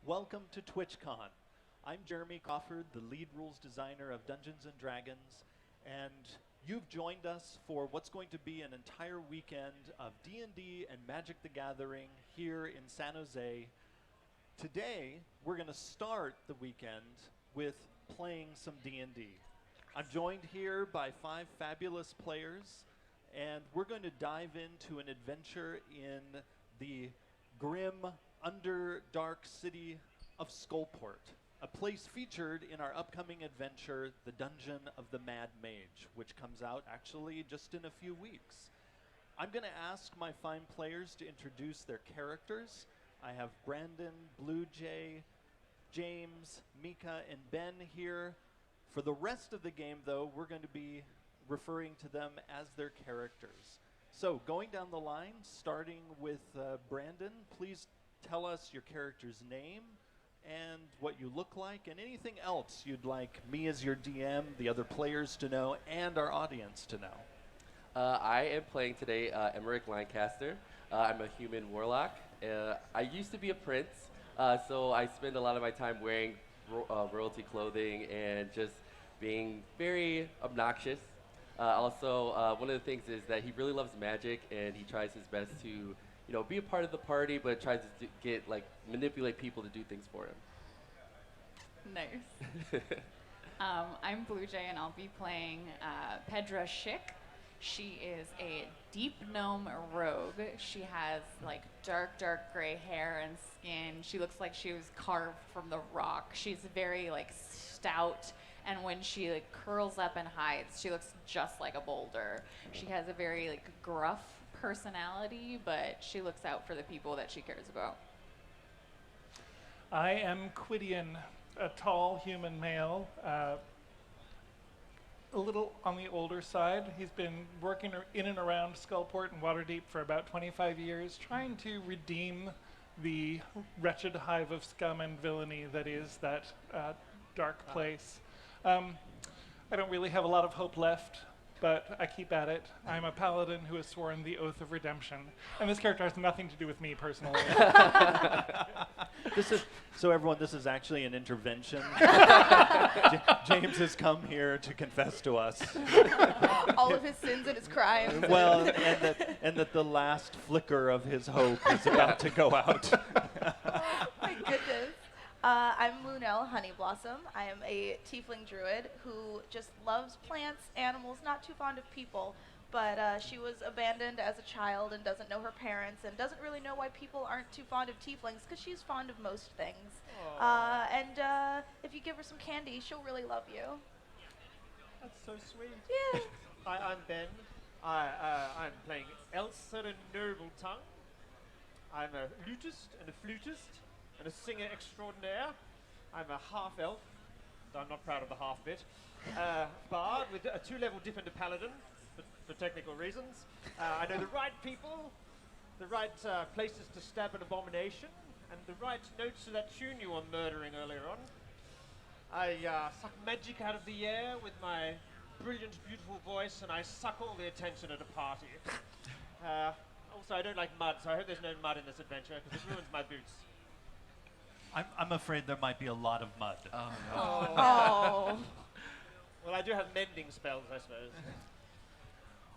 Welcome to TwitchCon. I'm Jeremy Crawford, the lead rules designer of Dungeons & Dragons, and you've joined us for what's going to be an entire weekend of D&D and Magic the Gathering here in San Jose. Today, we're going to start the weekend with playing some D&D. I'm joined here by 5 fabulous players, and we're going to dive into an adventure in the grim, underdark city of Skullport, a place featured in our upcoming adventure, The Dungeon of the Mad Mage, which comes out actually just in a few weeks. I'm going to ask my fine players to introduce their characters. I have Brandon, Blue Jay, James, Mika, and Ben here. For the rest of the game, though, we're going to be referring to them as their characters. So, going down the line, starting with Brandon, please tell us your character's name and what you look like, and anything else you'd like me as your DM, the other players to know, and our audience to know. I am playing today Emmerich Lancaster. I'm a human warlock. I used to be a prince, so I spend a lot of my time wearing royalty clothing and just being very obnoxious. Also, one of the things is that he really loves magic, and he tries his best to, be a part of the party, but tries to manipulate people to do things for him. Nice. I'm Blue Jay, and I'll be playing Pedra Schick. She is a deep gnome rogue. She has dark gray hair and skin. She looks like she was carved from the rock. She's very stout, and when she curls up and hides, she looks just like a boulder. She has a very gruff personality, but she looks out for the people that she cares about. I am Quidian, a tall human male, a little on the older side. He's been working in and around Skullport and Waterdeep for about 25 years, trying to redeem the wretched hive of scum and villainy that is that dark place. I don't really have a lot of hope left, but I keep at it. I'm a paladin who has sworn the oath of redemption, and this character has nothing to do with me personally. So everyone, this is actually an intervention. James has come here to confess to us. All of his sins and his crimes. Well, and that the last flicker of his hope is about to go out. My goodness. I'm Lunel Honeyblossom. I am a tiefling druid who just loves plants, animals, not too fond of people, but she was abandoned as a child and doesn't know her parents and doesn't really know why people aren't too fond of tieflings because she's fond of most things. And if you give her some candy, she'll really love you. That's so sweet. Yeah. Hi, I'm Ben. I'm playing Elsa the Noble Tongue. I'm a lutist and a flutist and a singer extraordinaire. I'm a half-elf, though I'm not proud of the half bit. Bard with a 2-level different to paladin, for technical reasons. I know the right people, the right places to stab an abomination, and the right notes to that tune you were murdering earlier on. I suck magic out of the air with my brilliant, beautiful voice, and I suck all the attention at a party. Also, I don't like mud, so I hope there's no mud in this adventure, because it ruins my boots. I'm afraid there might be a lot of mud. Oh, no. Oh. Well, I do have mending spells, I suppose.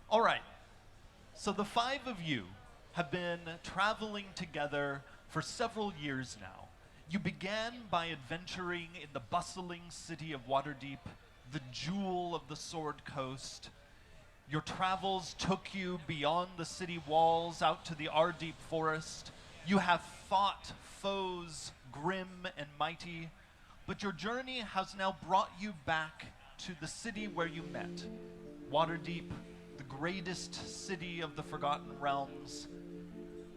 All right. So the 5 of you have been traveling together for several years now. You began by adventuring in the bustling city of Waterdeep, the jewel of the Sword Coast. Your travels took you beyond the city walls out to the Ardeep Forest. You have fought foes grim and mighty, but your journey has now brought you back to the city where you met, Waterdeep, the greatest city of the Forgotten Realms,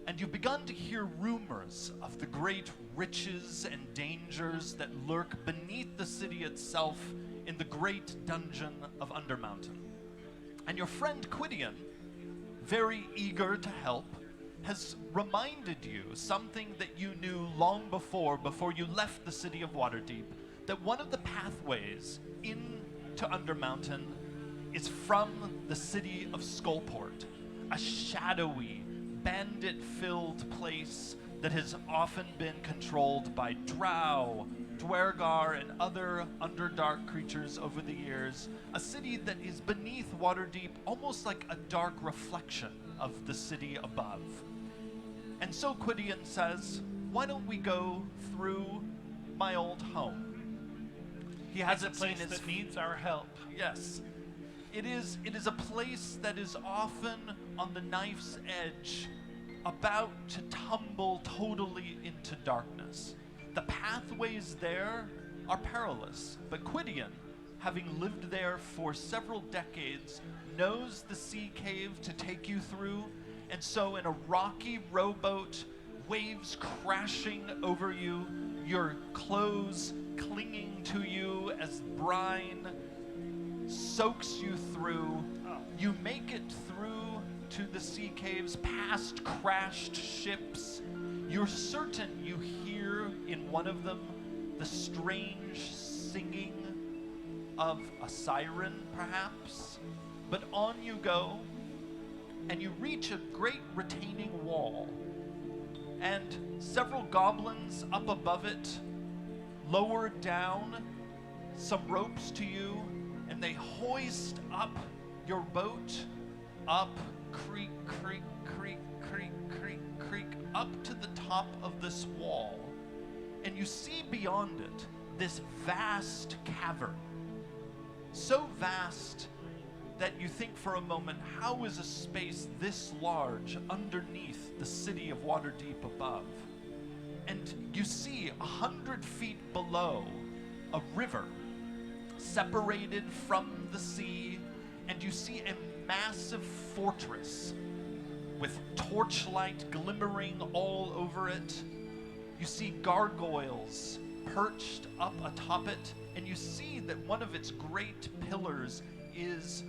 and you've begun to hear rumors of the great riches and dangers that lurk beneath the city itself in the great dungeon of Undermountain. And your friend Quidian, very eager to help, has reminded you something that you knew long before you left the city of Waterdeep, that one of the pathways into Undermountain is from the city of Skullport, a shadowy, bandit-filled place that has often been controlled by drow, dwergar, and other underdark creatures over the years. A city that is beneath Waterdeep, almost like a dark reflection of the city above. And so Gwydion says, why don't we go through my old home? He hasn't It's a place seen his that needs our help. Yes. It is a place that is often on the knife's edge, about to tumble totally into darkness. The pathways there are perilous, but Gwydion, having lived there for several decades, knows the sea cave to take you through, and so in a rocky rowboat, waves crashing over you, your clothes clinging to you as brine soaks you through. You make it through to the sea caves, past crashed ships. You're certain you hear in one of them the strange singing of a siren, perhaps. But on you go, and you reach a great retaining wall, and several goblins up above it lower down some ropes to you, and they hoist up your boat, up, creak, creak, creak, creak, creak, creak, up to the top of this wall. And you see beyond it this vast cavern. So vast that you think for a moment, how is a space this large underneath the city of Waterdeep above? And you see 100 feet below a river separated from the sea, and you see a massive fortress with torchlight glimmering all over it. You see gargoyles perched up atop it, and you see that one of its great pillars is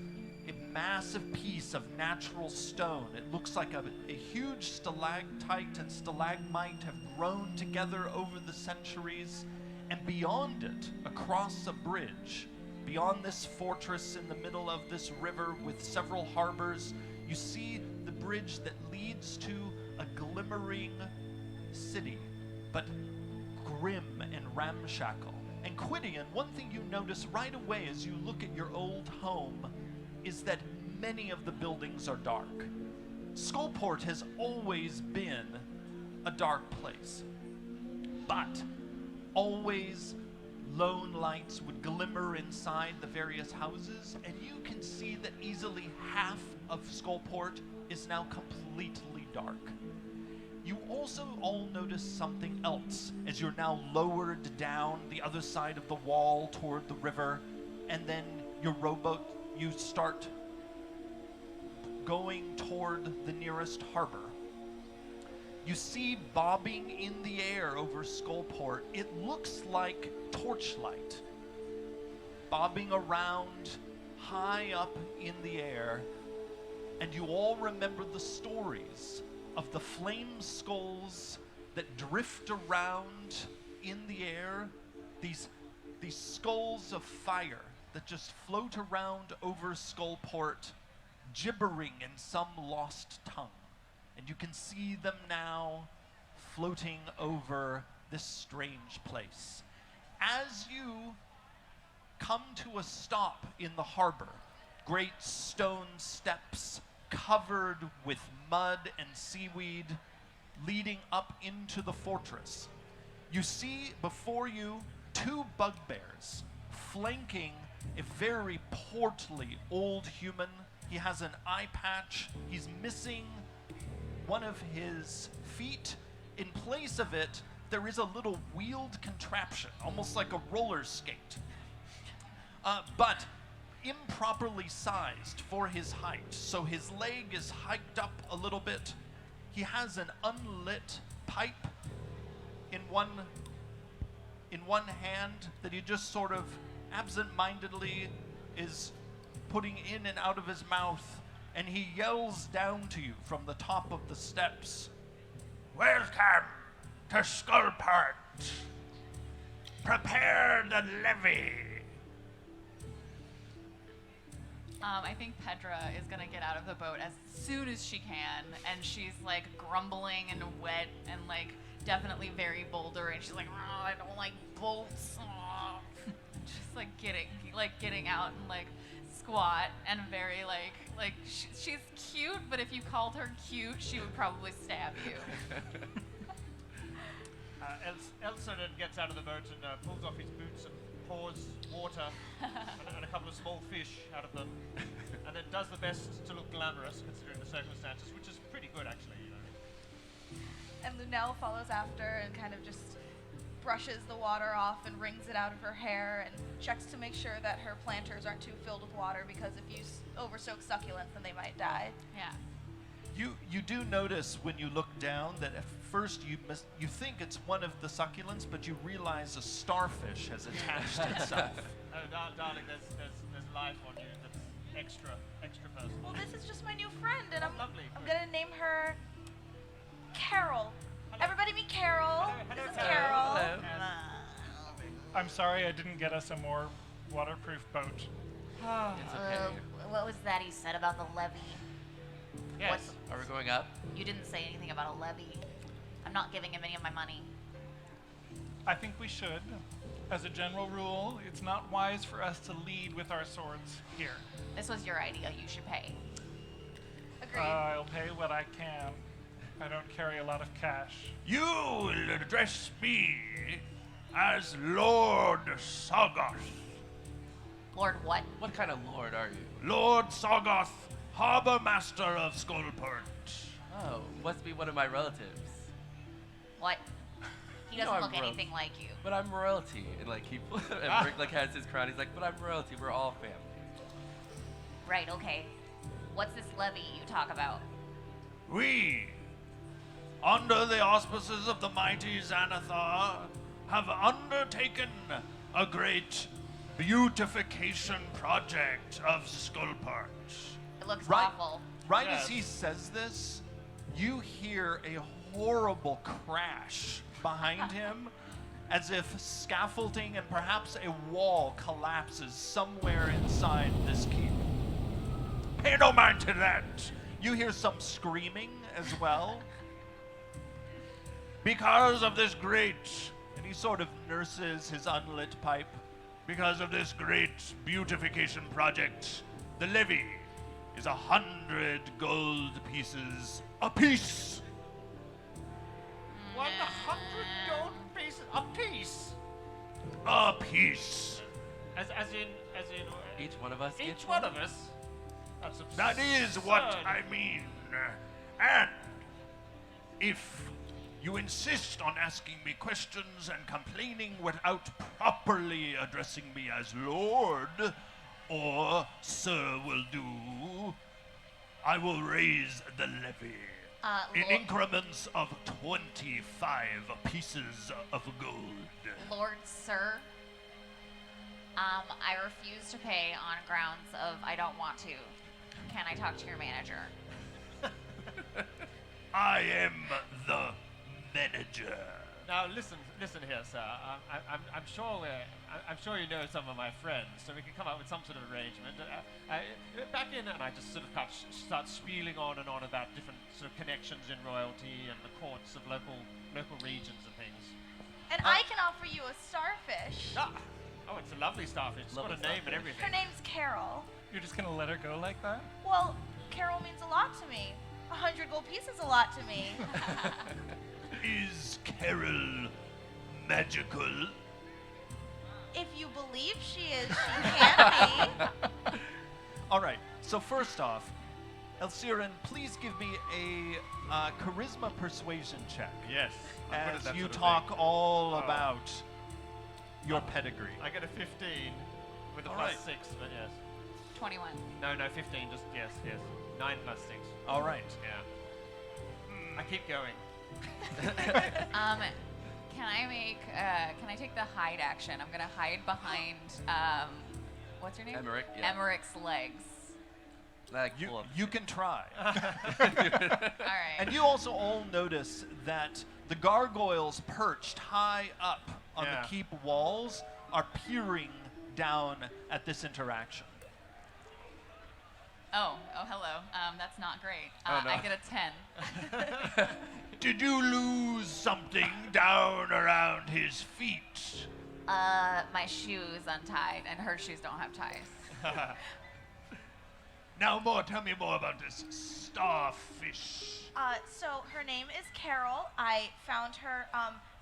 a massive piece of natural stone. It looks like a huge stalactite and stalagmite have grown together over the centuries. And beyond it, across a bridge, beyond this fortress in the middle of this river with several harbors, you see the bridge that leads to a glimmering city, but grim and ramshackle. And Gwydion, one thing you notice right away as you look at your old home is that many of the buildings are dark. Skullport has always been a dark place, but always lone lights would glimmer inside the various houses, and you can see that easily half of Skullport is now completely dark. You also all notice something else as you're now lowered down the other side of the wall toward the river, and then your rowboat, you start going toward the nearest harbor. You see bobbing in the air over Skullport, it looks like torchlight, bobbing around high up in the air, and you all remember the stories of the flame skulls that drift around in the air, these skulls of fire that just float around over Skullport, gibbering in some lost tongue. And you can see them now floating over this strange place. As you come to a stop in the harbor, great stone steps covered with mud and seaweed leading up into the fortress, you see before you two bugbears flanking a very portly old human. He has an eye patch. He's missing one of his feet. In place of it, there is a little wheeled contraption, almost like a roller skate, but improperly sized for his height. So his leg is hiked up a little bit. He has an unlit pipe in one hand that he just sort of absent-mindedly is putting in and out of his mouth, and he yells down to you from the top of the steps, "Welcome to Skullport. Prepare the levy." I think Pedra is gonna get out of the boat as soon as she can, and she's like grumbling and wet and like definitely very boulder, and she's like, oh, I don't like bolts. Oh. Just like getting out and like squat and very like she's cute, but if you called her cute, she would probably stab you. Elsa then gets out of the boat and pulls off his boots and pours water and a couple of small fish out of them, and then does the best to look glamorous considering the circumstances, which is pretty good actually. You know. And Lunel follows after and kind of just brushes the water off and wrings it out of her hair and checks to make sure that her planters aren't too filled with water, because if you oversoak succulents, then they might die. Yeah. You do notice when you look down that at first you think it's one of the succulents, but you realize a starfish has attached itself. Oh, darling, there's life on you that's extra personal. Well, this is just my new friend, and I'm Lovely. gonna name her Carol. Hello. Everybody meet Carol. Hello, This is Carol. Carol. Hello. I'm sorry I didn't get us a more waterproof boat. It's okay. What was that he said about the levy? Yes. Are we going up? You didn't say anything about a levy. I'm not giving him any of my money. I think we should. As a general rule, it's not wise for us to lead with our swords here. This was your idea. You should pay. Agreed. I'll pay what I can. I don't carry a lot of cash. You will address me as Lord Sagoth. Lord, what? What kind of lord are you? Lord Sagoth, Harbor Master of Skullport. Oh, must be one of my relatives. What? He You know doesn't I'm look royal. anything like you. But I'm royalty. And like he and Rick like has his crown. He's like, but I'm royalty. We're all family. Right, okay. What's this levy you talk about? We, under the auspices of the mighty Xanathar, have undertaken a great beautification project of Skullport. It looks Right. awful. Right Yes. as he says this, you hear a horrible crash behind him, as if scaffolding and perhaps a wall collapses somewhere inside this keep. Pay no mind to that. You hear some screaming as well. Because of this great, And he sort of nurses his unlit pipe. because of this great beautification project, the levy is 100 gold pieces apiece. 100 gold pieces a piece. A piece. As in. Each one of us Each gets one of us. That's That is what absurd. I mean. And if you insist on asking me questions and complaining without properly addressing me as Lord or Sir will do, I will raise the levy in Lord, increments of 25 pieces of gold. Lord, sir. I refuse to pay on grounds of I don't want to. Can I talk to your manager? I am the manager. Now listen here, sir. I'm sure you know some of my friends, so we can come up with some sort of arrangement. Back in, and I just sort of start spieling on and on about different sort of connections in royalty and the courts of local regions and things. And I can offer you a starfish. Oh, it's a lovely starfish. It's got Lovely a name and starfish. everything. Her name's Carol. You're just gonna let her go like that? Well, Carol means a lot to me. 100 gold pieces a lot to me. Is Carol magical? If you believe she is, she can be. All right. So first off, Elsiren, please give me a charisma persuasion check Yes. I'm good at as that you sort of talk thing. all Oh. about your pedigree. I get a 15 with a All plus right. 6, but yes. 21. No, 15. Just yes. 9 plus 6. All right. Yeah. I keep going. Can I take the hide action? I'm gonna hide behind what's your name? Emmerich, yeah. Emmerich's legs. Like, You, pull up. you can try. All right. And you also all notice that the gargoyles perched high up on Yeah. the keep walls are peering down at this interaction. Oh, hello. That's not great. Oh, no. I get a 10. Did you lose something down around his feet? My shoe's untied, and her shoes don't have ties. Now tell me more about this starfish. So her name is Carol. I found her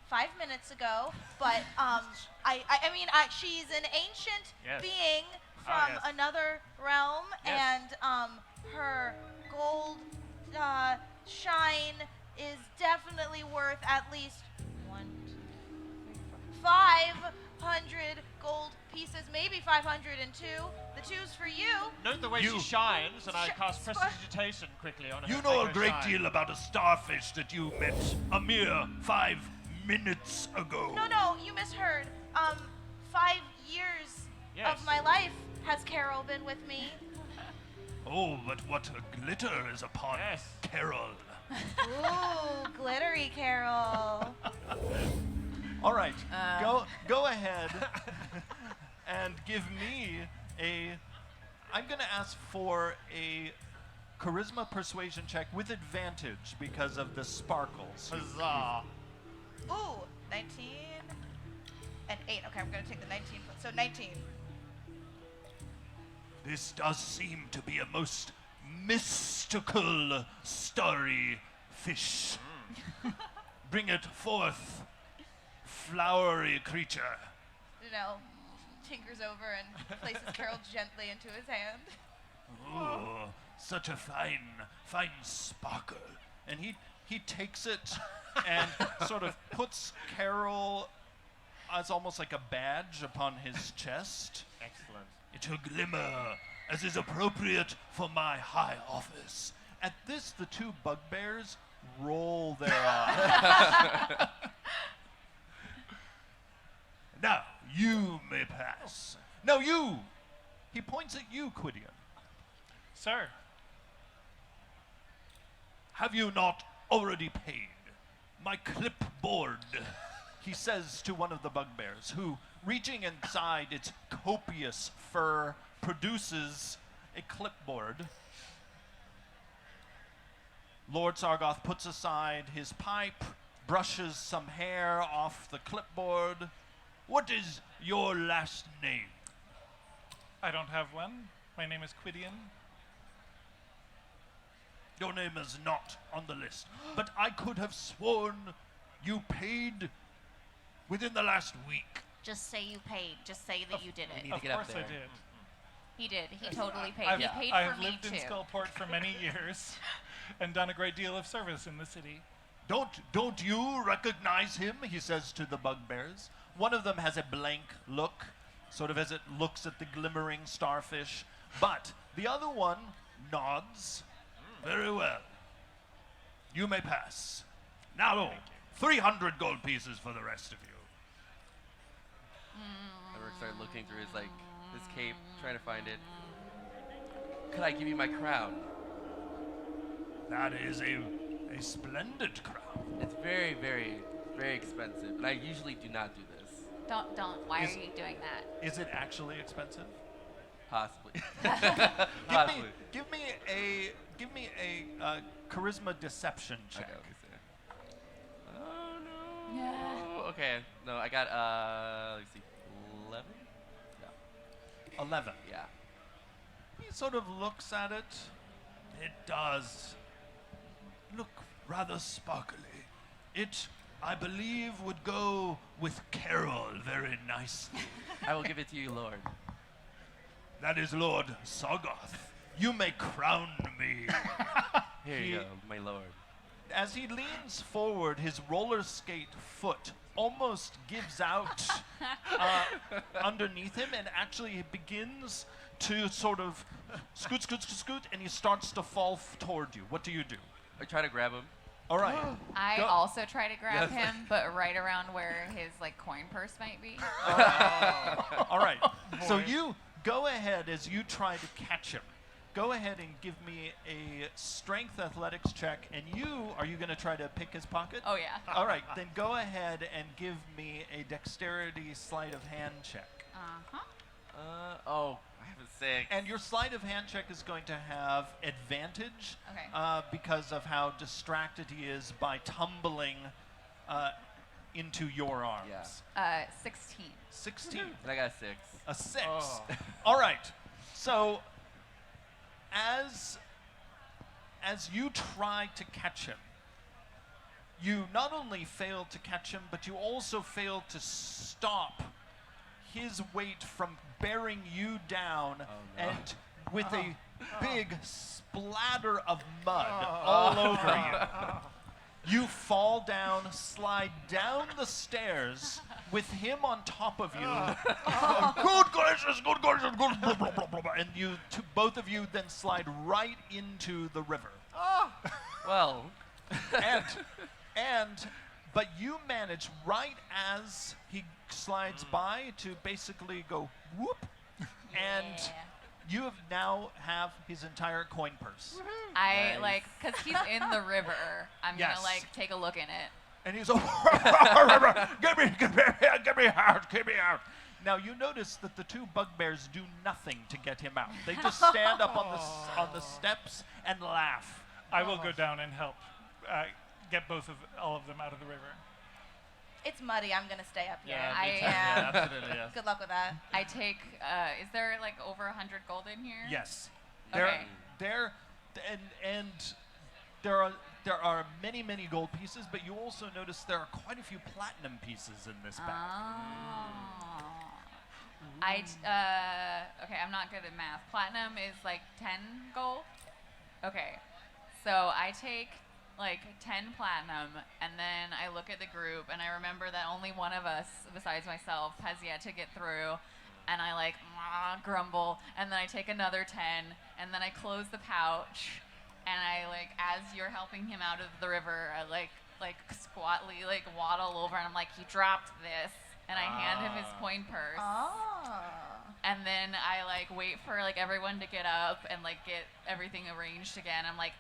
5 minutes ago, but she's an ancient Yes. being from Ah, yes. another realm, Yes. and her gold shine is definitely worth at least 500 gold pieces, maybe 502. The two's for you. Note the way You- she shines, and I cast Spark- prestidigitation quickly on her. You know make a her great shine. deal about a starfish that you met a mere 5 minutes ago. No, you misheard. 5 years Yes. of my life has Carol been with me. Oh, but what a glitter is upon Yes. Carol. Ooh, glittery Carol. All right, go ahead and give me a. I'm going to ask for a charisma persuasion check with advantage because of the sparkles. Huzzah. Ooh, 19 and 8. Okay, I'm going to take the 19. So 19. This does seem to be a most mystical, starry fish. Bring it forth, flowery creature. Tinkers over and places Carol gently into his hand. Oh, such a fine sparkle. And he takes it and sort of puts Carol as almost like a badge upon his chest. Excellent. It shall glimmer as is appropriate for my high office. At this, the two bugbears roll their eyes. Now, you may pass. No, you! He points at you, Quidian. Sir, Have you not already paid? My clipboard. He says to one of the bugbears, who, reaching inside its copious fur, produces a clipboard. Lord Sargoth puts aside his pipe, brushes some hair off the clipboard. What is your last name? I don't have one. My name is Quidian. Your name is not on the list, but I could have sworn you paid within the last week. Just say you paid. Just say that you did we it. need to Of get up course I there. did. He did. He totally paid. I've, He paid I've for me lived too. in Skullport for many years and done a great deal of service in the city. Don't you recognize him? He says to the bugbears. One of them has a blank look, sort of as it looks at the glimmering starfish. But the other one nods. Very well. You may pass. Now, 300 gold pieces for the rest of you. Emmerich started looking through his cape, trying to find it. Could I give you my crown? That is a splendid crown. It's very, very, very expensive, and I usually do not do this. Don't. Why Is- are you doing that? Is it actually expensive? Possibly. Give me a charisma deception check. Okay, let me see. Oh no. Okay, no, I got let's see, 11. 11. Yeah. He sort of looks at it. It does look rather sparkly. It, I believe, would go with Carol very nicely. I will give it to you, Lord. That is Lord Sargoth. You may crown me. Here He- you go, my lord. As he leans forward, his roller skate foot almost gives out underneath him, and actually he begins to sort of scoot, and he starts to fall toward you. What do you do? I try to grab him. All right. I Go- also try to grab Yes. him, but right around where his coin purse might be. All right. So you go ahead as you try to catch him. Go ahead and give me a strength athletics check. And are you going to try to pick his pocket? Oh yeah. All right. Then go ahead and give me a dexterity sleight of hand check. Uh-huh. Oh, I have a 6. And your sleight of hand check is going to have advantage Okay. because of how distracted he is by tumbling into your arms. Yeah. 16. 16. And I got a 6. A 6. Oh. All right. So as you try to catch him, you not only fail to catch him, but you also fail to stop his weight from bearing you down, no. and with a big splatter of mud all over you, you fall down, slide down the stairs with him on top of you. Good gracious, good gracious, good blah, blah, blah, blah, blah, and you, both of you, then slide right into the river. Well, But you manage right as he slides by to basically go whoop, and you have his entire coin purse. I Nice. like, cause he's in the river. I'm Yes. gonna like take a look in it. And he's like, get me out. Now you notice that the two bugbears do nothing to get him out. They just stand up on the steps and laugh. I will go down and help get all of them out of the river. It's muddy. I'm gonna stay up here. Yeah, me too. Yeah. Absolutely, yes. Good luck with that. I take. Is there like over 100 gold in here? Yes. Okay. There are many gold pieces, but you also notice there are quite a few platinum pieces in this bag. Oh. Okay, I'm not good at math. Platinum is like 10 gold. Okay, so I take like 10 platinum, and then I look at the group, and I remember that only one of us, besides myself, has yet to get through, and I like grumble, and then I take another 10, and then I close the pouch, and I like, as you're helping him out of the river, I like squatly like waddle over, and I'm like, he dropped this, and I hand him his coin purse. Oh. And then I like wait for like everyone to get up and like get everything arranged again. I'm like,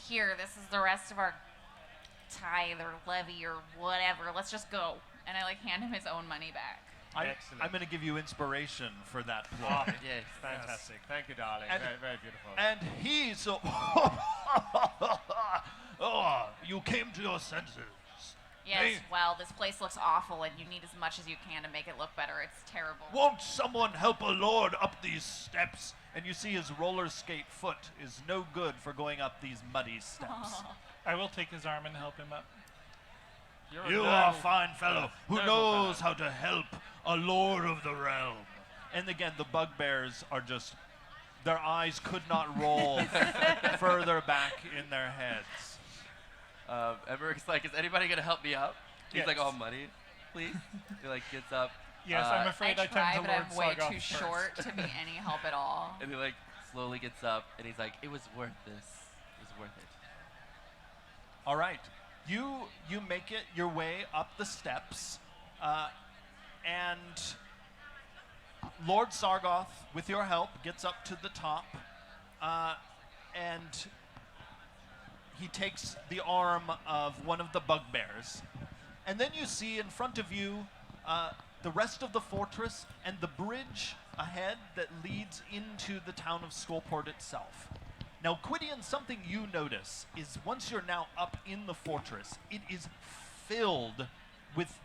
here, this is the rest of our tithe or levy or whatever. Let's just go. And I like hand him his own money back. Excellent. I'm going to give you inspiration for that Oh, plot. yes. fantastic. Thank you, darling. And- very, very beautiful. And he so oh, you came to your senses. Yes, Hey. well, this place looks awful, and you need as much as you can to make it look better. It's terrible. Won't someone help a lord up these steps? And you see his roller skate foot is no good for going up these muddy steps. I will take his arm and help him up. You're You a are a noble- fine fellow who noble knows fellow. how to help a lord of the realm. And again, the bugbears are just, their eyes could not roll further back in their heads. Emmerich's like, is anybody going to help me up? He's like, Yes. oh, money, please. He like gets up. Yes, I'm afraid I try, tend but to Lord I'm way Sargoth too first. short to be any help at all. And he like slowly gets up, and he's like, it was worth this. It was worth it. All right, you make it your way up the steps, and Lord Sargoth, with your help, gets up to the top, and he takes the arm of one of the bugbears, and then you see in front of you the rest of the fortress and the bridge ahead that leads into the town of Skullport itself. Now, Quidian, something you notice is once you're now up in the fortress, it is filled with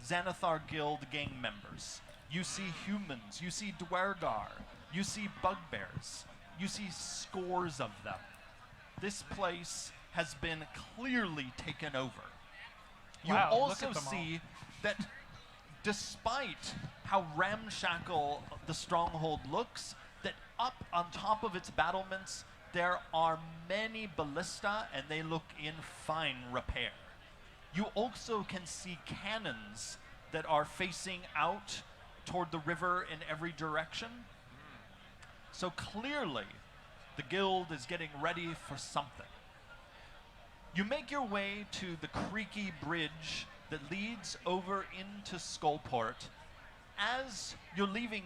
Xanathar Guild gang members. You see humans, you see Dwergar, you see bugbears, you see scores of them. This place has been clearly taken over. You Wow, look also at them all. see that despite how ramshackle the stronghold looks, that up on top of its battlements, there are many ballista, and they look in fine repair. You also can see cannons that are facing out toward the river in every direction. So clearly, the guild is getting ready for something. You make your way to the creaky bridge that leads over into Skullport. As you're leaving,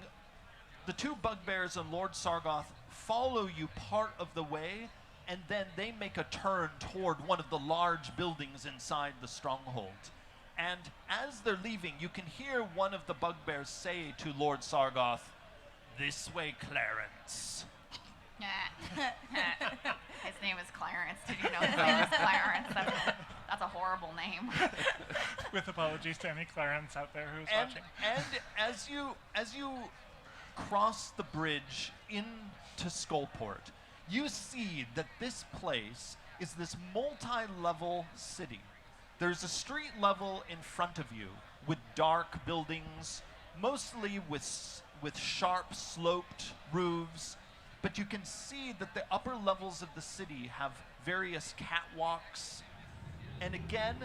the two bugbears and Lord Sargoth follow you part of the way, and then they make a turn toward one of the large buildings inside the stronghold. And as they're leaving, you can hear one of the bugbears say to Lord Sargoth, This way, Clarence. His name is Clarence. Did you know his name is Clarence? That's a horrible name. With apologies to any Clarence out there who's And, watching. and as you cross the bridge into Skullport, you see that this place is this multi-level city. There's a street level in front of you with dark buildings, mostly with sharp sloped roofs, but you can see that the upper levels of the city have various catwalks, and again,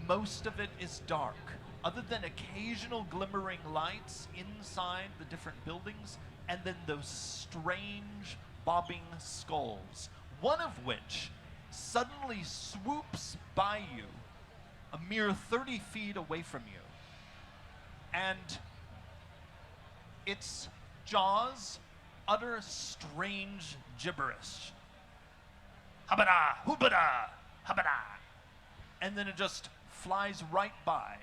most of it is dark, other than occasional glimmering lights inside the different buildings, and then those strange bobbing skulls, one of which suddenly swoops by you a mere 30 feet away from you. And its jaws utter strange gibberish. Habada, hubada, habada. And then it just flies right by.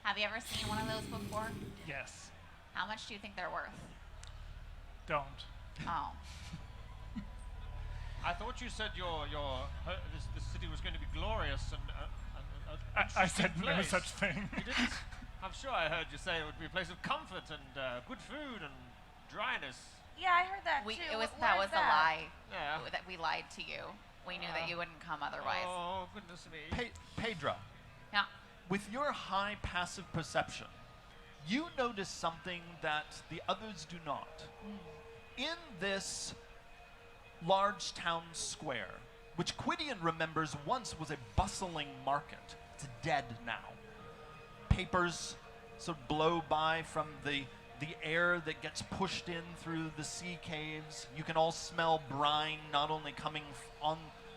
Have you ever seen one of those before? Yes. How much do you think they're worth? Don't. Oh. I thought you said this city was going to be glorious and I said no place. such thing. You didn't? I'm sure I heard you say it would be a place of comfort and good food and dryness. Yeah, I heard that too. That was a lie. Yeah. That we lied to you. We knew that you wouldn't come otherwise. Oh, goodness me. Pedra, Yeah. with your high passive perception, you notice something that the others do not. In this large town square, which Quidian remembers once was a bustling market, it's dead now. Papers sort of blow by from the air that gets pushed in through the sea caves. You can all smell brine not only coming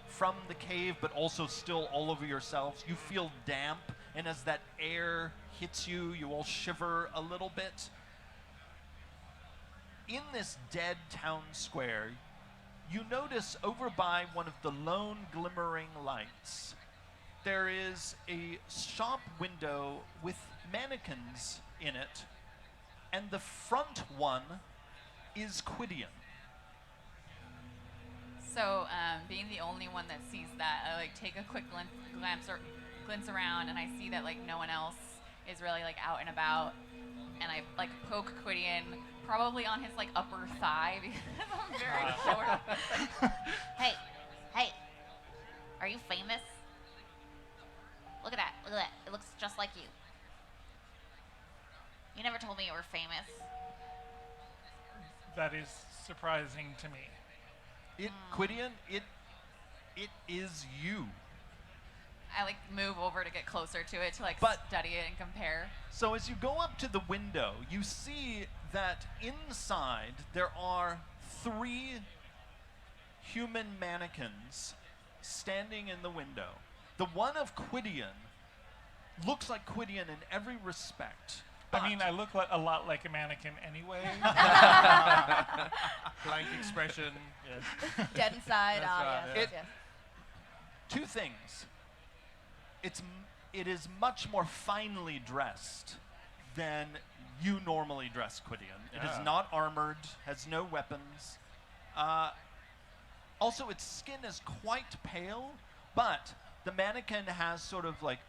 from the cave, but also still all over yourselves. You feel damp, and as that air hits you, you all shiver a little bit. In this dead town square, you notice over by one of the lone glimmering lights, there is a shop window with mannequins in it, and the front one is Quidian. So, being the only one that sees that, I like take a quick glance around, and I see that like no one else is really like out and about, and I like poke Quidian probably on his like upper thigh because I'm very short. Hey, are you famous? Look at that. It looks just like you. You never told me you were famous. That is surprising to me. Quidian, it is you. I like move over to get closer to it to like But- study it and compare. So as you go up to the window, you see that inside there are 3 human mannequins standing in the window. The one of Quidian looks like Quidian in every respect. I mean, I look a lot like a mannequin anyway. Blank expression. Yes. Dead inside. That's right, Yes, yeah. yes, yes. 2 things. It is much more finely dressed than you normally dress Quidian. It Yeah. is not armored, has no weapons. Also, its skin is quite pale, but the mannequin has sort of like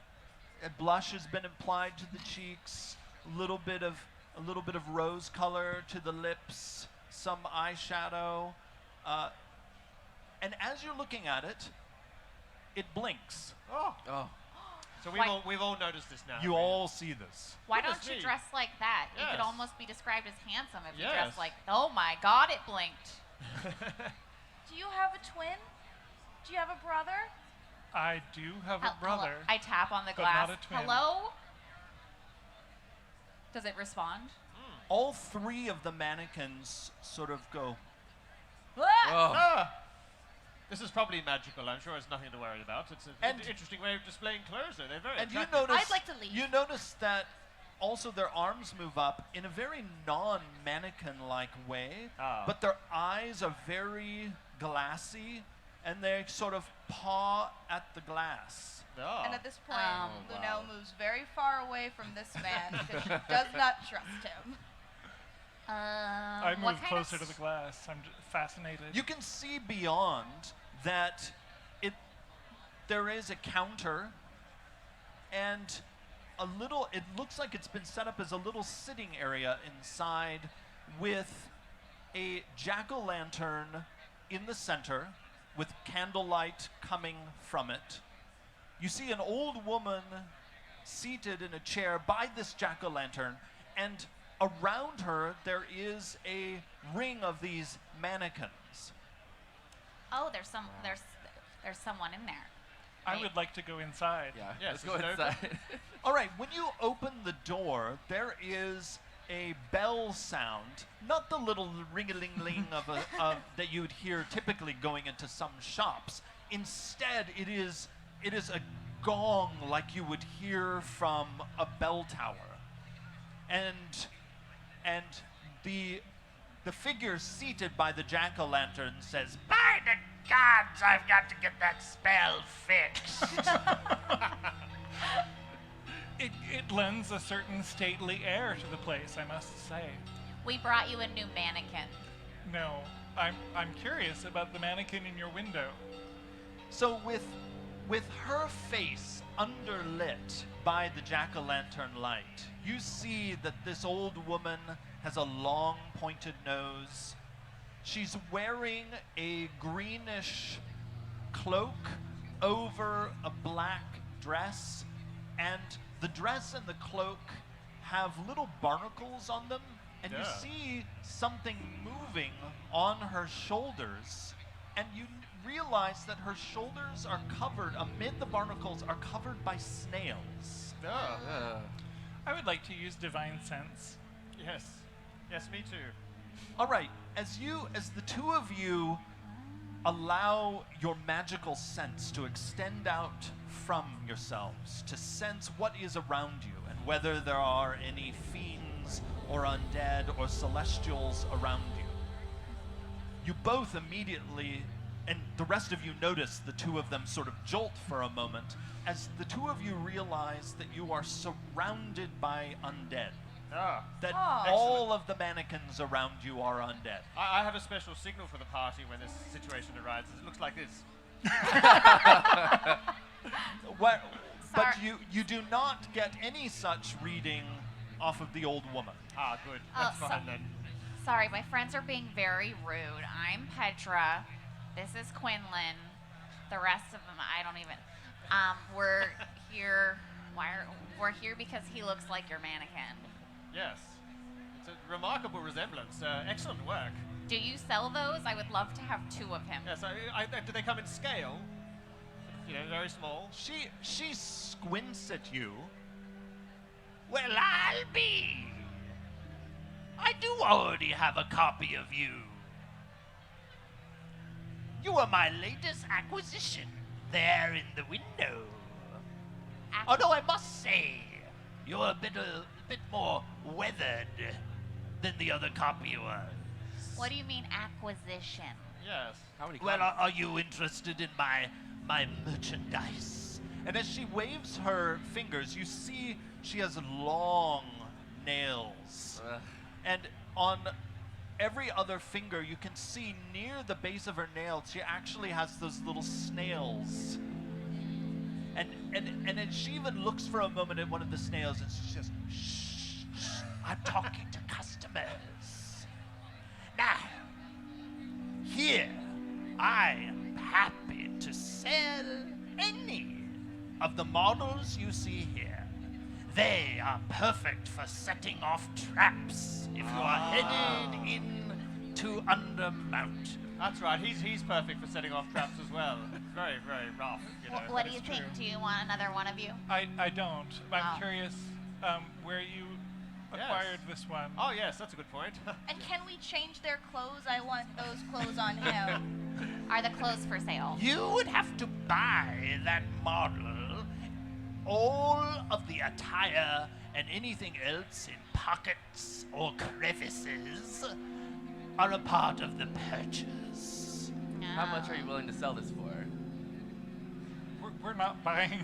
a blush has been applied to the cheeks, a little bit of rose color to the lips, some eyeshadow, and as you're looking at it, it blinks. Oh. So we've all noticed this now. You all see this. Why Goodness don't you me. dress like that? You could Yes. almost be described as handsome if you Yes. dress like, oh my god, it blinked. Do you have a twin? Do you have a brother? I do have Hel- a brother. hello. I tap on the but glass. not a twin. Hello? Does it respond? All 3 of the mannequins sort of go, Ah! This is probably magical. I'm sure it's nothing to worry about. It's an And- interesting way of displaying clothes. Though. They're very and you attractive. notice I'd like to leave. You notice that also their arms move up in a very non-mannequin-like way, but their eyes are very glassy, and they sort of paw at the glass. Oh. And at this point, Lunel wow. moves very far away from this man because she does not trust him. I what move kind closer of to the glass. I'm fascinated. You can see beyond that there is a counter and it looks like it's been set up as a little sitting area inside with a jack-o'-lantern in the center with candlelight coming from it. You see an old woman seated in a chair by this jack-o'-lantern, and around her there is a ring of these mannequins. Oh, there's someone in there. I would like to go inside. Yeah, Yes, let's go is it open? inside. All right, when you open the door, there is a bell sound, not the little ring-a-ling-ling that you would hear typically going into some shops. Instead, it is a gong like you would hear from a bell tower, and the figure seated by the jack-o'-lantern says, By the gods, I've got to get that spell fixed. It lends a certain stately air to the place, I must say. We brought you a new mannequin. No, I'm curious about the mannequin in your window. So with her face underlit by the jack-o'-lantern light, you see that this old woman has a long pointed nose. She's wearing a greenish cloak over a black dress, and the dress and the cloak have little barnacles on them, and you see something moving on her shoulders, and you realize that her shoulders are covered, amid the barnacles, are covered by snails. I would like to use divine sense. Yes, me too. All right, as the two of you allow your magical sense to extend out from yourselves to sense what is around you and whether there are any fiends or undead or celestials around you, you both immediately, and the rest of you notice the two of them sort of jolt for a moment as the two of you realize that you are surrounded by undead. That all of the mannequins around you are undead. I have a special signal for the party when this situation arises. It looks like this. But you do not get any such reading off of the old woman. Ah, good. That's fine then. Sorry, my friends are being very rude. I'm Petra. This is Quinlan. The rest of them, I don't even. We're here. We're here because he looks like your mannequin. Yes. It's a remarkable resemblance. Excellent work. Do you sell those? I would love to have 2 of him. Yes, do they come in scale? You know, very small. She squints at you. Well, I'll be. I do already have a copy of you. You are my latest acquisition there in the window. Although I must say, you're a bit more weathered than the other copy was. What do you mean acquisition? Yes. How many Well, copies? are you interested in my merchandise? And as she waves her fingers, you see she has long nails. And on every other finger, you can see near the base of her nails, she actually has those little snails. And then she even looks for a moment at one of the snails and she says, Shh, I'm talking to customers. Now, here, I am happy to sell any of the models you see here. They are perfect for setting off traps if you are headed into Undermount. That's right. He's perfect for setting off traps as well. Very, very rough. You know. What do you think? Do you want another one of you? I don't. I'm Oh. curious where you acquired this one. Oh yes, that's a good point. And can we change their clothes? I want those clothes on him. Are the clothes for sale? You would have to buy that model. All of the attire and anything else in pockets or crevices are a part of the purchase. How much are you willing to sell this for? We're not buying.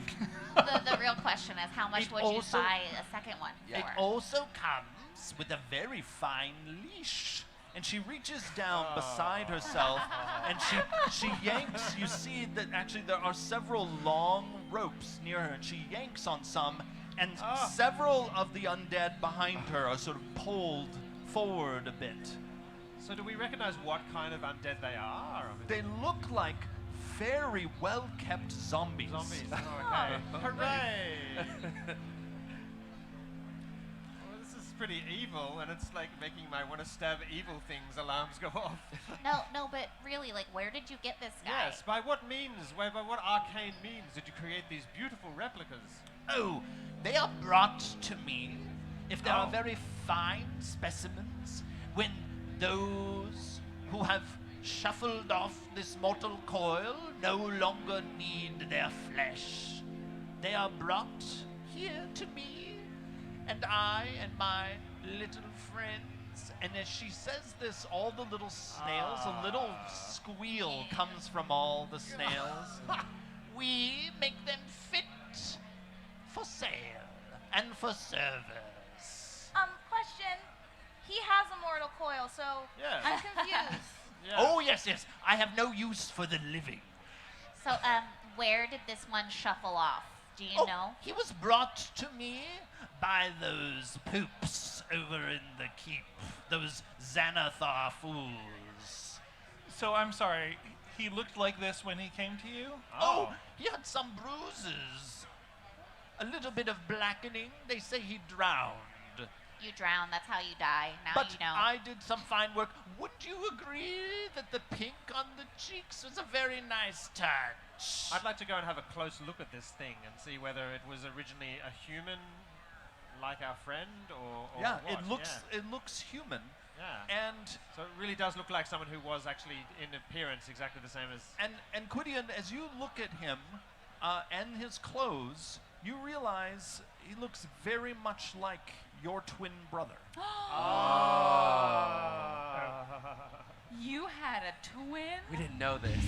The real question is, how much It would you also- buy a second one It for? also comes pups with a very fine leash. And she reaches down beside herself, and she yanks. You see that actually there are several long ropes near her, and she yanks on some, and several of the undead behind her are sort of pulled forward a bit. So do we recognize what kind of undead they are? I mean, They look like very well-kept zombies. zombies. Oh, okay. Hooray! Well, this is pretty evil, and it's like making my want to stab evil things alarms go off. No, but really, like, where did you get this guy? Yes, by what means, by what arcane means did you create these beautiful replicas? Oh, they are brought to me if there are Oh. very fine specimens, when those who have shuffled off this mortal coil no longer need their flesh. They are brought here to me, and I and my little friends, and as she says this, all the little snails, a little squeal comes from all the snails. We make them fit for sale and for service. Question. He has a mortal coil, so Yeah. I'm confused. Yeah. Oh, yes, yes. I have no use for the living. So, where did this one shuffle off? Do you know? He was brought to me by those poops over in the keep. Those Xanathar fools. So I'm sorry, he looked like this when he came to you? Oh, he had some bruises. A little bit of blackening. They say he drowned. You drown, that's how you die. Now But you know. I did some fine work. Would you agree that the pink on the cheeks was a very nice touch? I'd like to go and have a close look at this thing and see whether it was originally a human, like our friend, or yeah, what. it looks human. Yeah. And So it really does look like someone who was actually in appearance exactly the same as. and Quidian, as you look at him and his clothes, you realize he looks very much like your twin brother. You had a twin? We didn't know this.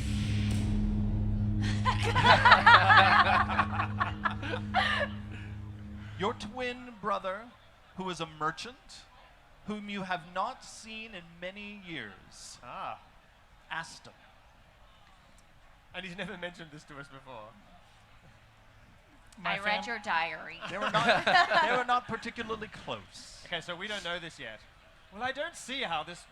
Your twin brother, who is a merchant, whom you have not seen in many years, Aston. And he's never mentioned this to us before. I read your diary. They were not particularly close. Okay, so we don't know this yet. Well, I don't see how this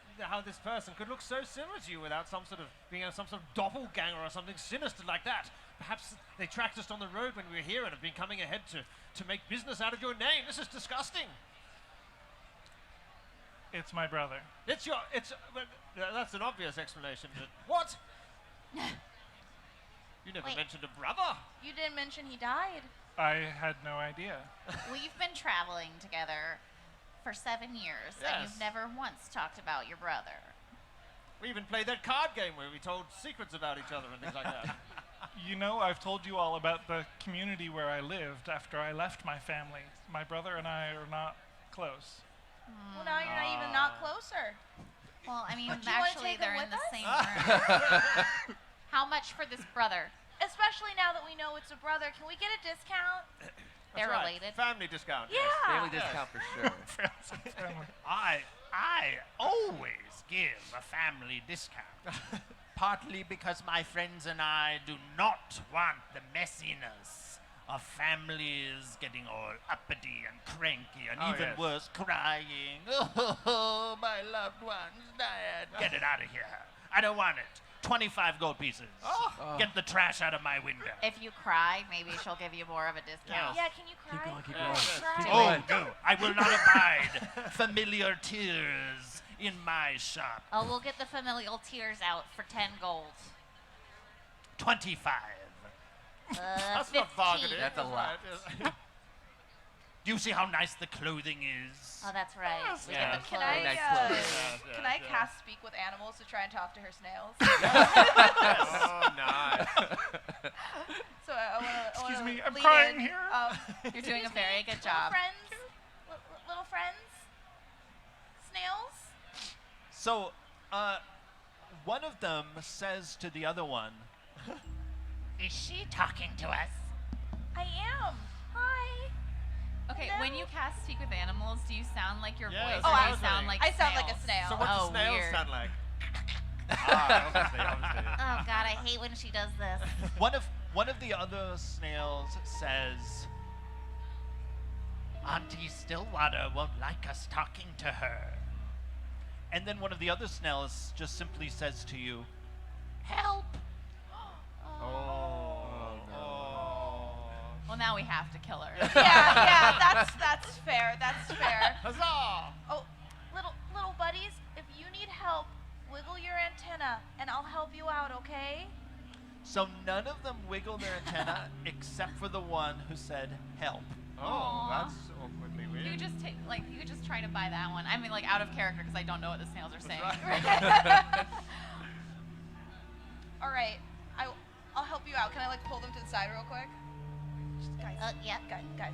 person could look so similar to you without some sort of being some sort of doppelganger or something sinister like that. Perhaps they tracked us on the road when we were here and have been coming ahead to make business out of your name. This is disgusting. It's my brother. Well, that's an obvious explanation. But what? You never Wait. mentioned a brother. You didn't mention he died. I had no idea. We've been traveling together for 7 years, and Yes. you've never once talked about your brother. We even played that card game where we told secrets about each other and things like that. You know, I've told you all about the community where I lived after I left my family. My brother and I are not close. Well, now you're not even not closer. Well, I mean, Do you wanna actually, take they're him in the with same room. How much for this brother? Especially now that we know it's a brother. Can we get a discount? They're That's right. related. Family discount. Yeah. Yes. Family discount for sure. I always give a family discount. Partly because my friends and I do not want the messiness of families getting all uppity and cranky and Oh, even yes. worse, crying. Oh, my loved one's died. Get it out of here. I don't want it. 25 gold pieces. Get the trash out of my window. If you cry, maybe she'll give you more of a discount. Yeah, can you cry? Keep going. Cry. Oh, no. I will not abide familiar tears in my shop. Oh, we'll get the familial tears out for 10 gold. 25. That's 15. not bargaining. That's a lot. Right. Do you see how nice the clothing is? Oh, that's right. We Yeah. get the Can clothes. I, nice clothes. can I cast speak with animals to try and talk to her snails? Oh, nice. So I Excuse wanna me, I'm lead crying in, here. You're doing a very good Little job. friends, little friends, snails. So, one of them says to the other one, Is she talking to us? I am. Hi. Okay, No. when you cast Speak with Animals, do you sound like your Yeah, voice, that's or what do I you was sound wondering. like I sound like a snails? snail. So what Oh, do snails weird. sound like? Obviously. Oh God, I hate when she does this. One of the other snails says, Auntie Stillwater won't like us talking to her. And then one of the other snails just simply says to you, help. Well, now we have to kill her. Yeah, that's fair. That's fair. Huzzah! Oh, little buddies, if you need help, wiggle your antenna, and I'll help you out. Okay? So none of them wiggle their antenna except for the one who said help. Oh, Aw. that's awkwardly weird. You just take, like, you could just try to buy that one. I mean, like, out of character because I don't know what the snails are saying. All right, I'll help you out. Can I like pull them to the side real quick? Just, guys, Yeah. guys.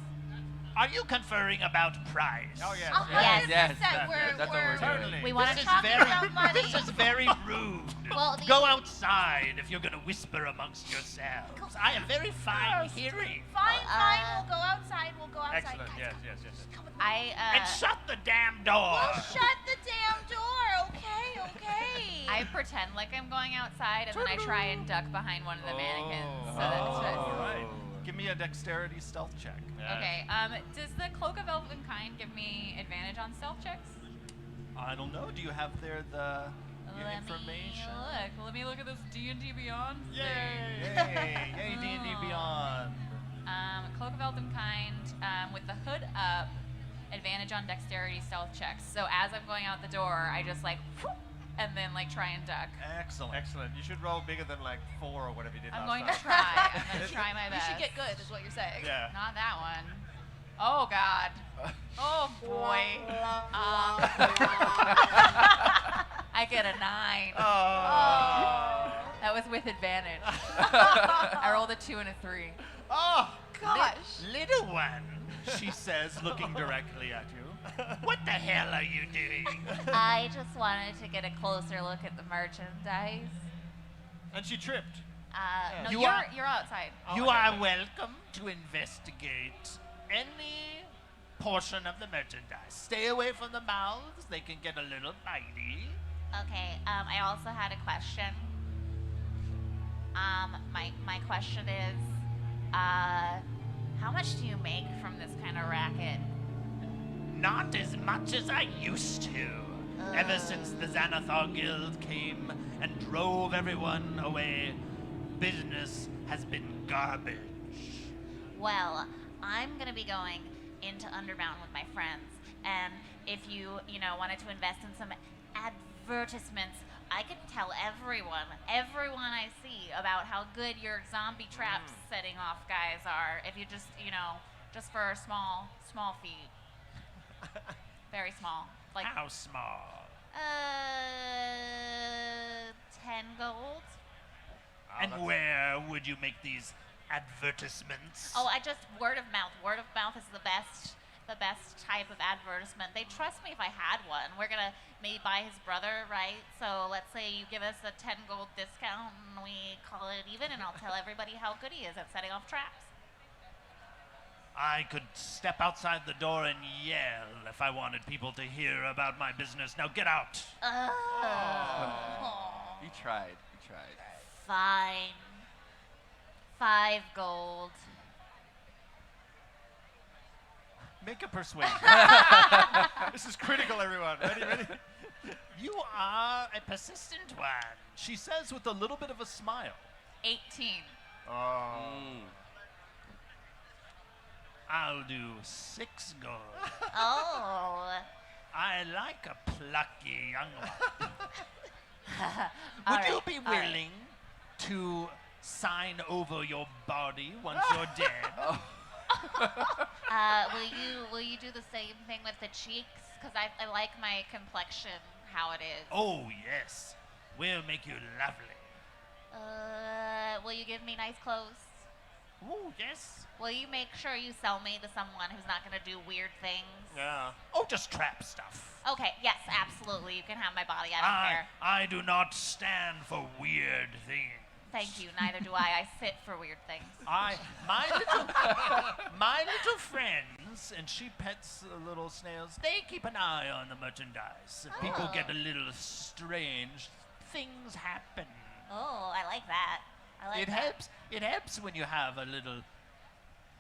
Are you conferring about price? Oh, yes. Oh, yes. yes. 100%. That's what we're doing. Totally. We want This to is talk very- about money. This is very rude. Well, Go outside if you're going to whisper amongst yourselves. I have very fine hearing. Fine. We'll go outside. Excellent. Guys, Yes. come with me. And shut the damn door. We'll shut the damn door. Okay. I pretend like I'm going outside, and then I try and duck behind one of the mannequins. So Oh. that's just, All right. Give me a dexterity stealth check. okay. Does the Cloak of Elvenkind give me advantage on stealth checks? I don't know. Do you have there the Let information? me look. Let me look at this D&D Beyond thing. Yay, D&D Beyond. Cloak of Elvenkind, with the hood up, advantage on dexterity stealth checks. So as I'm going out the door, I just like, whoop, and then like try and duck. Excellent. Excellent. You should roll bigger than like 4 or whatever you did I'm last going time. to try. I'm going to try my You best. should get good, is what you're saying. Yeah. Not that one. Oh God. Oh boy. I get a 9. Oh. That was with advantage. I rolled a 2 and a 3. Oh. Gosh. Little one, She says, looking directly at you. what the hell are you doing? I just wanted to get a closer look at the merchandise. And she tripped. No, You you're are- you're outside. You are welcome to investigate any portion of the merchandise. Stay away from the mouths. They can get a little bitey. Okay, I also had a question. My question is, how much do you make from this kind of racket? Not as much as I used to. Ever since the Xanathar Guild came and drove everyone away, business has been garbage. Well, I'm gonna be going into Underbound with my friends, and if you wanted to invest in some advertisements, I could tell everyone I see about how good your zombie traps setting off guys are. If you just for a small fee, very small, like How small? 10 gold. And where would you make these advertisements? Oh, I just word of mouth. Word of mouth is the best type of advertisement. They trust me if I had one. We're gonna maybe buy his brother, right? So let's say you give us a 10 gold discount and we call it even, and I'll tell everybody how good he is at setting off traps. I could step outside the door and yell if I wanted people to hear about my business. Now get out. You tried. Fine. 5 gold. Make a persuasion. This is critical, everyone. Ready? You are a persistent one. She says with a little bit of a smile. 18. Oh. I'll do 6 gold. Oh. I like a plucky young one. All Would you right, be all right. willing to sign over your body once you're dead? Will you do the same thing with the cheeks? Because I like my complexion how it is. Oh, yes. We'll make you lovely. Will you give me nice clothes? Oh, yes. Will you make sure you sell me to someone who's not gonna do weird things? Yeah. Oh, just trap stuff. Okay, yes, absolutely. You can have my body. I don't care. I do not stand for weird things. Thank you. Neither do I. I sit for weird things. My little friend friends, and she pets little snails. They keep an eye on the merchandise. If people get a little strange, things happen. Oh, I like that. I like It that. helps. It helps when you have a little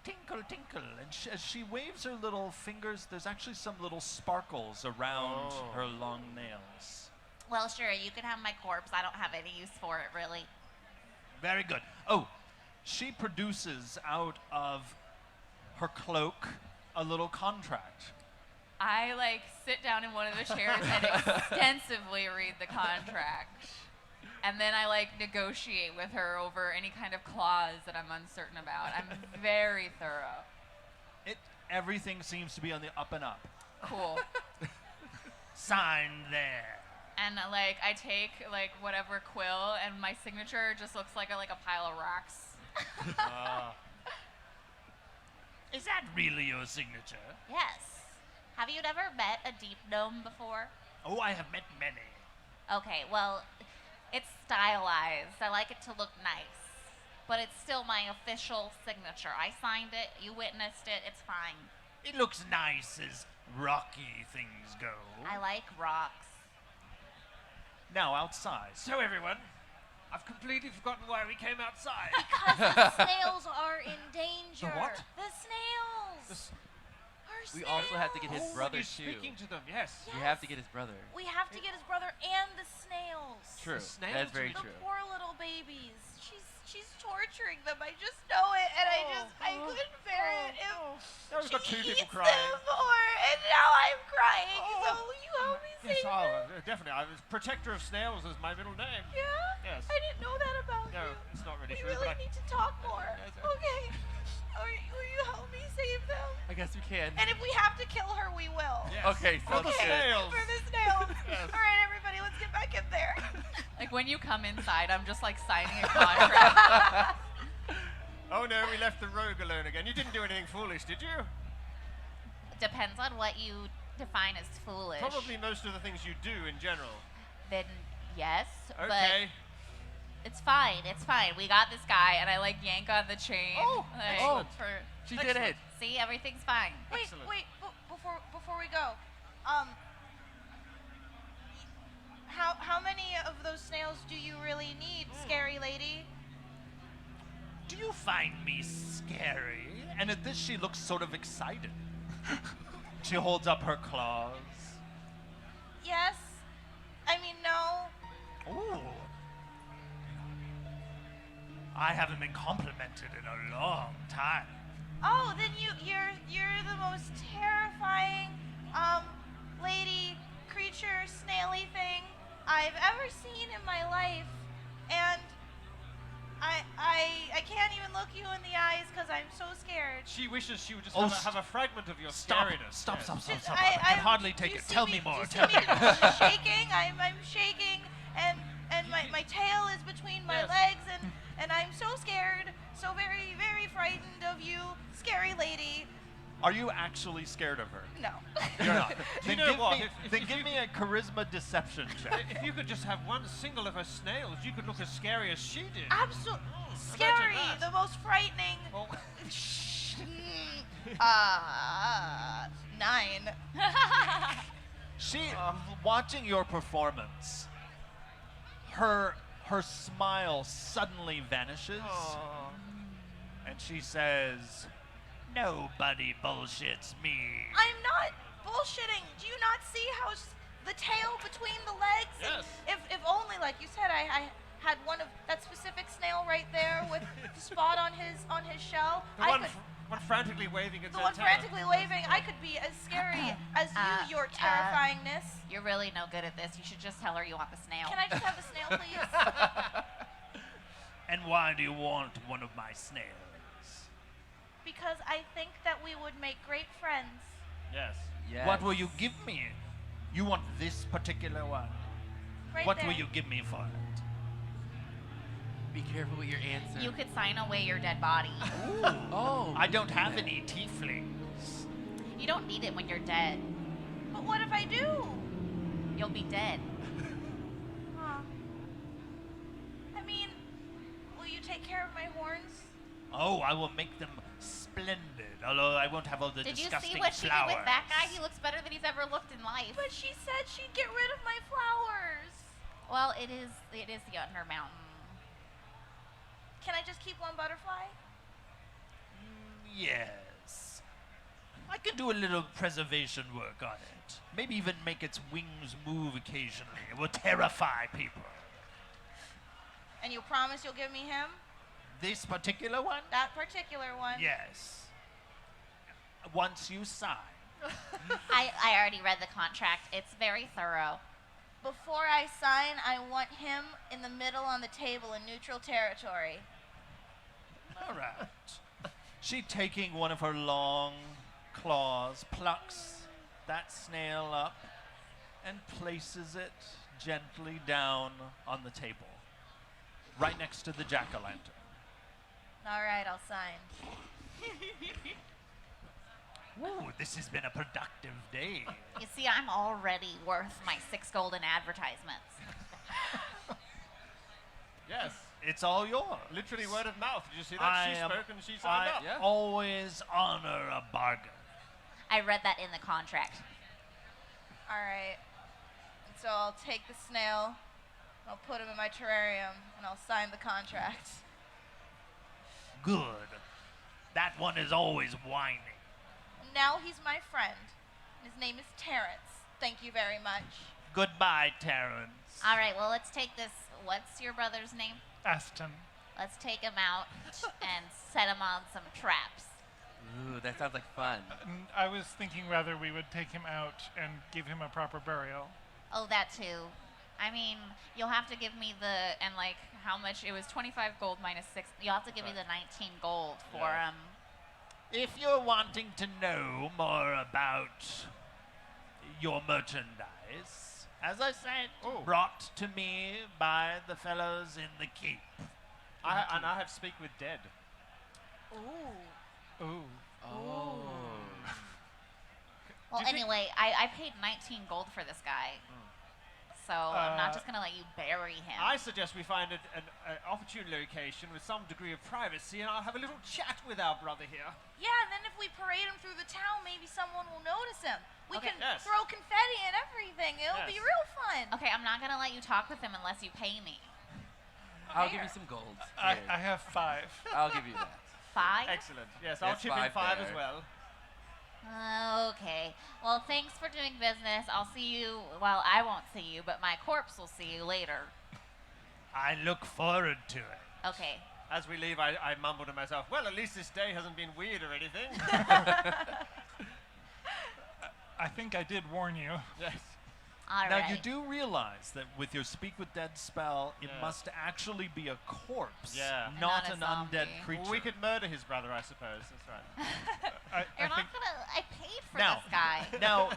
tinkle, tinkle. And as she waves her little fingers, there's actually some little sparkles around her long nails. Well, sure, you can have my corpse. I don't have any use for it, really. Very good. Oh, she produces out of her cloak a little contract. I like sit down in one of the chairs and extensively read the contract. And then I like negotiate with her over any kind of clause that I'm uncertain about. I'm very thorough. Everything seems to be on the up and up. Cool. Sign there. And like I take like whatever quill, and my signature just looks like a pile of rocks. Is that really your signature? Yes. Have you ever met a deep gnome before? Oh, I have met many. Okay, well, it's stylized. I like it to look nice. But it's still my official signature. I signed it, you witnessed it, it's fine. It looks nice as rocky things go. I like rocks. Now outside. So everyone, I've completely forgotten why we came outside. Because the snails are in danger. The what? The snails. Our We also have to get his Oh, brother you're too. speaking to them, yes. We have to get his brother. We have to get his brother and the snails. True. snails That's very The true. poor little babies. She's torturing them. I just know it, and I couldn't bear it. Now we've got two She people eats crying. them more, and now I'm crying. So will you help me Yes, save them? definitely. I was protector of snails is my middle name. Yeah? Yes. I didn't know that about No, you. it's not really We true. really but need to talk more. Yes, Okay. Will you help me save them? I guess we can. And if we have to kill her, we will. Yes. Okay, For the sounds good. snails. For the snails. Yes. All right, everybody, let's get back in there. Like when you come inside, I'm just like signing a contract. Oh no, we left the rogue alone again. You didn't do anything foolish, did you? Depends on what you define as foolish. Probably most of the things you do in general. Then yes, Okay. but it's fine. It's fine. We got this guy, and I like yank on the chain. Oh, like, excellent. She did it. See, everything's fine. Wait, Excellent. before we go, how many of those snails do you really need, scary lady? Do you find me scary? And at this, she looks sort of excited. She holds up her claws. Yes. I mean, no. Ooh. I haven't been complimented in a long time. Oh, then you're the most terrifying lady, creature, snaily thing I've ever seen in my life, and I can't even look you in the eyes because I'm so scared. She wishes she would just Oh, have a fragment of your Stop. scariness. Stop, Yes. stop, stop, Just- stop. I can hardly do you take it. see Tell me more. Do you Tell see me. me shaking? I'm shaking, and my tail is between my Yes. legs, and I'm so scared, so very, very frightened of you, scary lady. Are you actually scared of her? No. You're not. Do you Then know give what? me, If then you give me a charisma deception check. If you could just have one single of her snails, you could look as scary as she did. Absolutely. imagine Scary, that. the most frightening. Oh, 9. She, watching your performance, her smile suddenly vanishes, Aw. and she says, "Nobody bullshits me." I'm not bullshitting. Do you not see how the tail between the legs? Yes. And if only, like you said, I had one of that specific snail right there with the spot on his shell. The I one, could, one frantically waving its the one antenna. frantically waving. I could be as scary as you, your terrifyingness. You're really no good at this. You should just tell her you want the snail. Can I just have a snail, please? And why do you want one of my snails? Because I think that we would make great friends. Yes. Yes. What will you give me? You want this particular one? Right What there. will you give me for it? Be careful with your answer. You could sign away your dead body. Oh. I don't have any tieflings. You don't need it when you're dead. But what if I do? You'll be dead. Huh. I mean, will you take care of my horns? Oh, I will make them splendid. Although I won't have all the Did you disgusting see what she did flowers. with that guy? He looks better than he's ever looked in life. But she said she'd get rid of my flowers. Well, it is the Undermountain. Can I just keep one butterfly? Yes. I can do a little preservation work on it. Maybe even make its wings move occasionally. It will terrify people. And you promise you'll give me him? This particular one? That particular one? Yes. Once you sign. I already read the contract. It's very thorough. Before I sign, I want him in the middle on the table in neutral territory. All right. She, taking one of her long claws, plucks that snail up and places it gently down on the table, right next to the jack-o'-lantern. All right, I'll sign. Ooh, this has been a productive day. You see, I'm already worth my 6 golden advertisements. Yes. It's all yours. Literally word of mouth. Did you see that? She spoke and she signed up. Yeah. always honor a bargain. I read that in the contract. All right. And so I'll take the snail, I'll put him in my terrarium, and I'll sign the contract. Good. That one is always whining. Now he's my friend. His name is Terrence. Thank you very much. Goodbye, Terrence. All right, well, let's take this. What's your brother's name? Aston. Let's take him out and set him on some traps. Ooh, that sounds like fun. I was thinking rather we would take him out and give him a proper burial. Oh, that too. I mean, you'll have to give me how much? It was 25 gold minus 6. You'll have to give me the 19 gold for If you're wanting to know more about your merchandise, as I said, brought to me by the fellows in the keep. And I have speak with dead. Ooh. Ooh. Oh. Well, anyway, I paid 19 gold for this guy. So I'm not just going to let you bury him. I suggest we find an opportune location with some degree of privacy, and I'll have a little chat with our brother here. Yeah, and then if we parade him through the town, maybe someone will notice him. We Okay. can Yes. throw confetti and everything. It'll be Yes. real fun. Okay, I'm not going to let you talk with him unless you pay me. I'll give you some gold. I Here. have 5. I'll give you that. 5? Excellent. Yes, I'll Yes, chip in 5 5 there. as well. Okay. Well, thanks for doing business. I'll see you. Well, I won't see you, but my corpse will see you later. I look forward to it. Okay. As we leave, I mumble to myself, well, at least this day hasn't been weird or anything. I think I did warn you. Yes. All Now, right. you do realize that with your Speak with Dead spell, it Yeah. must actually be a corpse, Yeah. not Not a an zombie. undead creature. Well, we could murder his brother, I suppose. That's right. I You're not think gonna. I paid for Now- this guy. Now,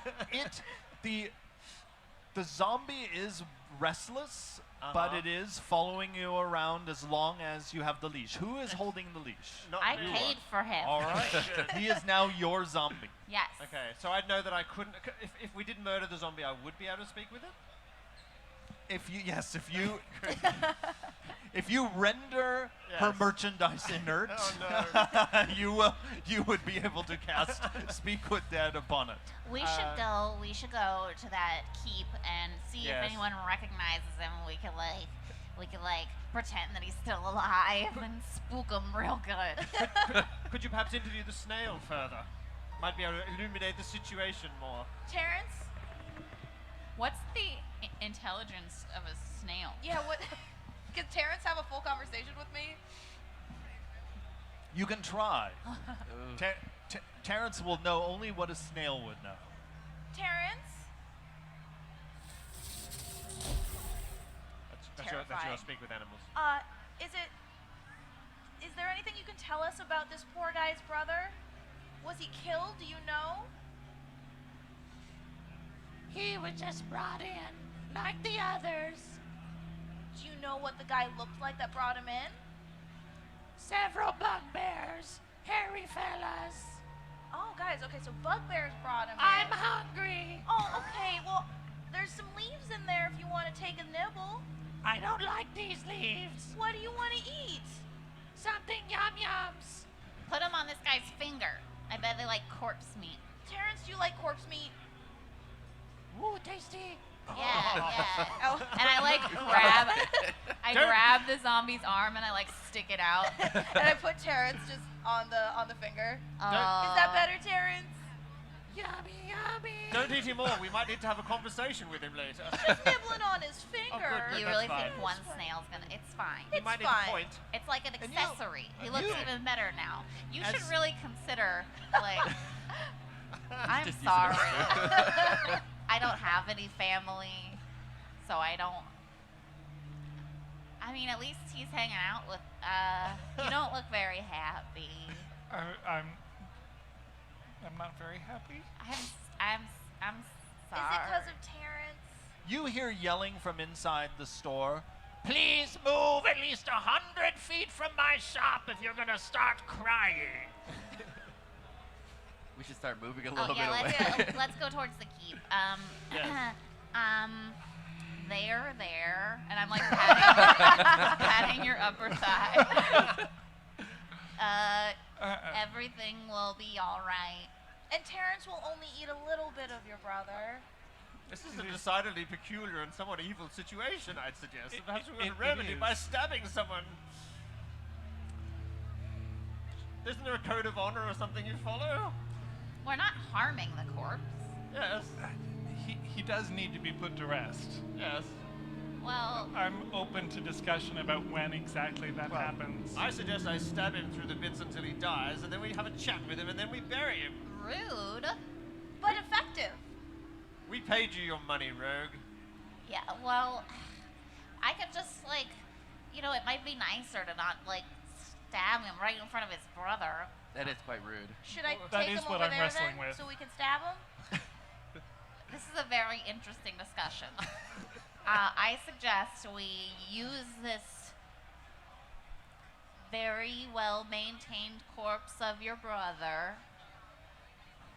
the zombie is restless, but Uh-huh. it is following you around as long as you have the leash. Who is holding the leash? Not I me. paid for him. All right. He is now your zombie. Yes. Okay, so I'd know that I couldn't. If we did murder the zombie, I would be able to speak with it? If you render her Yes. merchandise inert, Oh, you would be able to cast Speak with Dead upon it. We should go. We should go to that keep and see Yes. if anyone recognizes him. We could pretend that he's still alive and spook him real good. Could you perhaps interview the snail further? Might be able to illuminate the situation more. Terrence? What's the intelligence of a snail? Yeah, what? Can Terrence have a full conversation with me? You can try. Ooh. Terrence will know only what a snail would know. Terrence? That's your Terrifying. speak with animals. Is there anything you can tell us about this poor guy's brother? Was he killed? Do you know? He was just brought in, like the others. Do you know what the guy looked like that brought him in? Several bugbears, hairy fellas. Oh, guys, okay, so bugbears brought him I'm in. hungry. Oh, okay, well, there's some leaves in there if you want to take a nibble. I don't like these leaves. What do you want to eat? Something yum yums. put them on this guy's finger. I bet they like corpse meat. Terrence, do you like corpse meat? Ooh, tasty. Yeah. Oh. And I like grab the zombie's arm and I like stick it out. And I put Terrence just on the finger. Oh. Is that better, Terrence? Yummy, yummy. Don't eat him all. We might need to have a conversation with him later. Just nibbling on his finger. good. You That's really fine. think one snail's gonna? It's fine. He It's might need fine. a point. It's like an And you- accessory. He looks you- even better now. You should As- really consider, like, I'm Just use it sorry. I don't have any family, so I don't. I mean, at least he's hanging out with. You don't look very happy. I'm not very happy. I'm Is sorry. it because of Terrence? You hear yelling from inside the store. Please move at least 100 feet from my shop if you're gonna start crying. We should start moving a Oh little yeah, bit away. let's go towards the keep. Yes. There, and I'm like patting your upper thigh. Everything will be all right. And Terrence will only eat a little bit of your brother. This is a decidedly peculiar and somewhat evil situation, I'd suggest. It- Perhaps we it- could it remedy by is. stabbing someone. Isn't there a code of honor or something you follow? We're not harming the corpse. Yes. He does need to be put to rest. Yes. Well, I'm open to discussion about when exactly that happens. I suggest I stab him through the bits until he dies, and then we have a chat with him, and then we bury him. rude. But effective. We paid you your money, rogue. Yeah, well, I could just, like, it might be nicer to not, like, stab him right in front of his brother. That is quite rude. Should I That take is him what over I'm there wrestling then, with. so we can stab him? This is a very interesting discussion. I suggest we use this very well-maintained corpse of your brother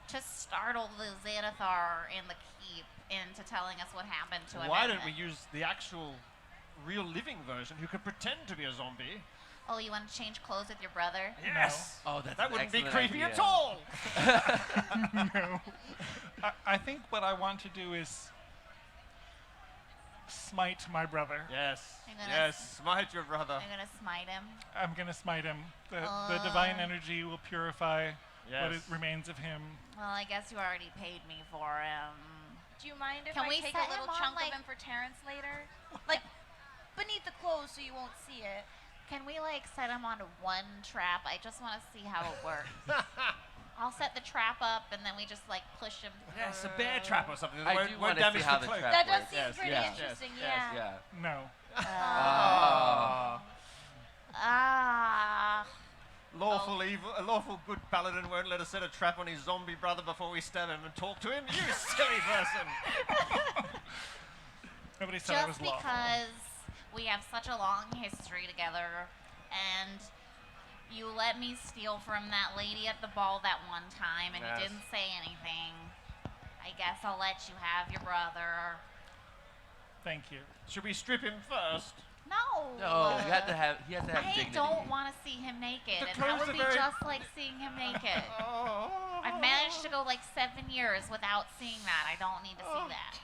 to startle the Xanathar in the keep into telling us what happened to him. Why and don't we use the actual, real living version who could pretend to be a zombie? Oh, you want to change clothes with your brother? Yes! Oh, that's That an wouldn't be excellent creepy idea. at all! No. I think what I want to do is smite my brother. Yes. I'm gonna Yes. Smite your brother. I'm gonna smite him. I'm going to smite him. The divine energy will purify what Yes. remains of him. Well, I guess you already paid me for him. Do you mind if Can I we take set a little him on, chunk like- of him for Terrence later? Like, beneath the clothes so you won't see it. Can we like set him onto one trap? I just want to see how it works. I'll set the trap up and then we just like push him. Yes, a bear trap or something. that I won't- do won't want to see damage how the the cloak. trap That does works. seem Yes, pretty yes, interesting, yes, yeah. Yeah. No. Ah. Oh. Lawful good paladin won't let us set a trap on his zombie brother before we stab him and talk to him. You silly person. Nobody said it was Just lawful. because we have such a long history together and you let me steal from that lady at the ball that one time and Yes. you didn't say anything, I guess I'll let you have your brother. Thank you. Should we strip him first? No. No, he has to have I dignity. don't want to see him naked, The and that clothes would are be very- just like seeing him naked. Oh. I've managed to go like 7 years without seeing that. I don't need to see that.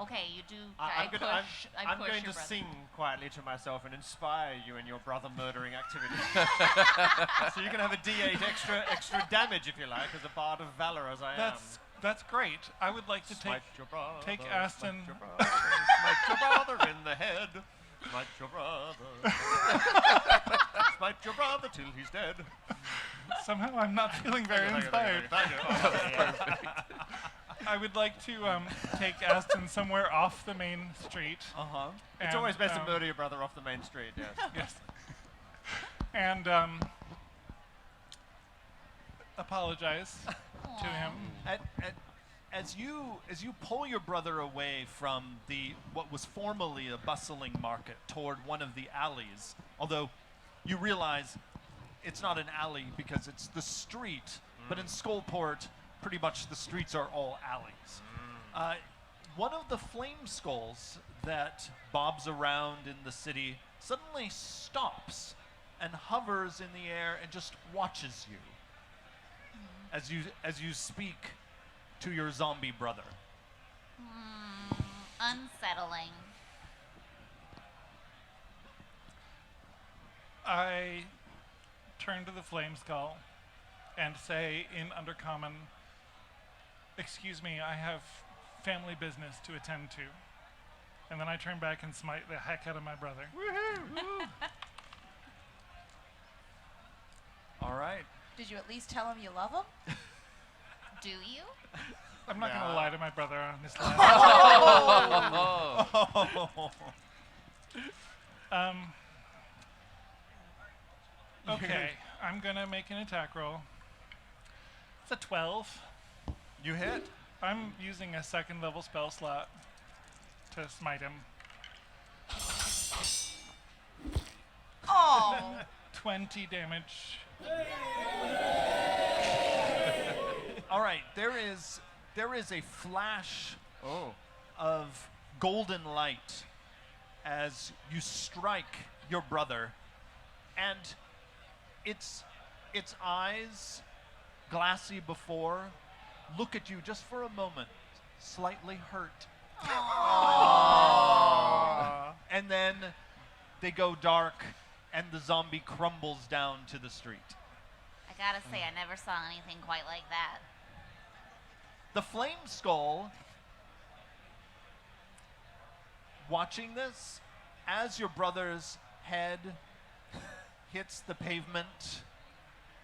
Okay, you do. I I'm push going your to brother. sing quietly to myself and inspire you in your brother murdering activity. So you can have a D8 extra damage if you like, as a bard of valor as I am. That's great. I would like to Smite your brother, take smite Aston. your brother, smite your brother in the head. Smite your brother. Smite your brother till he's dead. Somehow I'm not feeling very Thank you, inspired. thank you, thank you. I would like to take Aston somewhere off the main street. Uh-huh. It's and, always best to murder your brother off the main street, yes. Yes. And apologize to him. As you pull your brother away from what was formerly a bustling market toward one of the alleys, although you realize it's not an alley because it's the street, but in Skullport, pretty much the streets are all alleys. One of the flame skulls that bobs around in the city suddenly stops and hovers in the air and just watches you as you speak to your zombie brother. Unsettling. I turn to the Flame Skull and say in Undercommon, "Excuse me, I have family business to attend to." And then I turn back and smite the heck out of my brother. Woohoo! All right. Did you at least tell him you love him? Do you? I'm not going to lie to my brother on this last. Okay, I'm going to make an attack roll. It's a 12. You hit. I'm using a second level spell slot to smite him. Oh. 20 damage. All right, there is a flash of golden light as you strike your brother, and its eyes, glassy before, look at you just for a moment, slightly hurt. And then they go dark, and the zombie crumbles down to the street. I gotta say, I never saw anything quite like that. The Flame Skull, watching this, as your brother's head hits the pavement,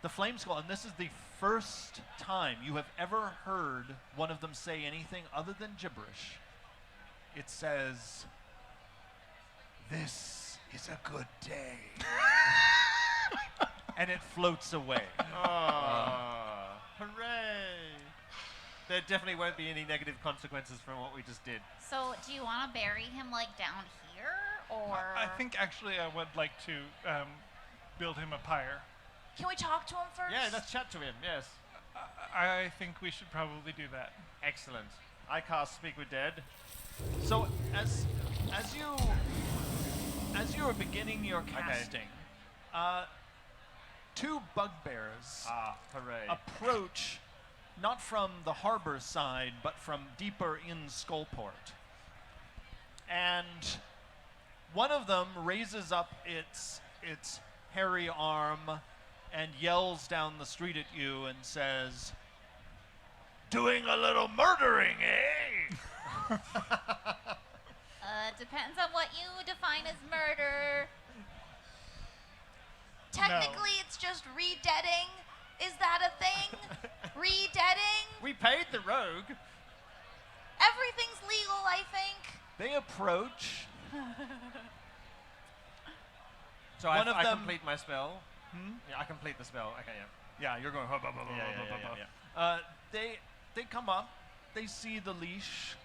the Flame Skull, and this is the first time you have ever heard one of them say anything other than gibberish. It says, "This is a good day." And it floats away. Hooray! There definitely won't be any negative consequences from what we just did. So, do you want to bury him like down here, or? I think actually I would like to build him a pyre. Can we talk to him first? Yeah, let's chat to him, yes. I think we should probably do that. Excellent. I cast Speak with Dead. So as you are beginning your casting, two bugbears Hooray. approach, not from the harbor side, but from deeper in Skullport. And one of them raises up its hairy arm and yells down the street at you and says, "Doing a little murdering, eh?" Depends on what you define as murder. Technically, it's just re-deading. Is that a thing? Re-deading? We paid the rogue. Everything's legal, I think. They approach. So One of I them- complete my spell. Yeah, I complete the spell. Okay, yeah. Yeah, you're going. They come up. They see the leash.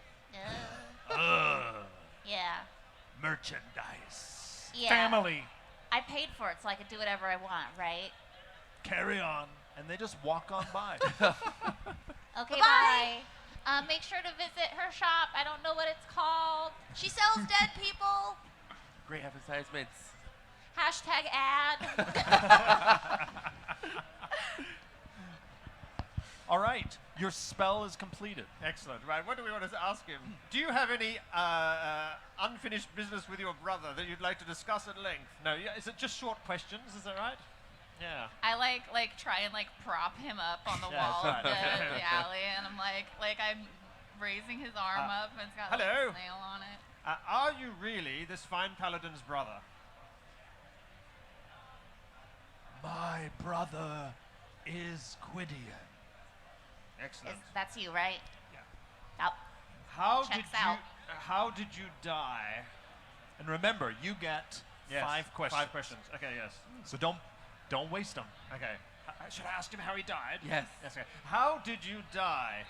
Yeah. Merchandise. Yeah. Family. I paid for it, so I could do whatever I want, right? Carry on. And they just walk on by. Okay, Bye-bye. bye. Make sure to visit her shop. I don't know what it's called. She sells dead people. Great advertisements. Hashtag ad. All right. Your spell is completed. Excellent. Right, what do we want to ask him? Do you have any unfinished business with your brother that you'd like to discuss at length? No, yeah, is it just short questions? Is that right? Yeah. I like try and like prop him up on the Yeah, wall that's of the, right. the alley, and I'm like I'm raising his arm up, and it's got like, hello. a snail on it. Are you really this fine paladin's brother? My brother is Quidian. Excellent. That's you, right? Yeah. Oh, Checks out. How did you die? And remember, you get Yes, 5 questions. 5 questions. Okay, yes. So don't waste them. Okay. Should I ask him how he died? Yes. Yes. Okay. How did you die?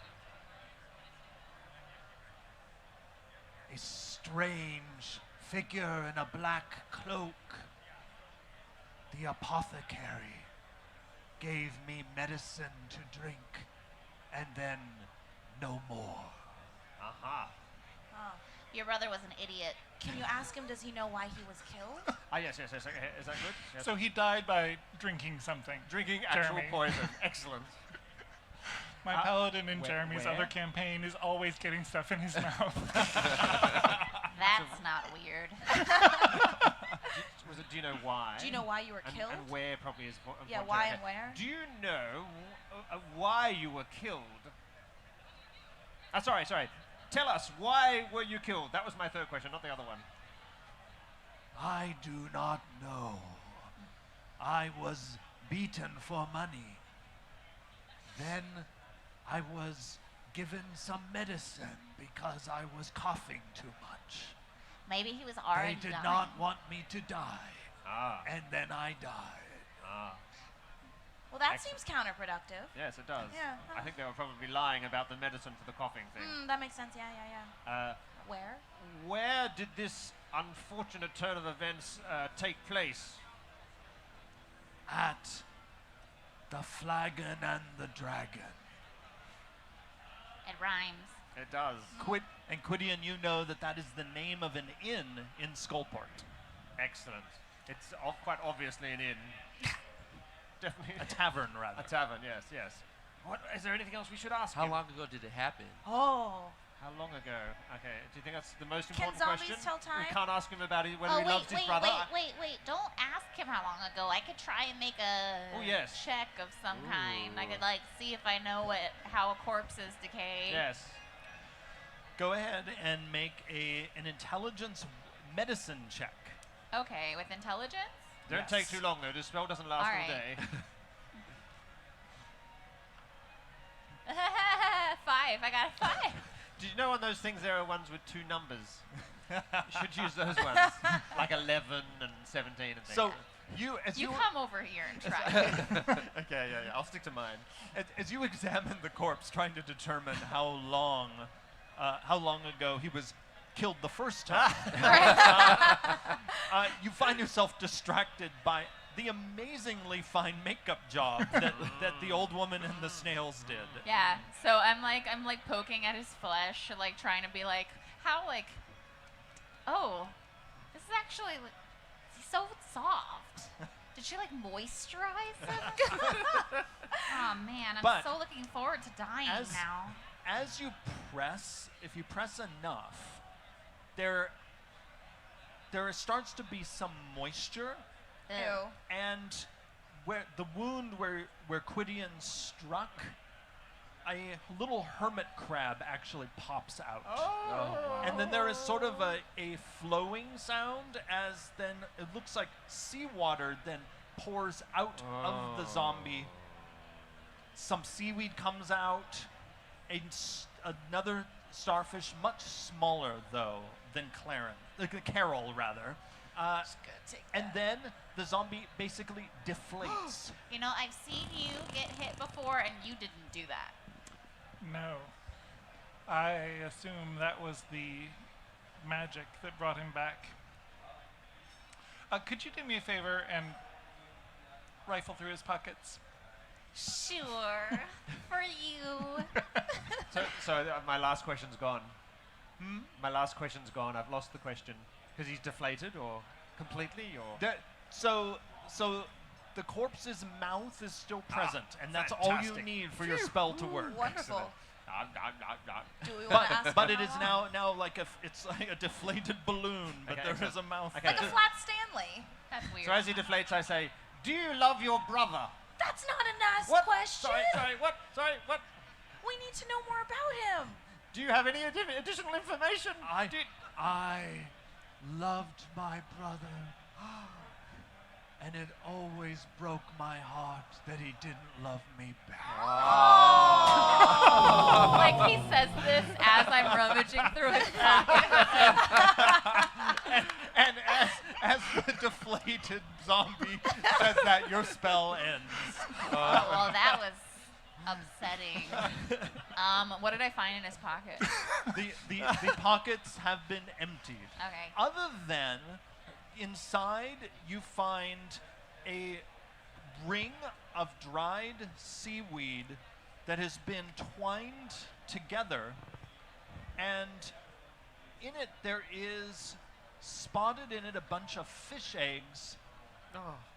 A strange figure in a black cloak. The apothecary gave me medicine to drink, and then no more. Aha. Your brother was an idiot. Can you ask him, does he know why he was killed? Yes. Okay, is that good? Yes. So he died by drinking something. Drinking actual Jeremy. poison. Excellent. My paladin in where- Jeremy's where? other campaign is always getting stuff in his mouth. That's not weird. Do you know why? Do you know why you were killed? And where probably is Yeah, important. why Okay. and where? Do you know why you were killed? Sorry. Tell us, why were you killed? That was my third question, not the other one. I do not know. I was beaten for money. Then I was given some medicine because I was coughing too much. Maybe he was already They did dying. not want me to die. Ah. And then I died. Well, that Excellent. seems counterproductive. Yes, it does. Yeah. I think they were probably lying about the medicine for the coughing thing. That makes sense. Yeah. Where? Where did this unfortunate turn of events take place? At the Flagon and the Dragon. It rhymes. It does. And Quidian, you know that is the name of an inn in Skullport. Excellent. It's quite obviously an inn. Definitely. A tavern, rather. A tavern, yes. What, is there anything else we should ask How him? long ago did it happen? Oh. How long ago? Okay, do you think that's the most Can important zombies question? tell time? We can't ask him about whether Oh, he loves his brother. wait. Don't ask him how long ago. I could try and make a Oh, yes. check of some kind. I could see if I know how a corpse is decayed. Yes. Go ahead and make an intelligence medicine check. Okay, with intelligence? Don't Yes. take too long though. This spell doesn't last all Alright. day. 5. I got a 5. Did you know on those things there are ones with 2 numbers? You should use those ones, like 11 and 17 and things. So as You you come over here and try it. Okay, yeah. I'll stick to mine. as you examine the corpse, trying to determine how long ago he was killed the first time, you find yourself distracted by the amazingly fine makeup job that the old woman and the snails did. Yeah. So I'm poking at his flesh, trying to be how oh, this is actually so soft. Did she moisturize him? Oh man, I'm But so looking forward to dying now. As you press, if you press enough, there starts to be some moisture, Ew. and where the wound where Quidian struck, a little hermit crab actually pops out. Oh. And then there is sort of a flowing sound as then it looks like seawater then pours out of the zombie. Some seaweed comes out. Another starfish, much smaller though than Carol rather. And then the zombie basically deflates. I've seen you get hit before, and you didn't do that. No. I assume that was the magic that brought him back. Could you do me a favor and rifle through his pockets? Sure, for you. So my last question's gone. My last question's gone. I've lost the question. Because he's deflated or completely or? So the corpse's mouth is still present, and that's all you fantastic. need for your spell to work. Wonderful. Excellent. Do we want to ask But him it is how long? now it's like a deflated balloon, but Okay, there excellent. is a mouth. Okay. Like a flat Stanley. That's weird. So as he deflates, I say, "Do you love your brother?" That's not a nice What? question. Sorry, what? Sorry, what? We need to know more about him. Do you have any additional information? I loved my brother, and it always broke my heart that he didn't love me back. He says this as I'm rummaging through his pocket. and as the deflated zombie says that, your spell ends. Well, that was upsetting. What did I find in his pocket? The pockets have been emptied. Okay. Other than inside, you find a ring of dried seaweed that has been twined together, and in it there is spotted in it a bunch of fish eggs,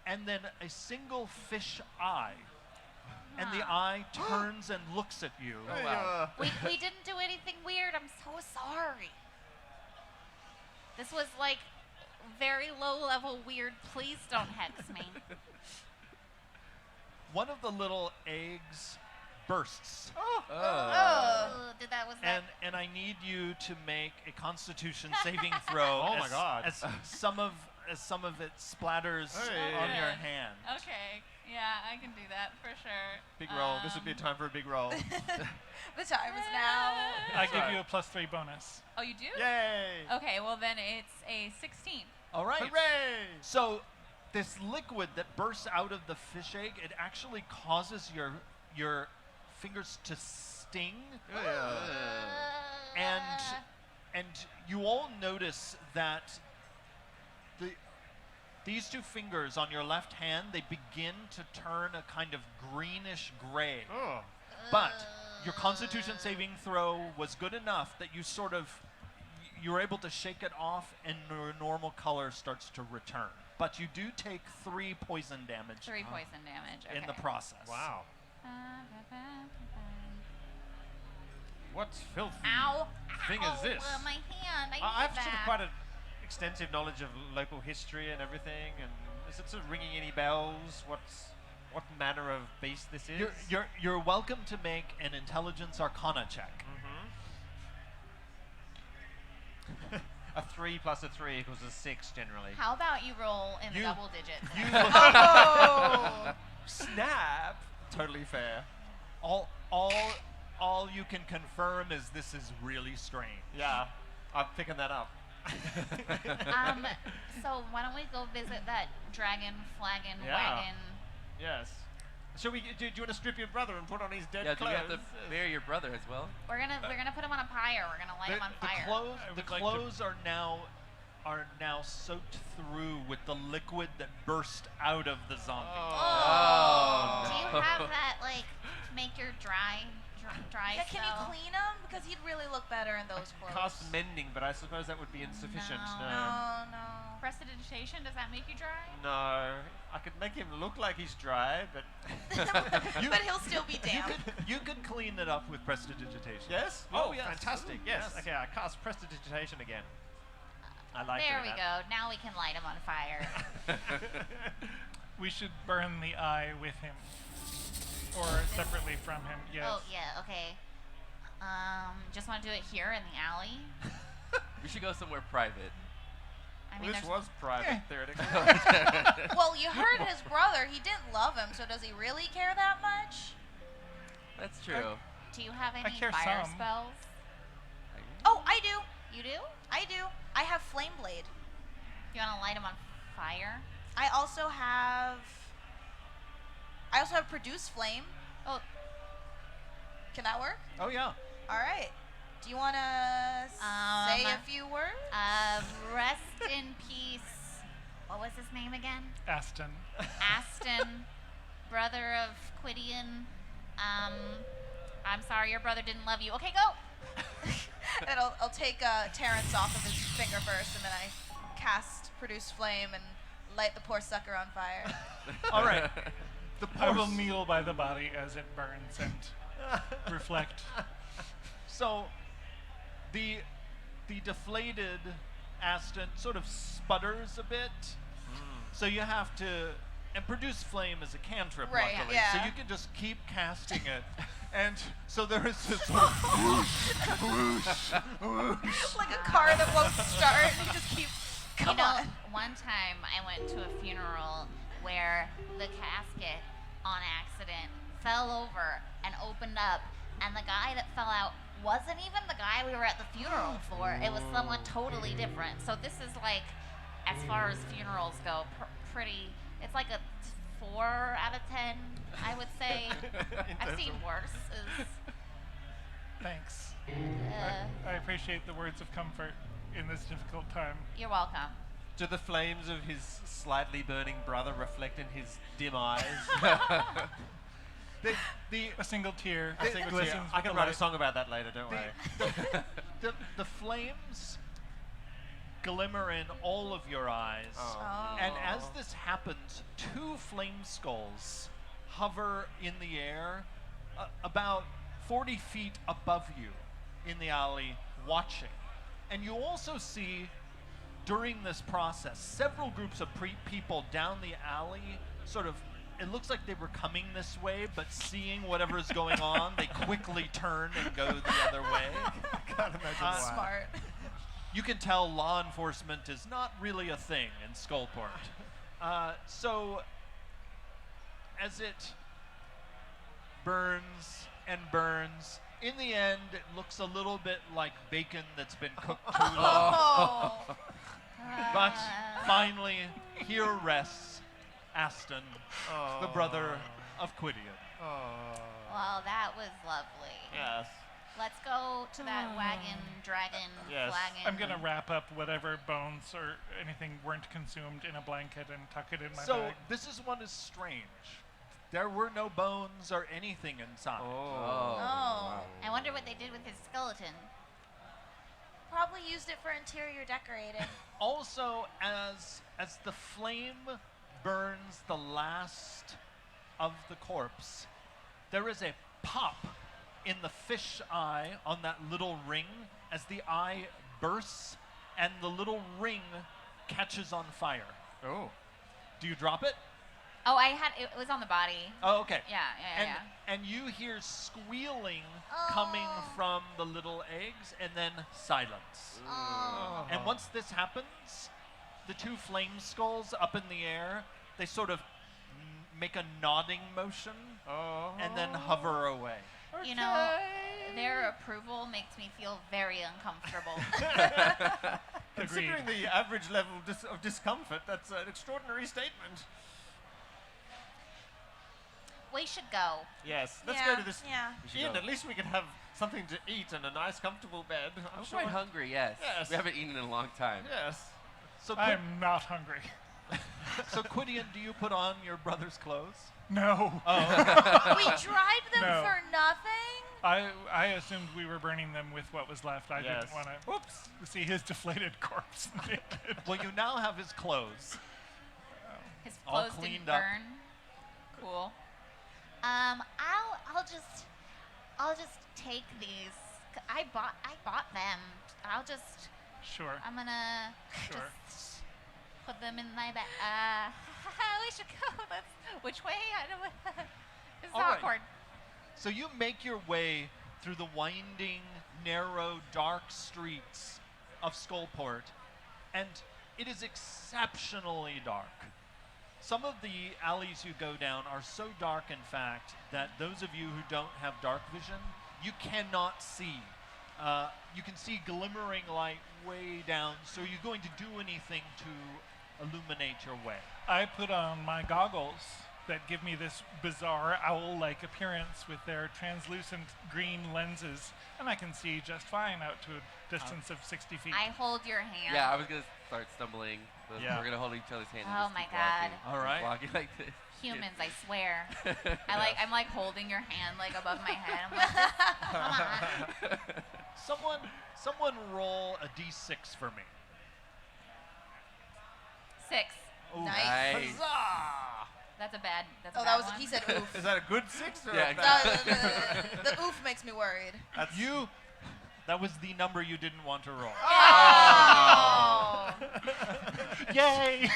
and then a single fish eye. And the eye turns and looks at you. Oh, wow. We didn't do anything weird. I'm so sorry. This was like very low level weird. Please don't hex me. One of the little eggs bursts. Was that? And I need you to make a Constitution saving throw. Oh my God. As some of it splatters on your hand. Okay. Yeah, I can do that for sure. Big roll. This would be a time for a big roll. The time is now. I give you a +3 bonus. Oh, you do? Yay! Okay, well then it's a 16. All right. Hooray! So this liquid that bursts out of the fish egg, it actually causes your fingers to sting. And you all notice that these two fingers on your left hand, they begin to turn a kind of greenish gray. But your Constitution saving throw was good enough that you were able to shake it off and your normal color starts to return. But you do take 3 poison damage 3 poison damage. Okay. in the process. Wow. What filthy Ow! thing Ow, is this? my hand. I I have need sort of that. quite an extensive knowledge of local history and everything. And is it sort of ringing any bells? What manner of beast this is? You're welcome to make an Intelligence Arcana check. A 3 plus a 3 equals a 6 generally. How about you roll in the You- double digits? Oh! Snap! Totally fair. All you can confirm is this is really strange. Yeah, I'm picking that up. So why don't we go visit that dragon flagon Yeah. wagon? Yes. Shall we? Do you want to strip your brother and put on his dead Yeah, do clothes? we have to bury your brother as well? We're gonna put him on a pyre. We're gonna light him on fire. The clothes are now soaked through with the liquid that burst out of the zombie. Oh, no. do you have that like make your dry Yeah, can you spell? clean him? Because he'd really look better in those clothes. Cast mending, but I suppose that would be insufficient. No. Prestidigitation, does that make you dry? No. I could make him look like he's dry, but But he'll still be damp. You could clean it up with prestidigitation. yes. Oh, yes. fantastic! Ooh, Yes. yes. Okay, I cast prestidigitation again. I like There doing we that. go. Now we can light him on fire. We should burn the eye with him. Or separately from him, yes. Oh yeah, okay. Just want to do it here in the alley. We should go somewhere private. I mean, This there's- was private, theoretically. Well, you heard his brother. He didn't love him, so does he really care that much? That's true. Do you have any care fire some. spells? Oh, I do. You do? I do. I have Flame Blade. You want to light him on fire? I also have Produce Flame. Oh, Can that work? Oh yeah. All right. Do you want to say a few words? rest in peace. What was his name again? Aston. Aston, brother of Quidian. I'm sorry, your brother didn't love you. Okay, go. And I'll take Terrence off of his finger first, and then I cast Produce Flame and light the poor sucker on fire. All right. I will kneel by the body as it burns and reflect. So, the deflated Aston sort of sputters a bit. So you have to, and Produce Flame is a cantrip, Right, luckily. yeah. So you can just keep casting it. And so there is this sort of whoosh, whoosh, whoosh. Like a car that won't start, and you just keep, come you know, on. one time I went to a funeral where the casket on accident fell over and opened up, and the guy that fell out wasn't even the guy we were at the funeral for. It was someone totally different. So this is like, as far as funerals go, pretty, it's like a 4 out of 10, I would say. I've seen worse. Thanks. Uh, I appreciate the words of comfort in this difficult time. You're welcome. Do the flames of his slightly burning brother reflect in his dim eyes? A single tear I think glistens I with can the write a light. song about that later, don't worry. The flames glimmer in all of your eyes. Oh. And as this happens, 2 flame skulls hover in the air about 40 feet above you in the alley, watching. And you also see, during this process, several groups of people down the alley sort of, it looks like they were coming this way, but seeing whatever's going on, they quickly turn and go the other way. Can't imagine why. Smart. You can tell law enforcement is not really a thing in Skullport. So, as it burns and burns, in the end, it looks a little bit like bacon that's been cooked too long. Oh. But finally, here rests Aston, the brother of Quidian. Well, that was lovely. Yes. Let's go to that wagon, dragon, Yes. flagon. I'm gonna wrap up whatever bones or anything weren't consumed in a blanket and tuck it in my So bag. this is what is strange. There were no bones or anything inside. Oh. I wonder what they did with his skeleton. Probably used it for interior decorating. Also, as the flame burns the last of the corpse, there is a pop in the fish eye on that little ring as the eye bursts and the little ring catches on fire. Oh. Do you drop it? Oh, it was on the body. Oh, okay. Yeah. And you hear squealing coming from the little eggs, and then silence. Oh. And once this happens, the 2 flame skulls up in the air, they sort of make a nodding motion and then hover away. You know, their approval makes me feel very uncomfortable. Considering the average level of discomfort, that's an extraordinary statement. We should go. Yes, let's Yeah, go to this yeah. inn. At least we can have something to eat and a nice, comfortable bed. I'm quite hungry, yes. Yes. We haven't eaten in a long time. Yes. So, I'm not hungry. so Quidian, do you put on your brother's clothes? No. We dried them No. for nothing? I assumed we were burning them with what was left. I Yes. didn't want to Oops. see his deflated corpse. Well, you now have his clothes. His All clothes didn't cleaned up. burn. Cool. I'll just take these. I bought them. Sure. I'm gonna Sure. just put them in my bag. We should go. Which way? I don't. This is All right. awkward. So you make your way through the winding, narrow, dark streets of Skullport, and it is exceptionally dark. Some of the alleys you go down are so dark, in fact, that those of you who don't have dark vision, you cannot see. You can see glimmering light way down, so are you going to do anything to illuminate your way? I put on my goggles that give me this bizarre owl-like appearance with their translucent green lenses, and I can see just fine out to a distance of 60 feet. I hold your hand. Yeah, I was going to start stumbling. But Yeah. We're going to hold each other's hand. and Oh just my keep walking. God. All right. Walking like this. Humans, I swear. I'm like holding your hand like above my head. I'm like, come on. Someone roll a d6 for me. 6. Ooh. Nice. That's a bad. That's a Oh, bad that was, one. he said oof. Is that a good 6 or Yeah, a bad? The oof makes me worried. That was the number you didn't want to roll. Oh. Yay!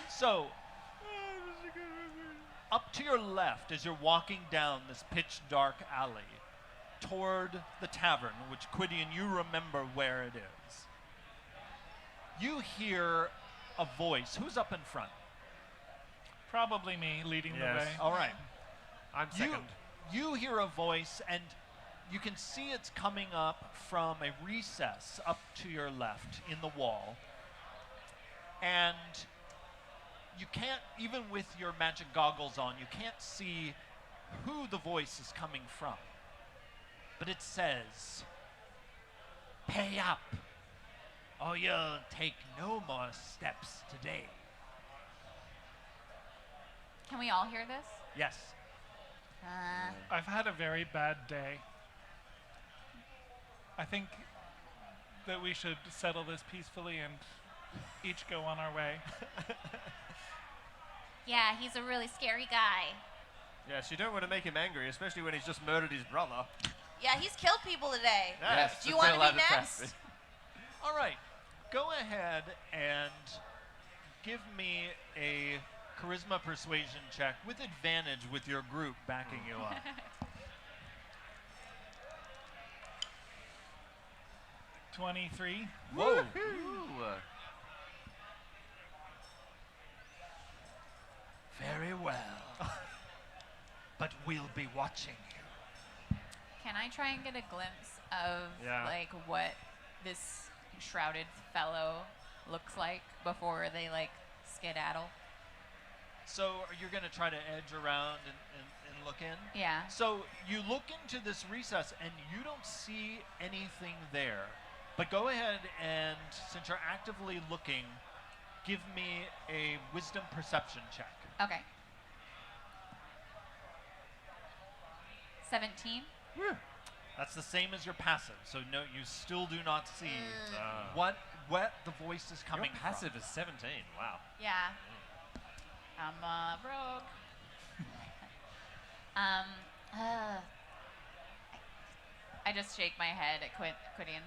So, up to your left as you're walking down this pitch dark alley toward the tavern, which Quidian, you remember where it is. You hear a voice. Who's up in front? Probably me leading the Yes. way. All right. I'm second. You hear a voice, and you can see it's coming up from a recess up to your left in the wall. And you can't, even with your magic goggles on, you can't see who the voice is coming from. But it says, "Pay up, or you'll take no more steps today." Can we all hear this? Yes. I've had a very bad day. I think that we should settle this peacefully and each go on our way. Yeah, he's a really scary guy. Yes, you don't want to make him angry, especially when he's just murdered his brother. Yeah, he's killed people today. Yes. Do you want to be next? All right, go ahead and give me a charisma persuasion check with advantage with your group backing you up. 23. Whoa. Very well. But we'll be watching you. Can I try and get a glimpse of Yeah. like what this shrouded fellow looks like before they like skedaddle? So you're going to try to edge around and look in? Yeah. So you look into this recess and you don't see anything there. But go ahead and, since you're actively looking, give me a wisdom perception check. Okay. 17. That's the same as your passive, so no, you still do not see what the voice is coming Your passive is 17. Wow. Yeah. I'm a rogue. I just shake my head at Quidian.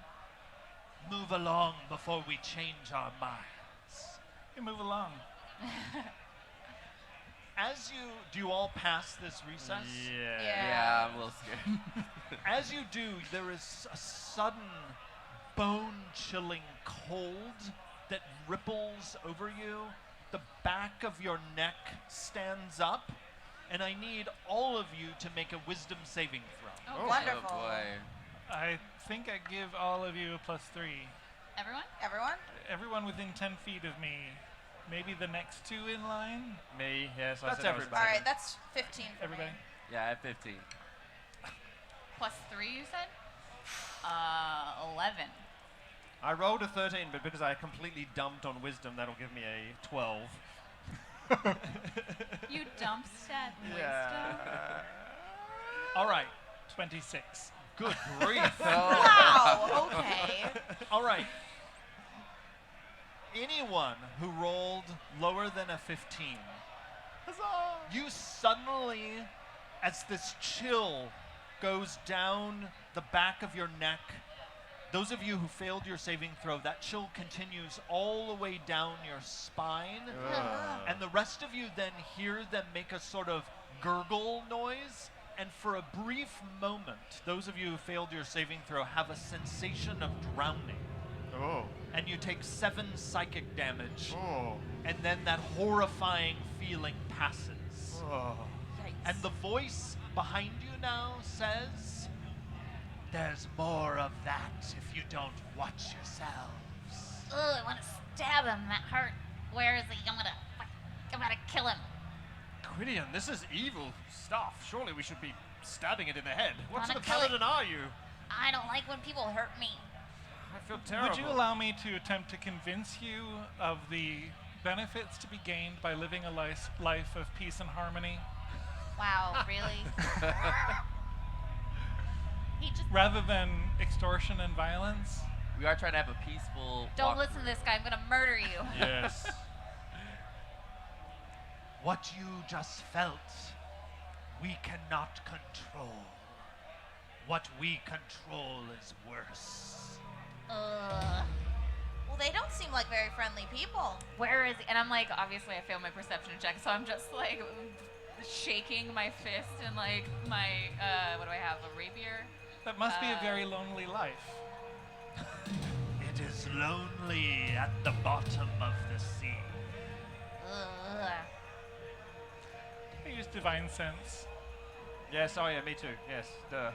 Move along before we change our minds. You move along. Do you all pass this recess? Yeah, I'm a little scared. As you do, there is a sudden bone-chilling cold that ripples over you. The back of your neck stands up, and I need all of you to make a wisdom saving throw. Oh, wonderful. Oh boy. I think I give all of you a +3. Everyone? Everyone? Everyone within 10 feet of me. Maybe the next two in line. Me, yes. That's I said I was everybody. All right, that's 15 for Everybody. me. Yeah, I have 15. +3, you said? 11. I rolled a 13, but because I completely dumped on wisdom, that'll give me a 12. You dump stat wisdom? All right. 26. Good grief. Wow, okay. All right. Anyone who rolled lower than a 15, you suddenly, as this chill goes down the back of your neck, those of you who failed your saving throw, that chill continues all the way down your spine. And the rest of you then hear them make a sort of gurgle noise. And for a brief moment, those of you who failed your saving throw have a sensation of drowning. Oh. And you take 7 psychic damage. Oh. And then that horrifying feeling passes. Oh. And the voice behind you now says, There's more of that if you don't watch yourselves. Ugh, I want to stab him. That hurt. Where is he? I'm gonna kill him. Quidian, this is evil stuff. Surely we should be stabbing it in the head. What Wanna sort of kill it? paladin are you? I don't like when people hurt me. I feel terrible. Would you allow me to attempt to convince you of the benefits to be gained by living a life of peace and harmony? Wow, really? He just Rather than extortion and violence? We are trying to have a peaceful don't walk listen to this guy. I'm gonna murder you. Yes. What you just felt, we cannot control. What we control is worse. Ugh. Well, they don't seem like very friendly people. Where is he? And I'm like, obviously I failed my perception check, so I'm just like shaking my fist and like my, what do I have, a rapier? That must be a very lonely life. It is lonely at the bottom of the sea. Ugh. I use divine sense. Yes, oh yeah, me too. Yes, duh.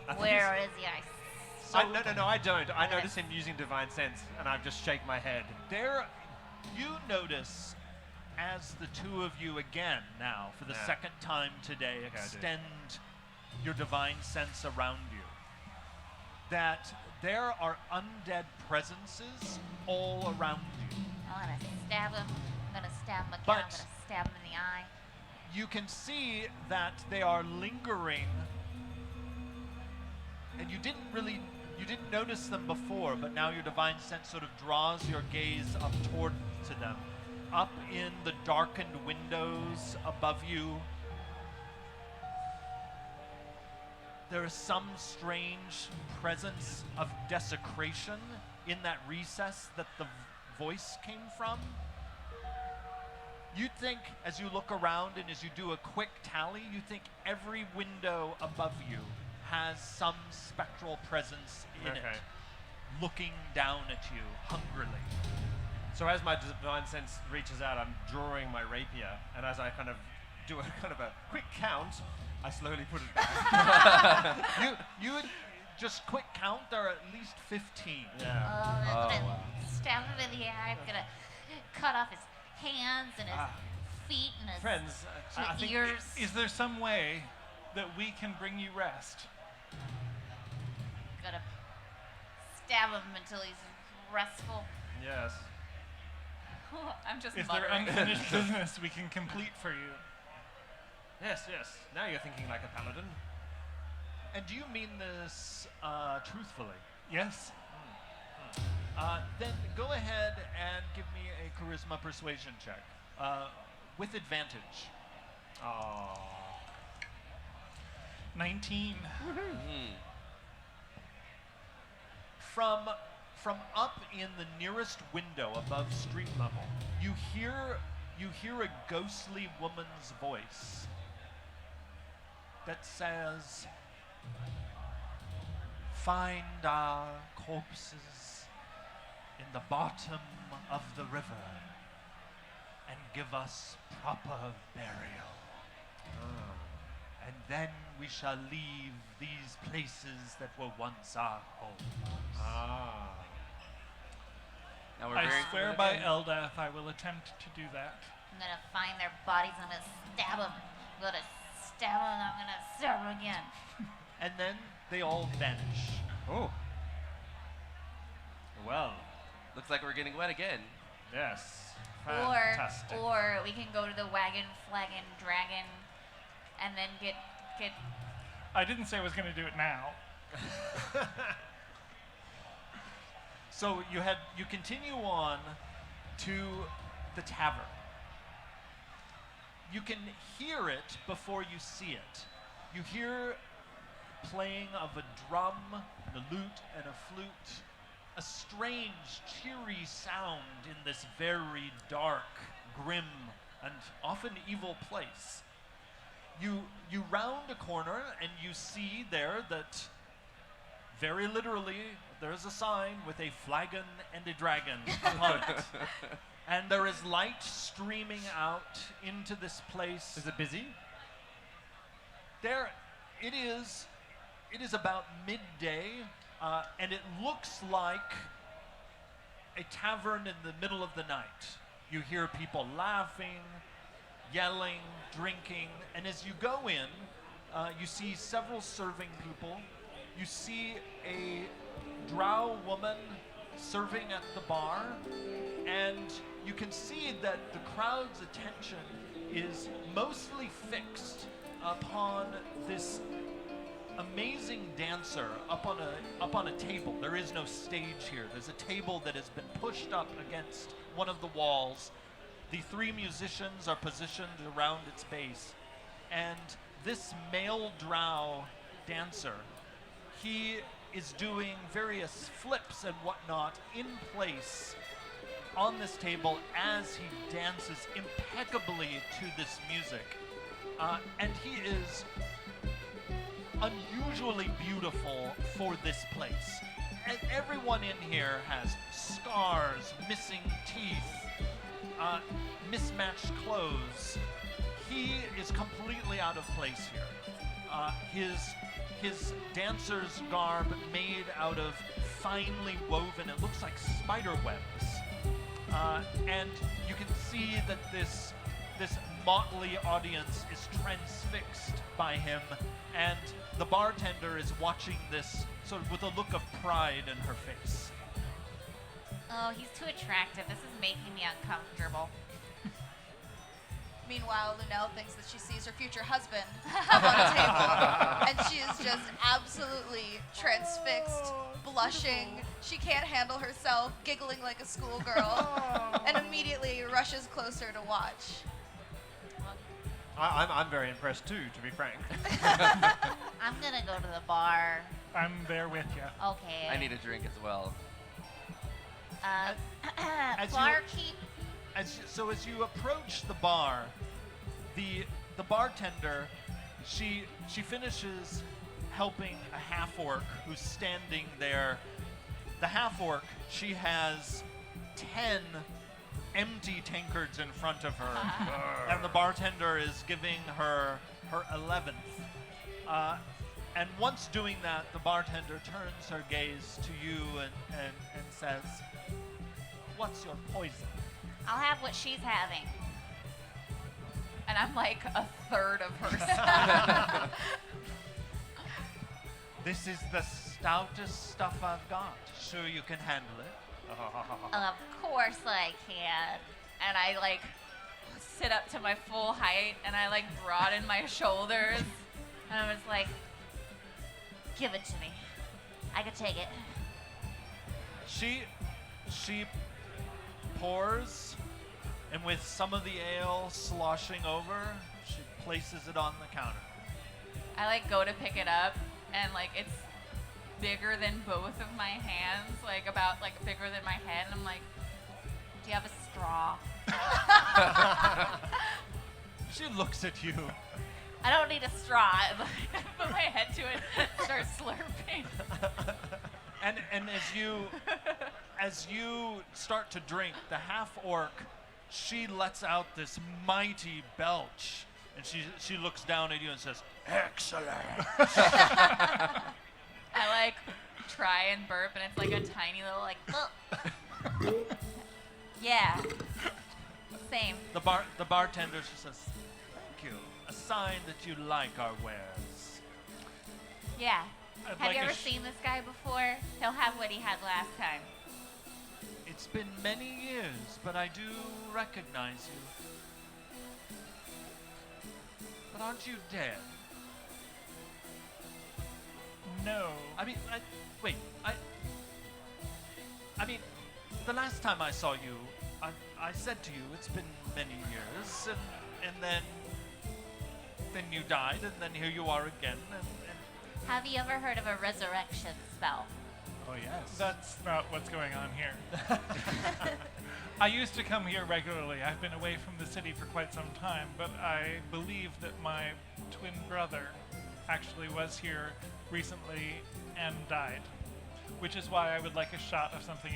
I think Where he's- is he? No, I don't. I notice him using divine sense, and I just shake my head. there, you notice as the two of you again now, for the Yeah. second time today, I do. extend your divine sense around you, that there are undead presences all around you. I'm gonna stab him. I'm gonna stab him again. I'm But- gonna stab him in the eye. You can see that they are lingering, and you didn't really You didn't notice them before, but now your divine sense sort of draws your gaze up toward to them. Up in the darkened windows above you, there is some strange presence of desecration in that recess that the voice came from. You'd think, as you look around and as you do a quick tally, you think every window above you has some spectral presence in it, looking down at you hungrily. So as my divine sense reaches out, I'm drawing my rapier, and as I kind of do a kind of a quick count, I slowly put it back. You would just quick count, there are at least 15. Yeah. I'm gonna stab him in the eye. I'm gonna cut off his hands and his feet and his Friends, I think ears. Is there some way that we can bring you rest? Gonna stab him until he's restful. yes. I'm just Is there muttering. unfinished business we can complete for you? Yes, yes. Now you're thinking like a paladin. And do you mean this truthfully? Yes. Then go ahead and give me a charisma persuasion check with advantage. Oh. 19. From up in the nearest window above street level, you hear a ghostly woman's voice that says, "Find our corpses in the bottom of the river and give us proper burial. And then we shall leave these places that were once our homes." Now we're I very swear by Eldath I will attempt to do that. I'm gonna find their bodies. I'm gonna stab them. I'm gonna stab them. I'm gonna stab them again. And then they all vanish. Oh. Well, looks like we're getting wet again. yes. Fantastic. Or we can go to the wagon, flagon, dragon, and then get. I didn't say I was going to do it now. So you continue on to the tavern. You can hear it before you see it. You hear playing of a drum, and a lute, and a flute. A strange, cheery sound in this very dark, grim, and often evil place. You round a corner and you see there that, very literally, there's a sign with a flagon and a dragon upon it. And there is light streaming out into this place. Is it busy? There, it is about midday, and it looks like a tavern in the middle of the night. You hear people laughing, yelling, drinking, and as you go in, you see several serving people. You see a drow woman serving at the bar, and you can see that the crowd's attention is mostly fixed upon this amazing dancer up on a table. There is no stage here. There's a table that has been pushed up against one of the walls. The three musicians are positioned around its base, and this male drow dancer, he is doing various flips and whatnot in place on this table as he dances impeccably to this music. And he is unusually beautiful for this place. And everyone in here has scars, missing teeth, mismatched clothes. He is completely out of place here. His dancer's garb made out of finely woven, it looks like spider webs. And you can see that this motley audience is transfixed by him, and the bartender is watching this sort of with a look of pride in her face. Oh, he's too attractive. This is making me uncomfortable. Meanwhile, Lunel thinks that she sees her future husband up on a table, and she is just absolutely transfixed, blushing. She can't handle herself, giggling like a schoolgirl, and immediately rushes closer to watch. I'm very impressed too, to be frank. I'm gonna go to the bar. I'm there with you. Okay. I need a drink as well. As you- Barkeep. As you approach the bar, the bartender, she finishes helping a half-orc who's standing there. The half-orc, she has 10 empty tankards in front of her, and the bartender is giving her 11th. And once doing that, the bartender turns her gaze to you and says, "What's your poison?" I'll have what she's having. And I'm like a third of her size. This is the stoutest stuff I've got. Sure you can handle it? Of course I can. And I like sit up to my full height and I like broaden my shoulders. And I was like, give it to me. I can take it. She pours, and with some of the ale sloshing over, she places it on the counter. I like go to pick it up and like it's bigger than both of my hands, like about like bigger than my head. And I'm like, do you have a straw? She looks at you. I don't need a straw. I put my head to it and start slurping. And as you start to drink, the half-orc, she lets out this mighty belch, and she looks down at you and says, "Excellent." I like try and burp, and it's like a tiny little like. Ugh. Yeah. Same. The bartender, she says, "Thank you. A sign that you like our wares." Yeah. I'd Have like you a ever seen this guy before? He'll have what he had last time. It's been many years, but I do recognize you. But aren't you dead? No. I mean, I mean, the last time I saw you, I said to you, it's been many years, and then you died, and then here you are again, and Have you ever heard of a resurrection spell? oh yes. That's not what's going on here. I used to come here regularly. I've been away from the city for quite some time, but I believe that my twin brother actually was here recently and died, which is why I would like a shot of something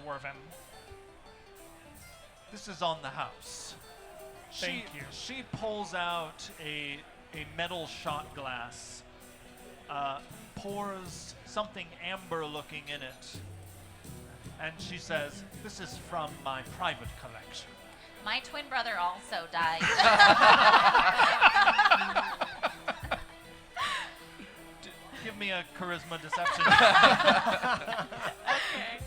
dwarven. This is on the house. Thank you. She pulls out a metal shot glass, pours something amber-looking in it, and she says, "This is from my private collection." My twin brother also died. Give me a charisma deception. Okay.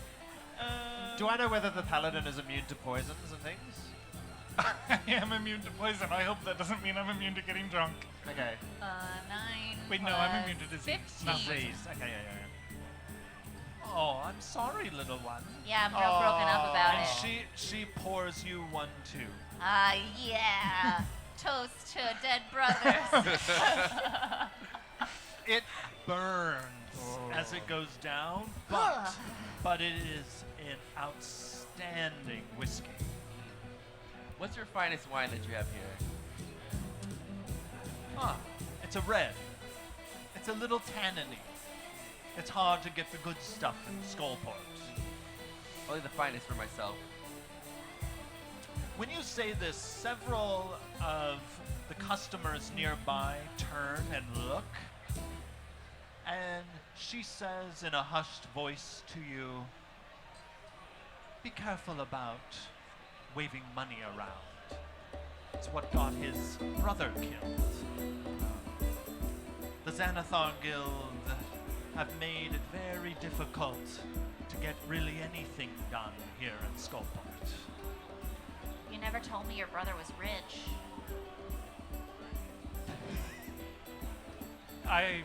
Do I know whether the paladin is immune to poisons and things? I am immune to poison. I hope that doesn't mean I'm immune to getting drunk. Okay. 9. Wait, no, I'm immune to disease. 15. Not poison. Disease. Okay, yeah. Oh, I'm sorry, little one. Yeah, I'm real broken up about And it. she pours you one too. Yeah. Toast to dead brothers. It burns as it goes down, but it is an outstanding whiskey. What's your finest wine that you have here? It's a red. It's a little tanniny. It's hard to get the good stuff in Skullport. Only the finest for myself. When you say this, several of the customers nearby turn and look, and she says in a hushed voice to you, "Be careful about waving money around. It's what got his brother killed. The Xanathar Guild have made it very difficult to get really anything done here in Skullport." You never told me your brother was rich. I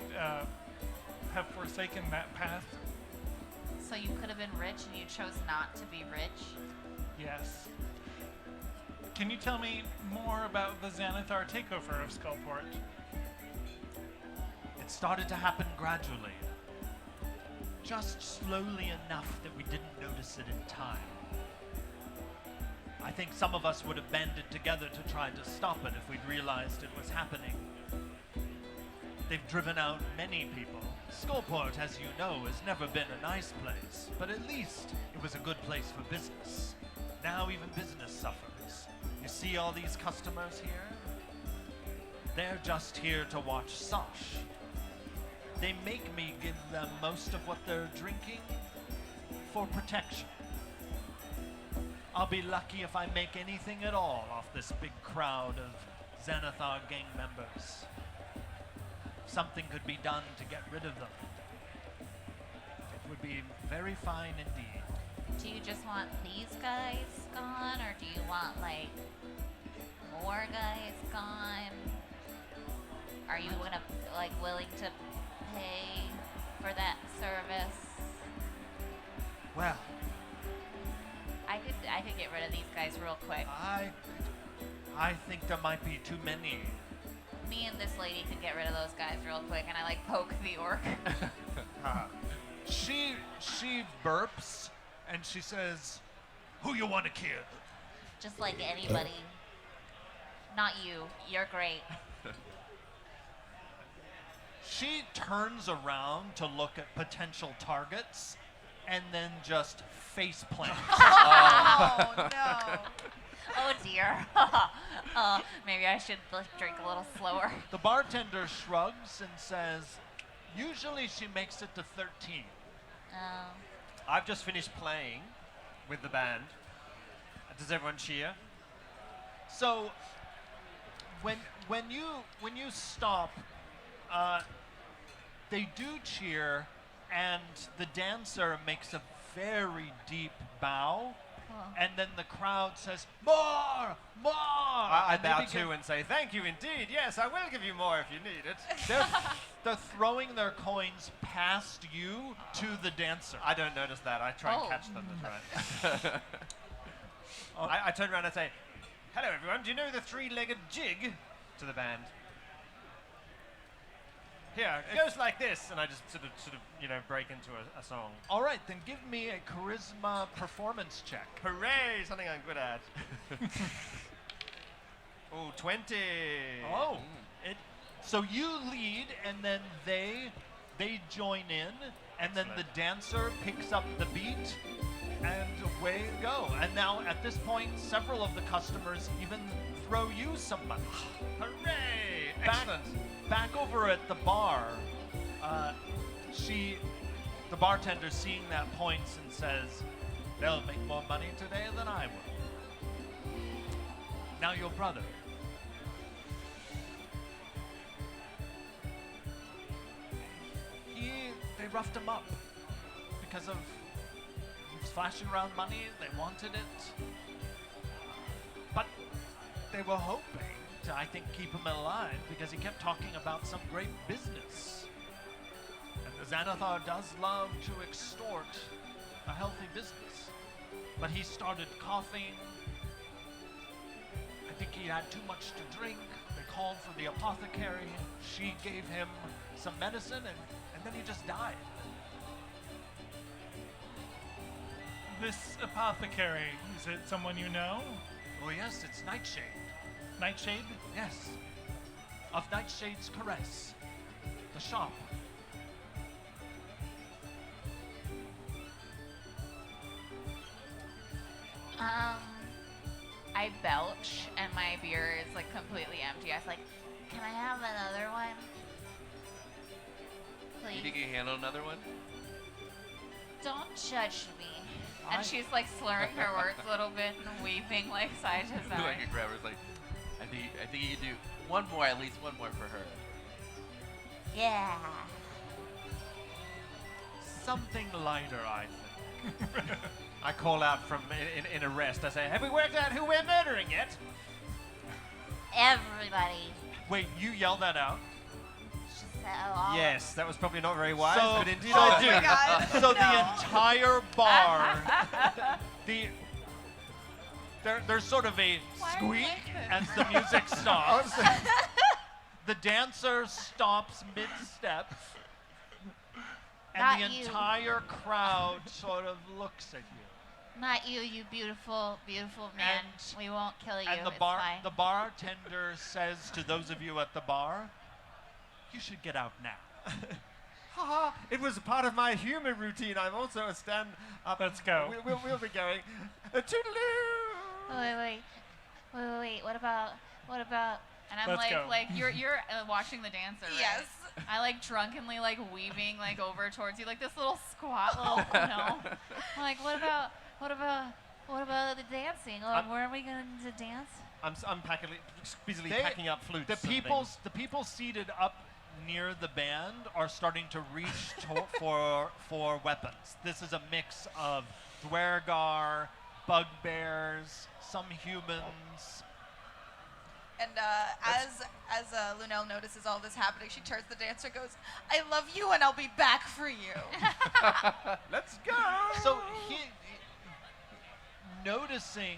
have forsaken that path. So you could have been rich and you chose not to be rich? Yes. Can you tell me more about the Xanathar takeover of Skullport? It started to happen gradually. Just slowly enough that we didn't notice it in time. I think some of us would have banded together to try to stop it if we'd realized it was happening. They've driven out many people. Skullport, as you know, has never been a nice place, but at least it was a good place for business. Now even business suffers. You see all these customers here? They're just here to watch Sosh. They make me give them most of what they're drinking for protection. I'll be lucky if I make anything at all off this big crowd of Xanathar gang members. Something could be done to get rid of them. It would be very fine indeed. Do you just want these guys gone, or do you want, like, more guys gone? Are you willing to pay for that service? Well, I could get rid of these guys real quick. I think there might be too many. Me and this lady could get rid of those guys real quick, and I like poke the orc. She burps and she says, "Who you want to kill?" Just like anybody. Not you. You're great. She turns around to look at potential targets and then just face plants. Oh, no. Oh dear. Maybe I should drink a little slower. The bartender shrugs and says, "Usually she makes it to 13. I've just finished playing with the band. Does everyone cheer? So when you stop, they do cheer, and the dancer makes a very deep bow, and then the crowd says, "More, more!" I and they bow begin- too and say, "Thank you indeed. Yes, I will give you more if you need it." They're throwing their coins past you to the dancer. I don't notice that. I try and catch them. That's right. I turn around and say, "Hello, everyone. Do you know the three-legged jig?" To the band. Here, it goes like this, and I just sort of, break into a song. All right, then give me a charisma performance check. Hooray! Something I'm good at. Oh, 20. Oh, so you lead, and then they join in, and then the dancer picks up the beat, and away you go. And now at this point, several of the customers even throw you some money. Hooray! Excellent. Back over at the bar, the bartender, seeing that, points and says, "They'll make more money today than I will." Now your brother. They roughed him up because of he was flashing around money. They wanted it, but they were hoping to, I think, keep him alive because he kept talking about some great business. And the Xanathar does love to extort a healthy business. But he started coughing. I think he had too much to drink. They called for the apothecary. She gave him some medicine, and then he just died. This apothecary, is it someone you know? Oh yes, it's Nightshade. Nightshade? Yes. Of Nightshade's Caress. The shop. I belch and my beer is like completely empty. I was like, "Can I have another one? You Please. think you can handle another one? Don't judge me." And she's like slurring her words a little bit and weeping like side to Like side. a grabber's like, I think you do one more, at least one more for her. Yeah. something lighter, I think. I call out from in arrest. I say, have we worked out who we're murdering yet? Everybody. Wait, you yelled that out? So all Yes, that was probably not very wise, So- but indeed so I do- do. Oh my God. So No. the entire bar, there's sort of a Why are you squeak like as the music stops. The dancer stops mid-step, and Not the you. entire crowd sort of looks at you. Not you, you beautiful, beautiful man. And- we won't kill you. And the it's bartender fine. says to those of you at the bar, "You should get out now." Haha, it was a part of my humor routine. I'm also a stand-up. Let's go. We'll be going. Toodaloo! Wait. What about? And I'm Let's go. like you're watching the dancer, right? Yes. I like drunkenly like weaving like over towards you, like this little squat little I'm like, what about the dancing? Where are we going to dance? I'm busily They- packing up flutes. The and things. people seated up near the band are starting to reach for weapons. This is a mix of Dwergar, bugbears, some humans. And as Lunel notices all this happening, she turns to the dancer and goes, "I love you and I'll be back for you." Let's go. So he noticing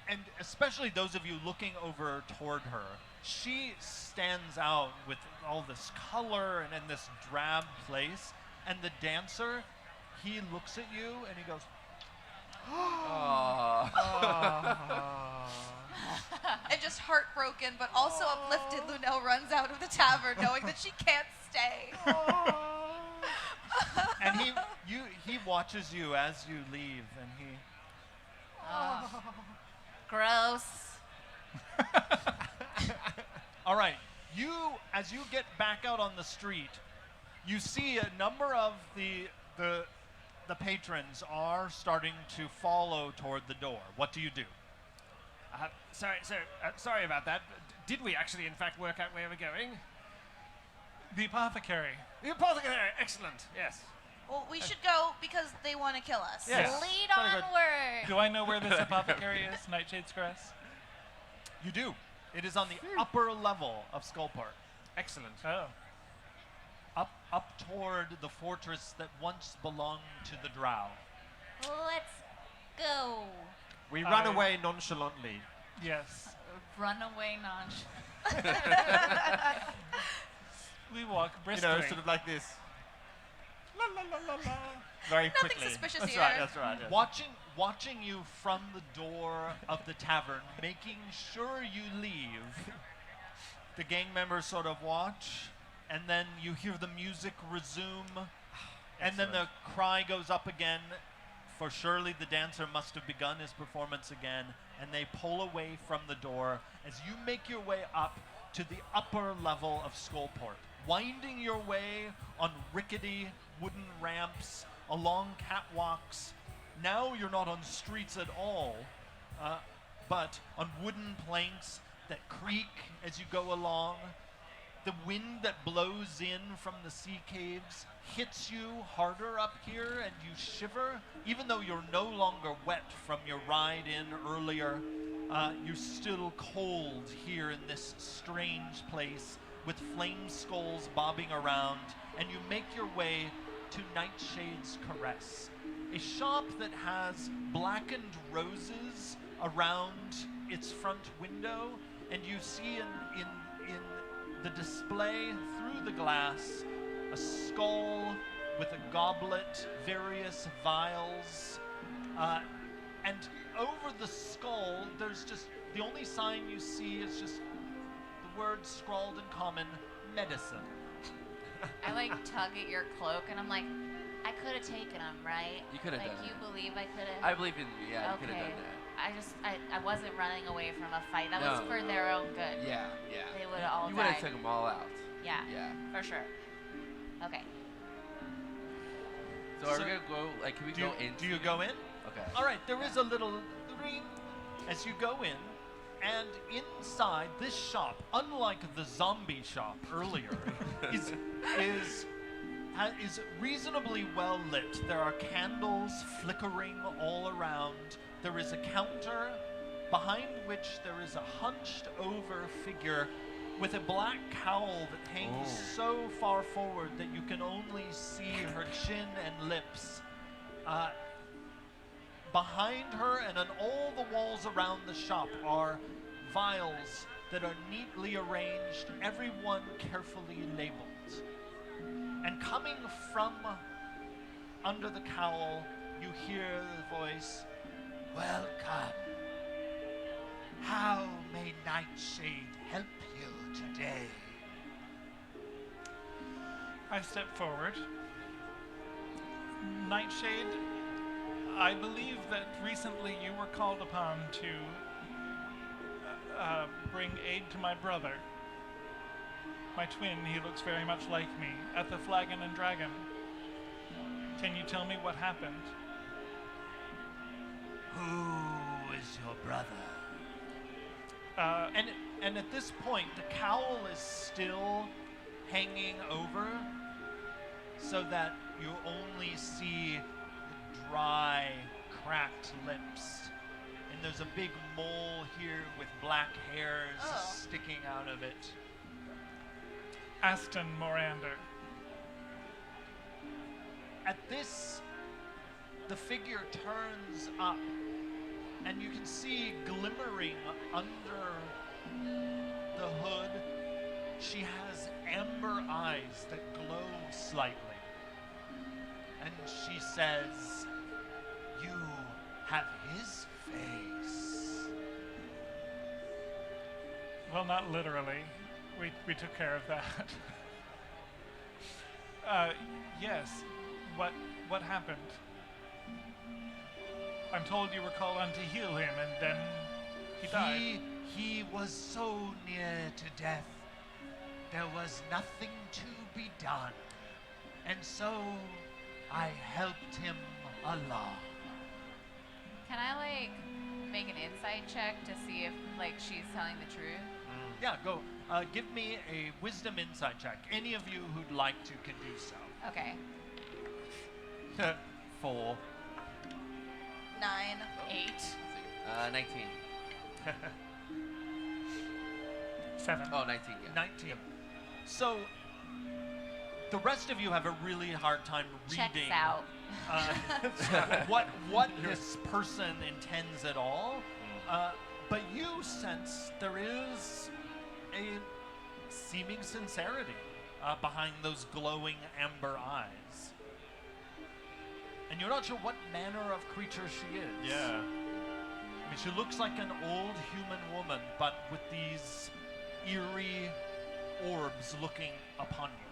and especially those of you looking over toward her, she stands out with all this color and in this drab place. And the dancer, he looks at you and he goes, And just heartbroken, but also uplifted, Lunel runs out of the tavern knowing that she can't stay. and he watches you as you leave, and he. Gross. All right, as you get back out on the street, you see a number of the patrons are starting to follow toward the door. What do you do? Sorry about that. Did we actually, in fact, work out where we're going? The apothecary. The apothecary. Excellent. Yes. Well, we should go because they want to kill us. Yes. Lead Very good. onward. Do I know where this apothecary is? Nightshade's Caress? You do. It is on the upper level of Skullport, Excellent. Oh. up toward the fortress that once belonged to the Drow. Let's go. We run I- away nonchalantly. Yes. Runaway nonch. We walk You briskly. know, sort of like this. La la la la la. Very Nothing quickly. suspicious that's here. right. That's right. Yes. Watching you from the door of the tavern, making sure you leave. The gang members sort of watch, and then you hear the music resume, and then the cry goes up again, for surely the dancer must have begun his performance again, and they pull away from the door as you make your way up to the upper level of Skullport, winding your way on rickety wooden ramps, along catwalks. Now you're not on streets at all, but on wooden planks that creak as you go along. The wind that blows in from the sea caves hits you harder up here and you shiver. Even though you're no longer wet from your ride in earlier, you're still cold here in this strange place with flame skulls bobbing around, and you make your way to Nightshade's Caress, a shop that has blackened roses around its front window, and you see in the display through the glass a skull with a goblet, various vials, and over the skull there's just the only sign you see is just the words scrawled in common: medicine. I like tug at your cloak and I'm like, I could have taken him, right? You could have like, done you it. believe I could have? I believe in you. Yeah, you could have Okay. done that. I wasn't running away from a fight. That was No. for their own good. Yeah, yeah. They would have all You would have died. took them all out. Yeah, Yeah. for sure. Okay. So are So- we gonna go? Like, can we Do go you, in? do you go in? Okay. All right, there is a little ring as you go in, and inside this shop, unlike the zombie shop earlier, is reasonably well lit. There are candles flickering all around. There is a counter behind which there is a hunched over figure with a black cowl that hangs so far forward that you can only see her chin and lips. Behind her and on all the walls around the shop are vials that are neatly arranged, every one carefully labeled. And coming from under the cowl, you hear the voice, Welcome. How may Nightshade help you today? I step forward. Nightshade, I believe that recently you were called upon to bring aid to my brother. My twin, he looks very much like me, at the Flagon and Dragon. Can you tell me what happened? Who is your brother? and at this point, the cowl is still hanging over so that you only see the dry, cracked lips. And there's a big mole here with black hairs sticking out of it. Aston Morander. At this, the figure turns up, and you can see glimmering under the hood, she has amber eyes that glow slightly. And she says, "You have his face." Well, not literally. We took care of that. Yes. What happened? I'm told you were called on to heal him, and then he died. He was so near to death. There was nothing to be done. And so I helped him along. Can I make an insight check to see if she's telling the truth? Yeah, go. Give me a wisdom insight check. Any of you who'd like to can do so. Okay. 4. 9. 8. 19. 7. Oh, 19, yeah. 19. So, the rest of you have a really hard time Checks reading out. what this person intends at all. But you sense there is a seeming sincerity behind those glowing amber eyes. And you're not sure what manner of creature she is. Yeah. I mean, she looks like an old human woman, but with these eerie orbs looking upon you.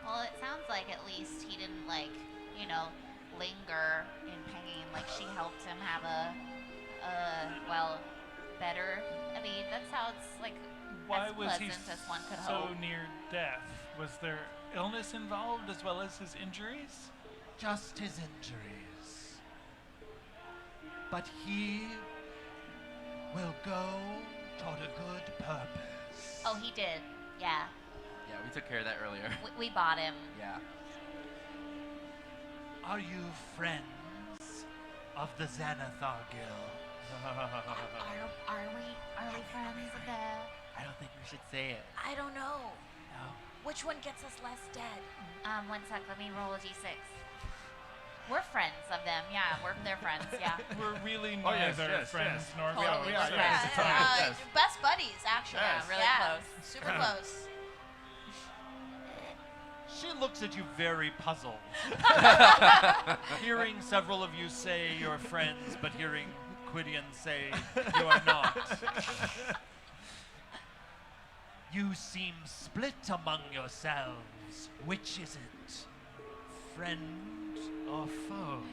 Well, it sounds like at least he didn't linger in pain. Like she helped him have better. I mean, that sounds like Why as was he pleasant as one could so hope. near death? Was there illness involved as well as his injuries? Just his injuries. But he will go toward a good purpose. Oh, he did. Yeah. Yeah, we took care of that earlier. We bought him. Yeah. Are you friends of the Xanathar Guild? Are we friends of the... I don't think we should say it. I don't know. No. Which one gets us less dead? 1 sec, let me roll a d6. We're friends of them, yeah. We're their friends, yeah. We're really Oh, yes, neither yes, friends yes. nor Totally we are, we're yes. friends. Yes. Best buddies, actually. Yes. Really close. Super close. She looks at you very puzzled. Hearing several of you say you're friends, but hearing Quidian say you are not. You seem split among yourselves. Which is it? Friend or foe?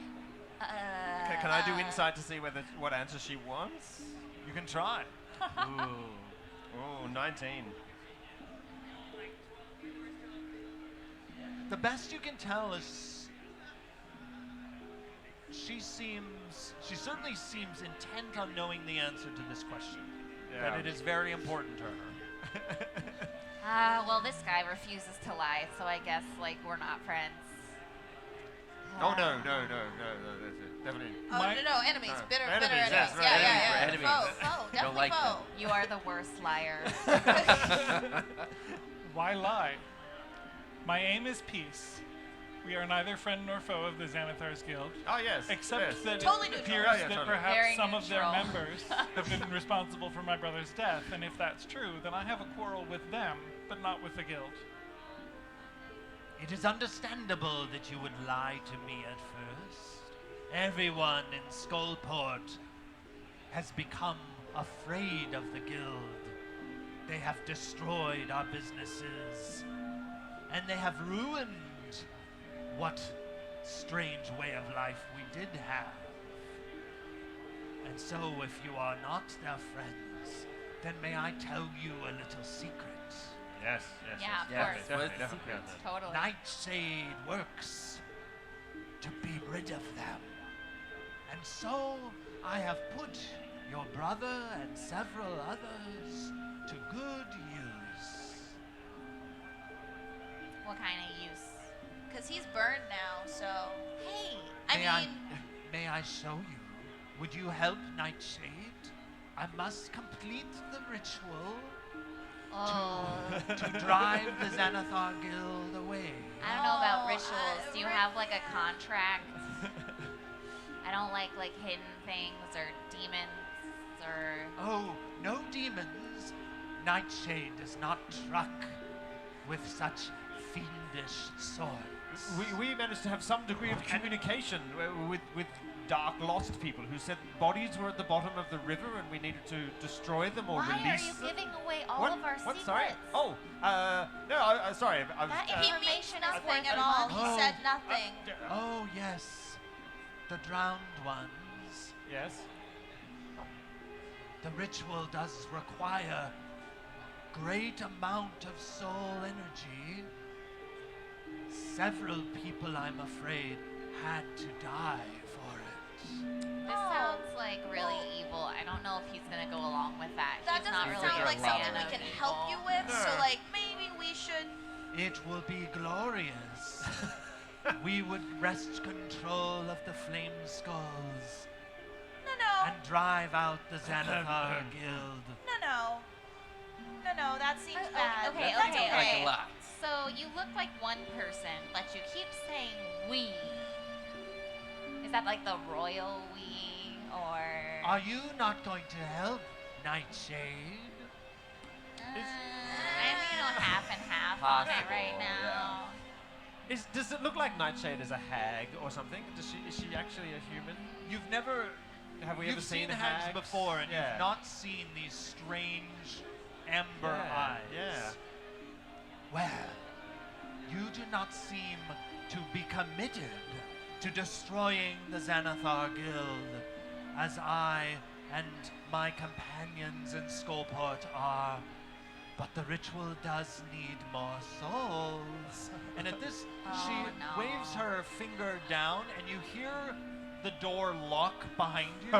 Okay, can I do insight to see what answer she wants? You can try. Ooh, 19. The best you can tell is she certainly seems intent on knowing the answer to this question. Yeah. That it is very important to her. Well, this guy refuses to lie, so I guess, we're not friends. Oh no, that's it. Definitely. Oh, My- no, enemies. Bitter Enemies, enemies. yes, right, Yeah. enemies. Foe, You don't definitely like foe. You are the worst liar. Why lie? My aim is peace. We are neither friend nor foe of the Xanathar's Guild, Oh yes. except yes. that Totally it neutral. appears Yeah, yeah, that totally. perhaps Very some of their neutral. members have been responsible for my brother's death, and if that's true, then I have a quarrel with them, but not with the guild. It is understandable that you would lie to me at first. Everyone in Skullport has become afraid of the guild. They have destroyed our businesses, and they have ruined what strange way of life we did have. And so, if you are not their friends, then may I tell you a little secret? Yes. Yeah, of Yeah, course. what's the Definitely. secret? Totally. Nightshade works to be rid of them. And so I have put your brother and several others to good use. What kind of use? Because he's burned now, so. Hey, May I show you? Would you help Nightshade? I must complete the ritual Oh, to drive the Xanathar Guild away. I don't know about Oh, rituals. Do you have like a contract? I don't like hidden things or demons or. Oh, no demons. Nightshade does not truck with such fiendish swords. We managed to have some degree of communication with dark lost people who said bodies were at the bottom of the river and we needed to destroy them or Why are release you them. giving away all What? of our What? secrets? Sorry. Oh, no. Sorry. I was. That he means information is nothing worth at all. money. Oh. He said nothing. Oh, yes. The drowned ones. Yes. The ritual does require great amount of soul energy. Several people, I'm afraid, had to die for it. This sounds like really evil. I don't know if he's gonna go along with that. That He's not doesn't really sound a like fan something we of can evil. help you with. So, No. like, maybe we should. It will be glorious. We would wrest control of the flame skulls No. and drive out the Xanathar Guild. No. That seems bad. Okay, That's okay, Like okay. a lot. So you look like one person, but you keep saying we. Is that like the royal we, or? Are you not going to help, Nightshade? I'm half and half on it Possible, right now. Does it look like Nightshade is a hag or something? Is she actually a human? You've never Have we you've ever seen seen hags before, and Yeah. you've not seen these strange amber Yeah, eyes. yeah. Well, you do not seem to be committed to destroying the Xanathar Guild, as I and my companions in Skullport are. But the ritual does need more souls. And at this, she Oh, no. waves her finger down, and you hear the door lock behind you. Oh,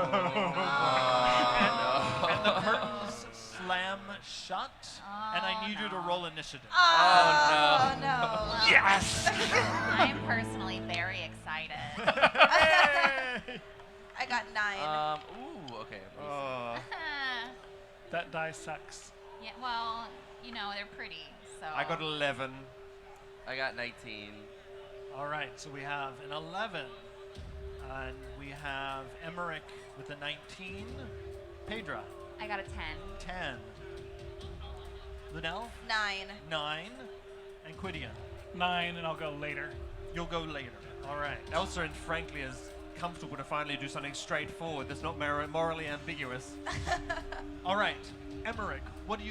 and the curtains slam shut. And I need you to roll initiative. Oh, no. Well, Yes! I'm personally very excited. I got 9. Ooh, okay. That die sucks. Yeah, well, they're pretty, so. I got 11. I got 19. All right, so we have an 11. And we have Emmerich with a 19. Pedra, I got a 10. 10. Linnell, 9. 9. And Quidian, 9, and I'll go later. you'll go later. All right. Elsa and frankly is comfortable to finally do something straightforward that's not morally ambiguous. All right, Emmerich, what do?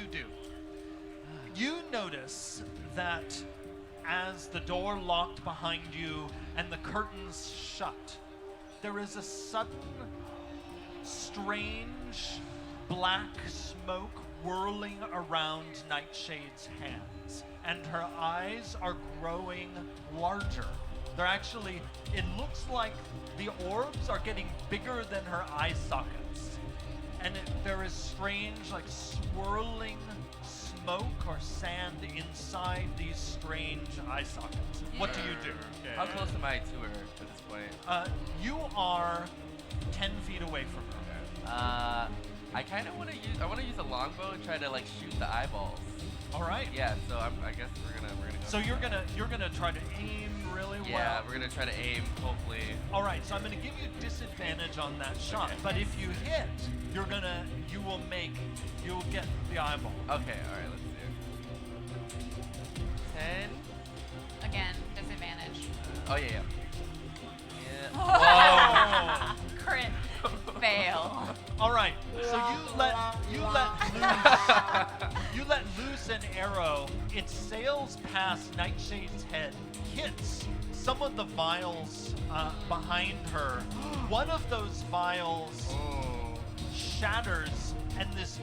You notice that as the door locked behind you and the curtains shut, there is a sudden, strange, black smoke whirling around Nightshade's hands, and her eyes are growing larger. They're actually, it looks like the orbs are getting bigger than her eye sockets. And there is strange, like swirling smoke or sand inside these strange eye sockets. What do you do? How close am I to her at this point? You are 10 feet away from her. I kind of want to use. I want to use a longbow and try to like shoot the eyeballs. All right. Yeah. So I guess we're gonna go. So you're gonna try to aim really well. Yeah, we're gonna try to aim. Hopefully. All right. So I'm gonna give you disadvantage on that shot. But if you hit, you'll get the eyeball. Okay. All right. Let's see. 10. Again, disadvantage. Oh yeah. Oh. Crit. Fail. All right. So you let loose an arrow. It sails past Nightshade's head, hits some of the vials behind her. One of those vials shatters, and this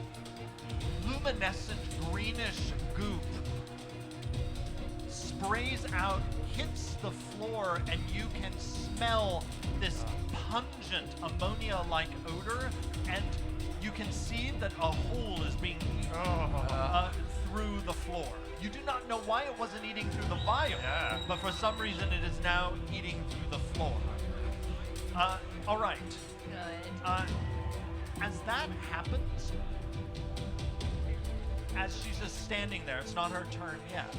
luminescent greenish goop sprays out, hits the floor, and you can smell this pungent ammonia-like odor, and you can see that a hole is being eaten through the floor. You do not know why it wasn't eating through the vial, but for some reason it is now eating through the floor. All right. Good. As that happens, as she's just standing there, it's not her turn yet,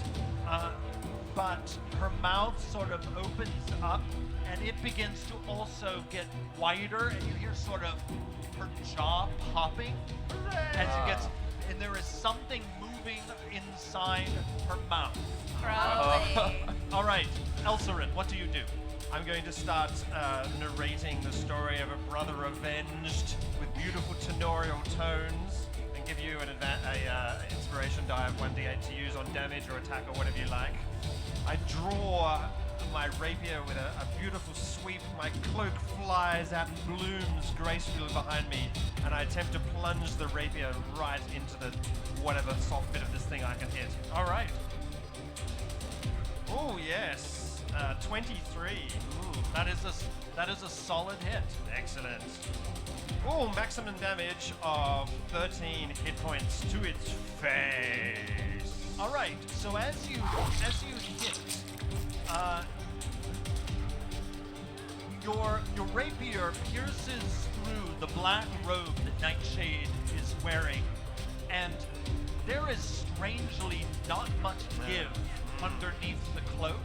but her mouth sort of opens up and it begins to also get wider, and you hear sort of her jaw popping as it gets, and there is something moving inside her mouth. Probably. All right, Elsarin, what do you do? I'm going to start narrating the story of a brother avenged with beautiful tenorial tones, and give you an inspiration die of 1d8 to use on damage or attack or whatever you like. I draw my rapier with a beautiful sweep. My cloak flies out and blooms gracefully behind me, and I attempt to plunge the rapier right into the whatever soft bit of this thing I can hit. All right. Oh yes, 23. Ooh, that is a solid hit. Excellent. Oh, maximum damage of 13 hit points to its face. All right. So as you hit, your rapier pierces through the black robe that Nightshade is wearing, and there is strangely not much give underneath the cloak.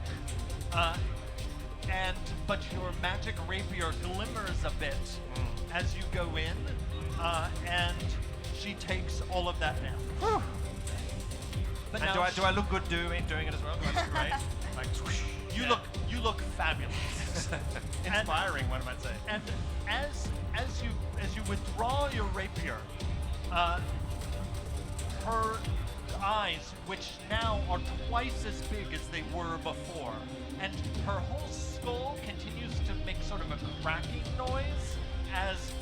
But your magic rapier glimmers a bit as you go in, and she takes all of that down. But And now do I look good doing it as well? Do I look great? Like, swoosh. you look fabulous. Inspiring, one might say. And as you withdraw your rapier, her eyes, which now are twice as big as they were before, and her whole skull continues to make sort of a cracking noise as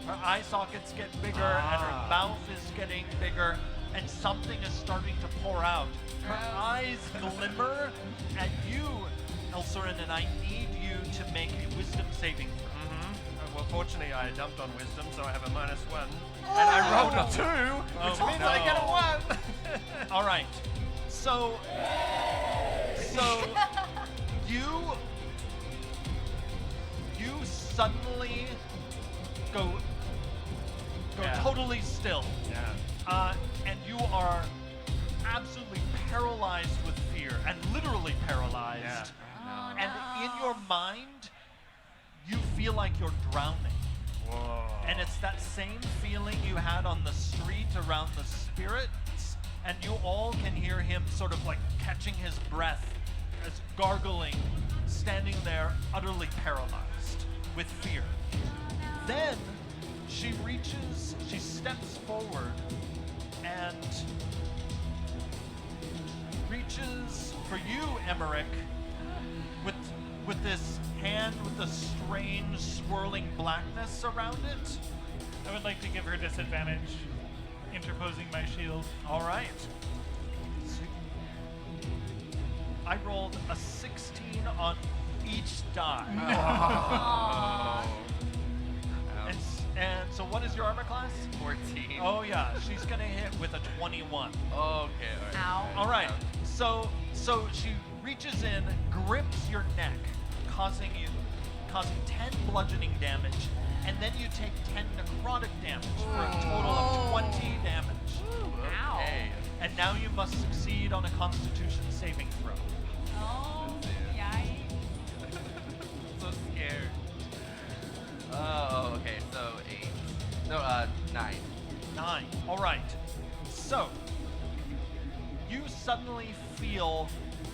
her eye sockets get bigger and her mouth is getting bigger, and something is starting to pour out. Her eyes glimmer at you, Elsarin, and I need you to make a wisdom saving throw. Well, fortunately, I dumped on wisdom, so I have a -1. And I rolled a 2, which means I get a 1. All right. So you suddenly go totally still. Yeah. And you are absolutely paralyzed with fear, and literally paralyzed. Yeah. Oh, And no. in your mind, you feel like you're drowning. Whoa. And it's that same feeling you had on the street around the spirits, and you all can hear him sort of like catching his breath, as gargling, standing there utterly paralyzed with fear. Then she steps forward and reaches for you, Emmerich, with this hand with the strange swirling blackness around it. I would like to give her disadvantage, interposing my shield. All right. I rolled a 16 on each die. And So what is your armor class? 14. Oh yeah, she's gonna hit with a 21. Okay, all right. Ow. All right. So she reaches in, grips your neck, causing 10 bludgeoning damage, and then you take 10 necrotic damage for a total of 20 damage. Ow. Okay. And now you must succeed on a Constitution saving throw. Oh, yikes. So scared. Oh, okay. So 8. No, 9. 9. All right. So you suddenly feel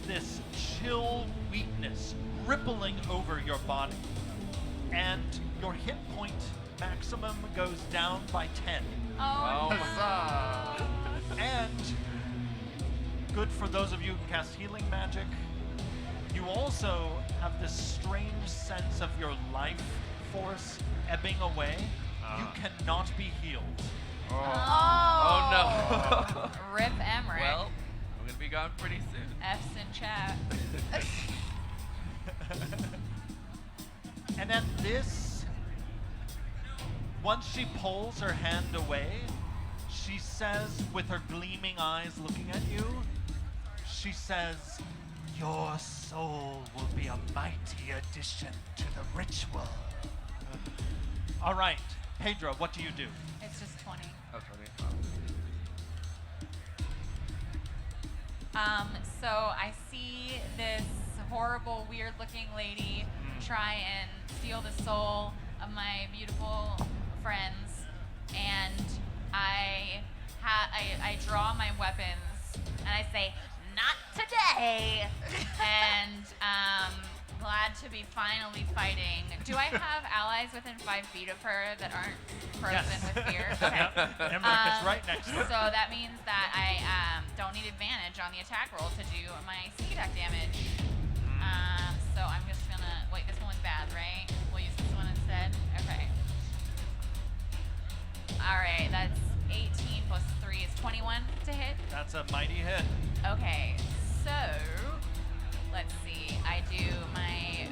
this chill weakness rippling over your body, and your hit point maximum goes down by 10. Oh, Huzzah. And good for those of you who can cast healing magic, you also have this strange sense of your life force ebbing away. You cannot be healed. Oh no. Rip Emmerich. Well, I'm gonna be gone pretty soon. F's in chat. And at this, once she pulls her hand away, she says, with her gleaming eyes looking at you, she says, "Your soul will be a mighty addition to the ritual." All right, Pedro, what do you do? It's just 20. Oh, 20. So I see this horrible, weird-looking lady try and steal the soul of my beautiful friends, and I draw my weapons and I say, "Not today!" and glad to be finally fighting. Do I have allies within 5 feet of her that aren't frozen with fear? Okay. Emmerich is right next to her. So that means that I don't need advantage on the attack roll to do my sneak attack damage. So I'm just gonna wait. This one's bad, right? We'll use this one instead. Okay. All right. That's 18 plus 3 is 21 to hit. That's a mighty hit. Okay. So let's see. I do my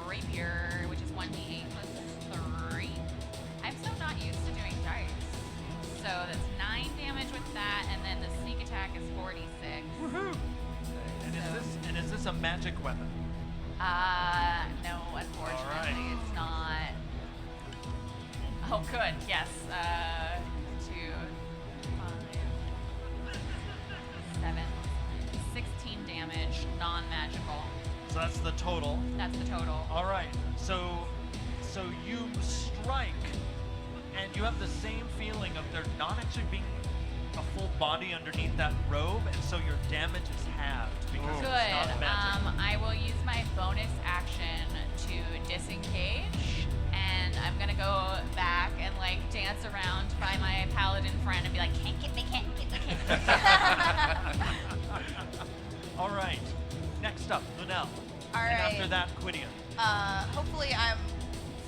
rapier, which is 1d8 plus 3. I'm so not used to doing dice. So that's 9 damage with that, and then the sneak attack is 46. Woohoo! And is this a magic weapon? No, unfortunately, All right. it's not. Oh, good. Yes. 2, 5, 7, 16 damage, non-magical. So that's the total. That's the total. All right. So you strike, and you have the same feeling of there not actually being a full body underneath that robe, and so your damage is halved because Good. it's not magic. I will use my bonus action to disengage, and I'm gonna go back and like dance around by my paladin friend and be like, "Can't get me, can't get me, can't get me." All right. Next up, Lunel. All And right. after that, Quidian. Hopefully I'm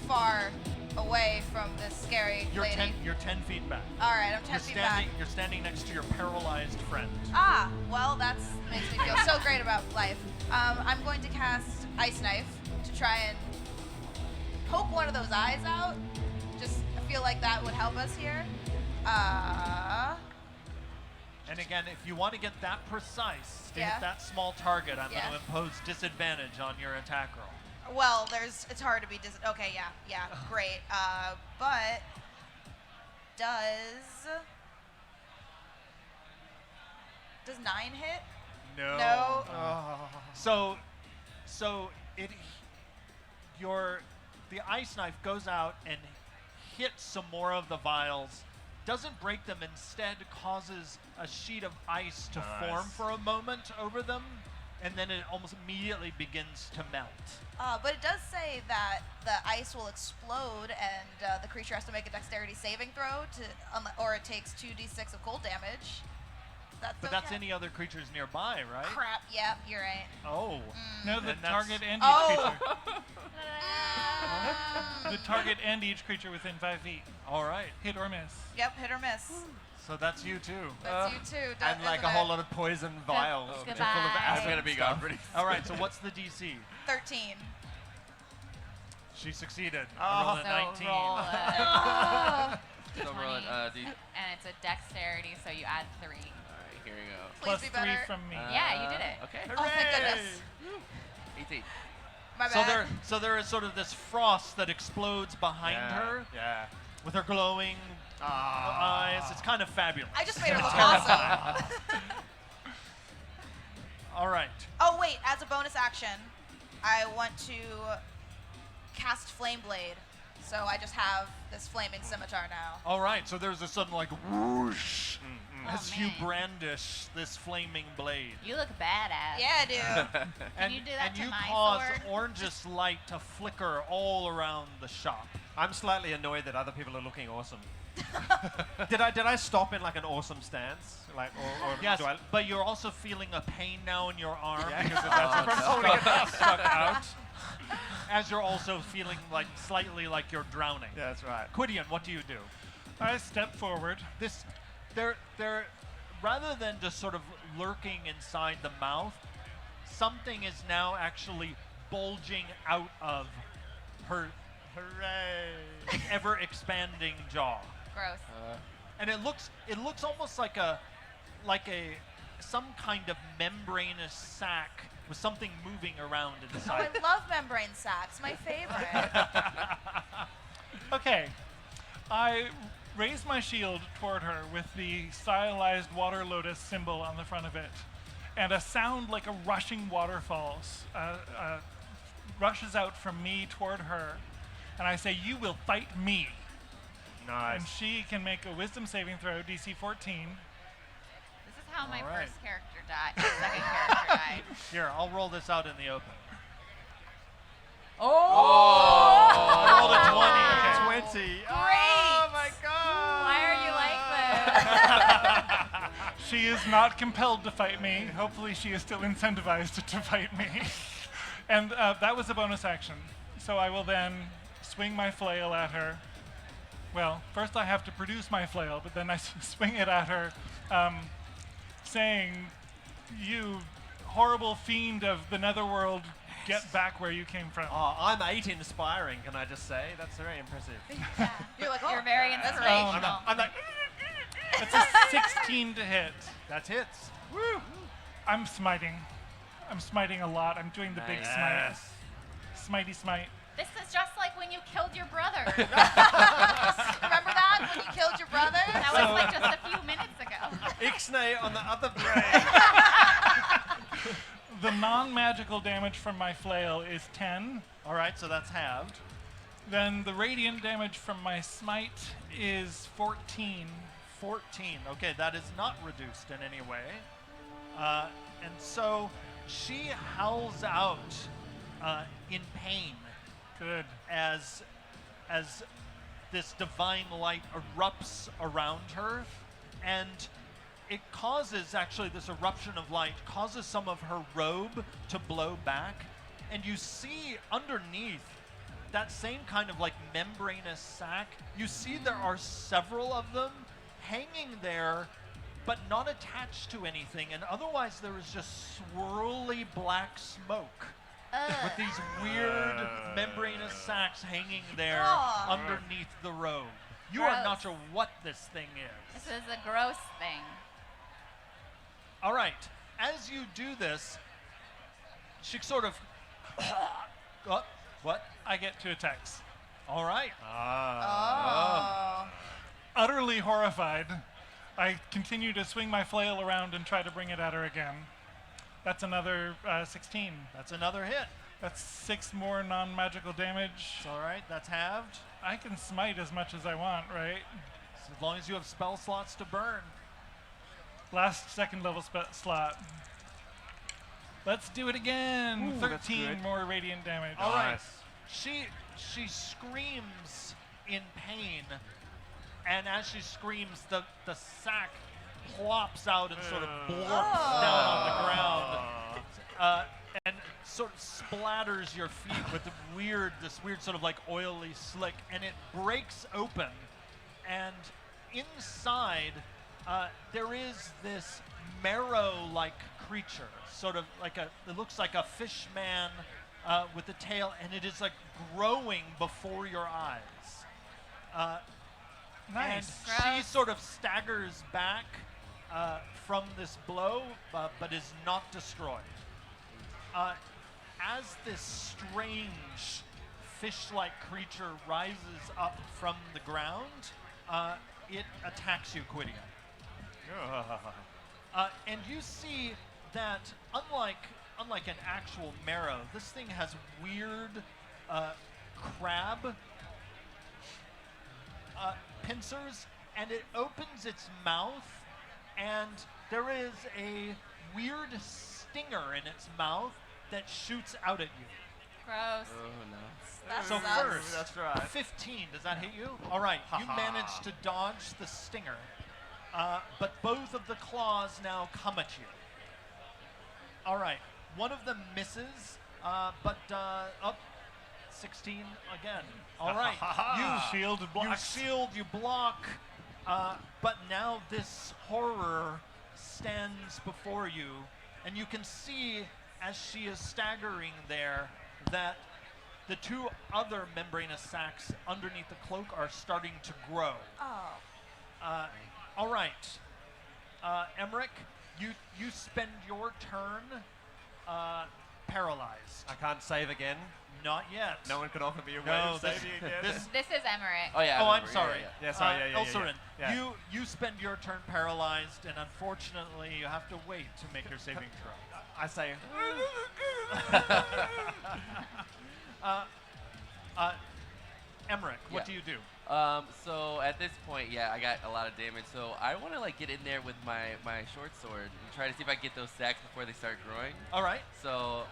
far away from this scary You're lady. 10 feet back. All right, I'm 10 feet back. You're standing next to your paralyzed friend. Ah, well, that makes me feel so great about life. I'm going to cast Ice Knife to try and poke one of those eyes out. Just I feel like that would help us here. And again, if you want to get that precise to Yeah. hit that small target, I'm Yeah. going to impose disadvantage on your attack roll. Well, it's hard to be okay, yeah, great. But does 9 hit? No. So the ice knife goes out and hits some more of the vials, doesn't break them, instead causes a sheet of ice to form for a moment over them, and then it almost immediately begins to melt. But it does say that the ice will explode and the creature has to make a dexterity saving throw or it takes 2d6 of cold damage. But that's any other creatures nearby, right? Crap, yep, you're right. Oh. No, the Then that's- target and Oh. each creature. The target and each creature within 5 feet. All right. Hit or miss. Yep, hit or miss. So that's you too. That's you too. And like a whole lot of poison vials. which are full of Goodbye. acid I'm gonna be stuff. gone pretty soon. All right, so what's the DC? 13. She succeeded. Oh. I rolled a So 19. roll So 20, roll it, and it's a dexterity, so you add 3. Alright, here we go. Please Plus be 3 better. from me. Yeah, you did it. Okay. Oh, thank goodness. 18. My bad. So there is sort of this frost that explodes behind her Yeah. with her glowing eyes. It's kind of fabulous. I just made her look awesome. All right. Oh wait, as a bonus action, I want to cast Flame Blade. So I just have this flaming scimitar now. All right. So there's a sudden like whoosh as you man. brandish this flaming blade. You look badass. Yeah, dude. And you do that and to you my cause sword? orange's light to flicker all around the shop. I'm slightly annoyed that other people are looking awesome. did I stop in like an awesome stance? Like, or Yes, do I? but you're also feeling a pain now in your arm Yeah, because because that's that's from holding it up. stuck out. As you're also feeling like slightly like you're drowning. Yeah, that's right. Quidian, what do you do? I step forward. They're rather than just sort of lurking inside the mouth, something is now actually bulging out of her Hooray! ever expanding jaw. Gross. And it looks almost like some kind of membranous sac with something moving around Oh, inside. I love membrane sacks. My favorite. Okay. I raise my shield toward her with the stylized water lotus symbol on the front of it. And a sound like a rushing waterfall rushes out from me toward her. And I say, "You will fight me." Nice. And she can make a wisdom saving throw, DC 14. This is how my All right. first character died. Second character died. Here, I'll roll this out in the open. Oh! I rolled a 20. 20. Great. Oh my god. Why are you like this? She is not compelled to fight me. Hopefully she is still incentivized to fight me. And that was a bonus action. So I will then swing my flail at her. Well, first I have to produce my flail, but then I swing it at her, saying, "You horrible fiend of the netherworld, get back where you came from." Oh, I'm 8 inspiring, can I just say? That's very impressive. You're like, oh, You're very that's inspirational. I'm like, It's a 16 to hit. That hits. woo! I'm smiting. I'm smiting a lot. I'm doing the big smite. Smitey smite. This is just like when you killed your brother. Remember that when you killed your brother? That was like just a few minutes ago. Ixnay on the other brain. The non-magical damage from my flail is 10. All right, so that's halved. Then the radiant damage from my smite is 14. 14. Okay, that is not reduced in any way. And so she howls out in pain Good. as this divine light erupts around her, and it causes, actually, this eruption of light causes some of her robe to blow back, and you see underneath that same kind of like membranous sac, you see there are several of them hanging there, but not attached to anything, and otherwise there is just swirly black smoke with these weird membranous sacs hanging there Aw. underneath the robe. You are not Gross. sure what this thing is. This is a gross thing. All right, as you do this, she sort of, what? I get 2 attacks. All right. Oh. Utterly horrified, I continue to swing my flail around and try to bring it at her again. That's another 16. That's another hit. That's 6 more non-magical damage. All right, that's halved. I can smite as much as I want, right? So as long as you have spell slots to burn. Last second level slot. Let's do it again. Ooh, that's 13 good. more radiant damage. All right. Nice. She screams in pain, and as she screams, the sack plops out and sort of blorps down on the ground, and sort of splatters your feet with this weird sort of like oily slick, and it breaks open, and inside there is this marrow-like creature, sort of like it looks like a fish man with the tail, and it is like growing before your eyes. Nice. And she sort of staggers back from this blow, but is not destroyed. As this strange fish-like creature rises up from the ground, it attacks you, Quidian. And you see that unlike an actual marrow, this thing has weird crab pincers, and it opens its mouth, and there is a weird stinger in its mouth that shoots out at you. Gross. Oh, no. That So sucks. first, That's right. 15, does that hit you? All right, you managed to dodge the stinger, but both of the claws now come at you. All right, one of them misses, but up 16 again. All right, Shield blocks. you shield, you block, but now this horror stands before you, and you can see as she is staggering there that the two other membranous sacs underneath the cloak are starting to grow. Oh. All right, Emmerich, you spend your turn paralyzed. I can't save again. Not yet. No one can offer me a way No, of this- saving again. This is Emmerich. Oh, yeah. I Oh, I'm remember. sorry. Yeah, sorry, yeah. Elsarin, Yeah. you spend your turn paralyzed, and unfortunately, you have to wait to make your saving throw. I say, Emmerich, what Yeah. do you do? So at this point, yeah, I got a lot of damage. So I want to like get in there with my short sword and try to see if I can get those sacks before they start growing. All right. So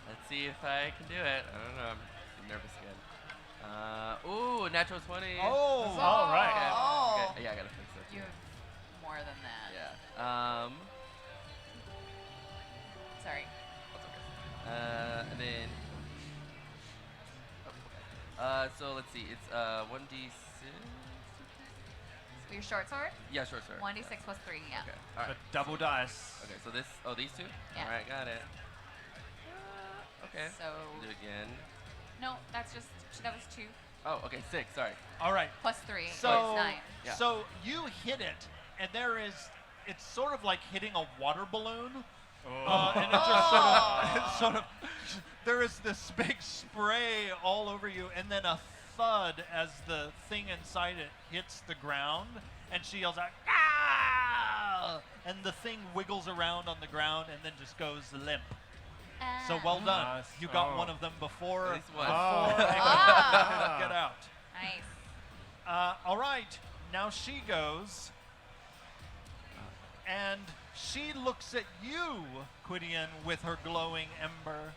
let's see if I can do it. I don't know. I'm nervous again. Ooh, natural 20. Oh, all right. Okay, Oh. okay. Yeah, I gotta fix it. You have more than that. Yeah. Sorry. That's okay. And then. So let's see. It's 1d6. Your short sword? Yeah, short sword. 1d6 plus 3, yeah. Okay. All right. but double dice. Okay. So this. Oh, these two. Yeah. All right. Got it. Okay. So, Do it again. no, that was 2 Oh, okay. 6. Sorry. all right. plus 3, So, it's 9. Yeah. so you hit it, and it's sort of like hitting a water balloon. And it just sort of, there is this big spray all over you, and then a thud as the thing inside it hits the ground, and she yells out, "Ah!" And the thing wiggles around on the ground and then just goes limp. So well done. Nice. You got Oh. one of them before At least one. they Ah. get out. Nice. All right, now she goes, and she looks at you, Quidian, with her glowing amber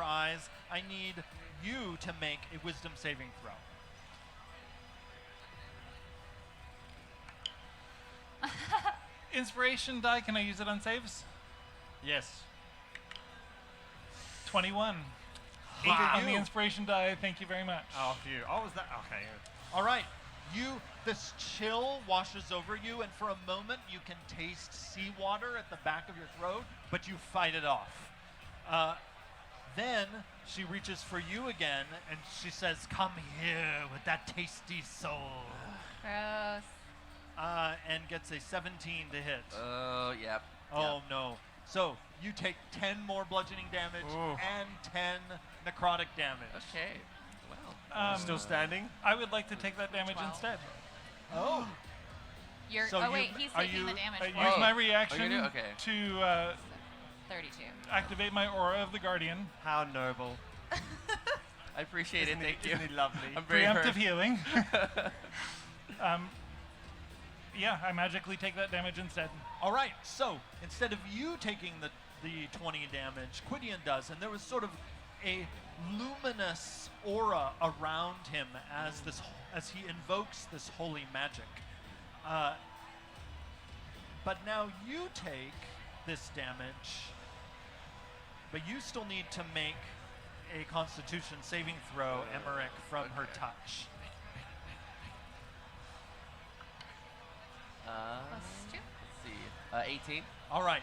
eyes. I need you to make a wisdom saving throw. Inspiration die, can I use it on saves? Yes. 21. 8 Look at on the you. inspiration die, thank you very much. Oh, phew. Oh, was that? Okay. All right, this chill washes over you, and for a moment you can taste seawater at the back of your throat, but you fight it off. Then she reaches for you again, and she says, "Come here with that tasty soul," Gross. and gets a 17 to hit. Oh, yeah. Oh no. So you take 10 more bludgeoning damage Ooh. and 10 necrotic damage. Okay. Wow. Still standing? I would like to take that damage 12. instead. Oh. You're, So oh wait, you- he's are taking you- the damage I for use you. my reaction do? Okay. to 32. activate my aura of the Guardian. How noble. I appreciate Isn't it. Thank you. Isn't he lovely? I'm very hurt. Preemptive healing. Yeah, I magically take that damage instead. All right. So instead of you taking the 20 damage, Quidian does, and there was sort of a luminous aura around him as he invokes this holy magic. But now you take this damage, but you still need to make a Constitution saving throw, Emmerich, from her touch. Plus 2. Let's see. 18. All right,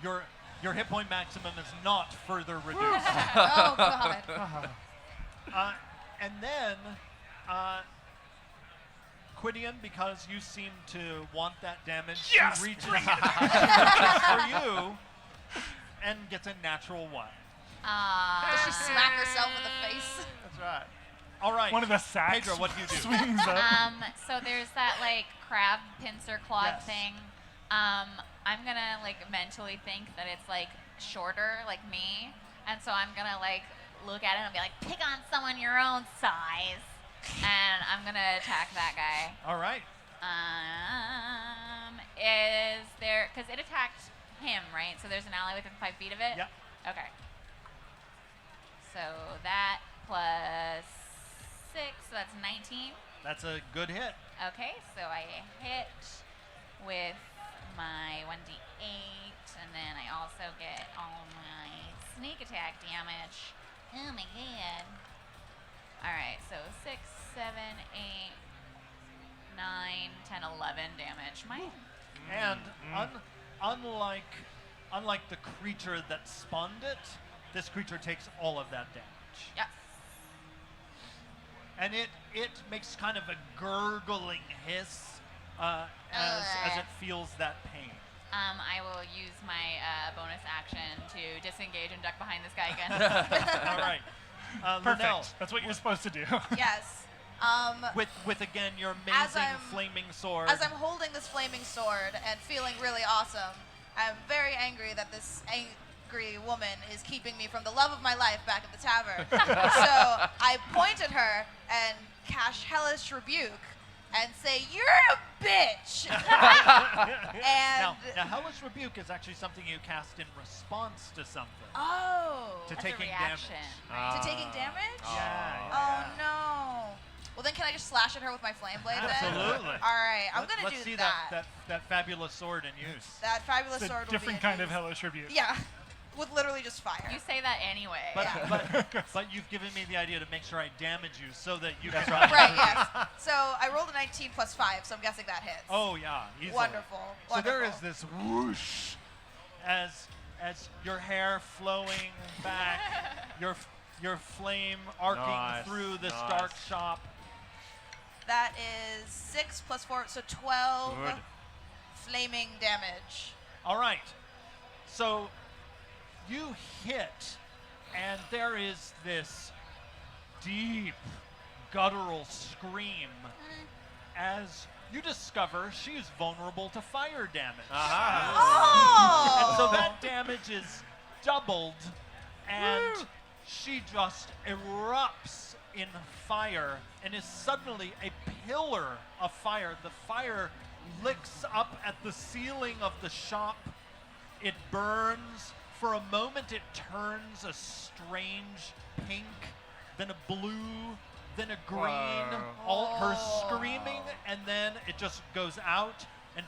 your Your hit point maximum is not further reduced. Oh God. And then, Quidian, because you seem to want that damage, Yes, she reaches bring it. for you and gets a natural 1. Does she smack herself in the face? That's right. All right. One of the sacks Pedro, what do you do? swings up. So there's that like crab pincer claw Yes. thing. I'm gonna like mentally think that it's like shorter, like me, and so I'm gonna like look at it and be like, pick on someone your own size, and I'm gonna attack that guy. All right. Is there? Because it attacked him, right? So there's an ally within 5 feet of it. Yep. Okay. So that plus 6, so that's 19. That's a good hit. Okay, so I hit with my 1d8, and then I also get all my sneak attack damage. Oh my god. Alright, so 6, 7, 8, 9, 10, 11 damage. And unlike the creature that spawned it, this creature takes all of that damage. Yep. And it makes kind of a gurgling hiss as it feels that pain. I will use my bonus action to disengage and duck behind this guy again. All right. Perfect. Linnell, That's what you're supposed to do. Yes. with again your As amazing I'm- flaming sword. As I'm holding this flaming sword and feeling really awesome, I'm very angry that this angry woman is keeping me from the love of my life back at the tavern. So I point at her and cast Hellish Rebuke and say, "You're a bitch!" and now, Hellish Rebuke is actually something you cast in response to something. oh, To That's taking a reaction. damage. to taking damage? Yeah. Oh no. Well, then can I just slash at her with my flame blade then? Absolutely. All right, I'm gonna Let's do see that. that fabulous sword in use. That fabulous It's a sword will different be in kind of use. hellish rebuke. Yeah, with literally just fire. You say that anyway. But, Yeah. but you've given me the idea to make sure I damage you so that you can. Right, yes. So I rolled a 19 plus 5, so I'm guessing that hits. Oh yeah, easily. Wonderful. So there is wonderful. this whoosh as your hair flowing back, your flame arcing through this dark shop. That is 6 plus 4, so 12 Good. flaming damage. All right. So you hit, and there is this deep, guttural scream as you discover she is vulnerable to fire damage. Oh! And so that damage is doubled, and she just erupts in fire and is suddenly a pillar of fire. The fire licks up at the ceiling of the shop. It burns. For a moment, it turns a strange pink, then a blue, then a green. All her screaming, and then it just goes out, and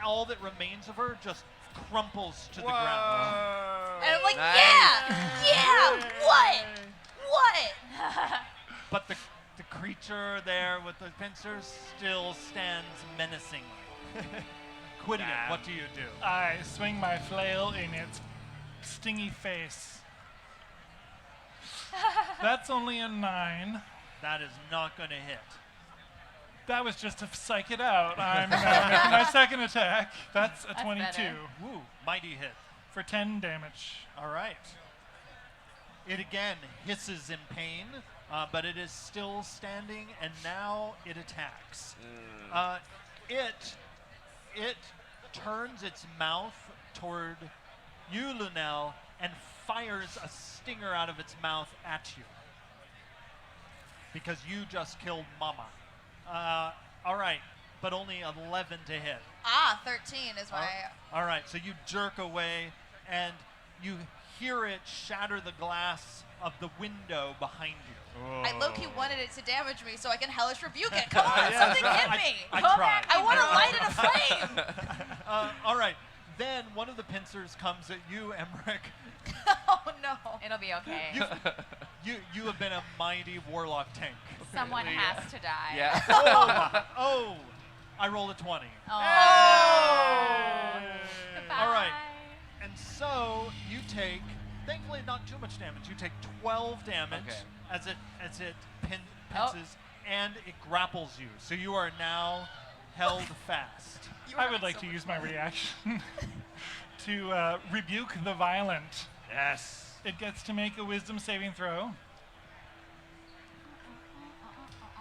all that remains of her just crumples to the ground. And I'm like, Nice. yeah, what? But the creature there with the pincers still stands menacingly. Quidian, what do you do? I swing my flail in its stingy face. That's only a 9. That is not going to hit. That was just to psych it out. I'm making my second attack. That's a That's 22 better. Woo, mighty hit. for 10 damage. All right. It again hisses in pain, but it is still standing, and now it attacks. It turns its mouth toward you, Lunel, and fires a stinger out of its mouth at you. Because you just killed Mama. All right, but only 11 to hit. 13 is my... All right, so you jerk away, and you hear it shatter the glass of the window behind you. I low-key wanted it to damage me so I can hellish rebuke it. Come on, something hit me. I Go tried. back I want to light it aflame. All right, then one of the pincers comes at you, Emmerich. Oh no. It'll be okay. You have been a mighty warlock tank. Someone has to die. Yeah. Oh, I rolled a 20. Oh. Goodbye. All right. And so you take, thankfully not too much damage. You take 12 damage as it pinces, and it grapples you. So you are now held fast. I would like to use my reaction to rebuke the violent. Yes. It gets to make a wisdom saving throw.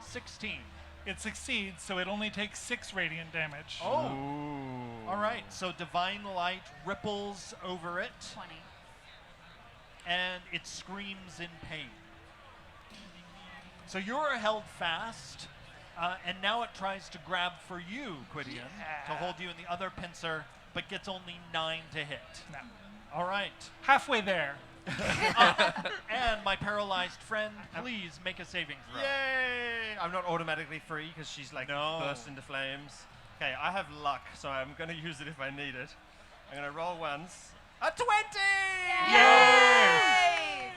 16. It succeeds, so it only takes 6 radiant damage. Oh. All right. So divine light ripples over it, 20. and it screams in pain. So you're held fast, and now it tries to grab for you, Quidian, to hold you in the other pincer, but gets only 9 to hit. No. All right. Halfway there. And my paralyzed friend, please make a saving throw. Yay! I'm not automatically free because she's like burst into flames. Okay, I have luck, so I'm going to use it if I need it. I'm going to roll once. A 20! Yay!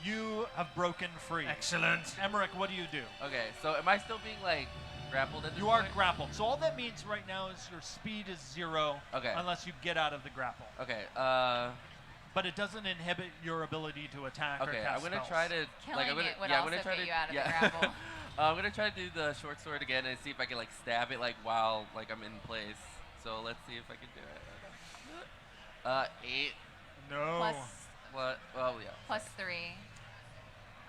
You have broken free. Excellent. Emmerich, what do you do? Okay, so am I still being like grappled at this You are point? grappled. So all that means right now is your speed is 0 unless you get out of the grapple. Okay, But it doesn't inhibit your ability to attack or okay, cast I'm gonna spells. try to Killing I'm gonna, it would I'm also gonna try get to you out of the grapple. I'm gonna try to do the short sword again and see if I can like stab it like while like I'm in place. So let's see if I can do it. 8. No. Plus, What? Well, yeah. plus 3.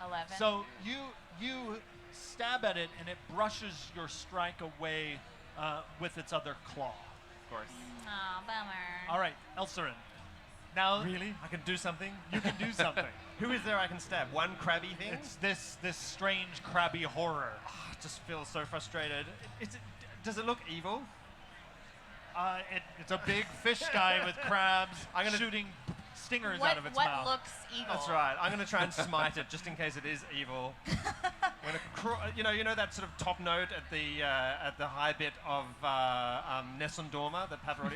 11. So you stab at it and it brushes your strike away with its other claw. Of course. Aw, bummer. All right, Elsarin. Now Really? I can do something? you can do something. Who is there I can stab? One crabby thing? It's this strange crabby horror. I just feel so frustrated. Does it look evil? It's a big fish guy with crabs I'm gonna- shooting stingers What, out of its what mouth. looks evil? That's right. I'm going to try and smite it just in case it is evil. You know that sort of top note at the high bit of Nessun Dorma that Paparoni.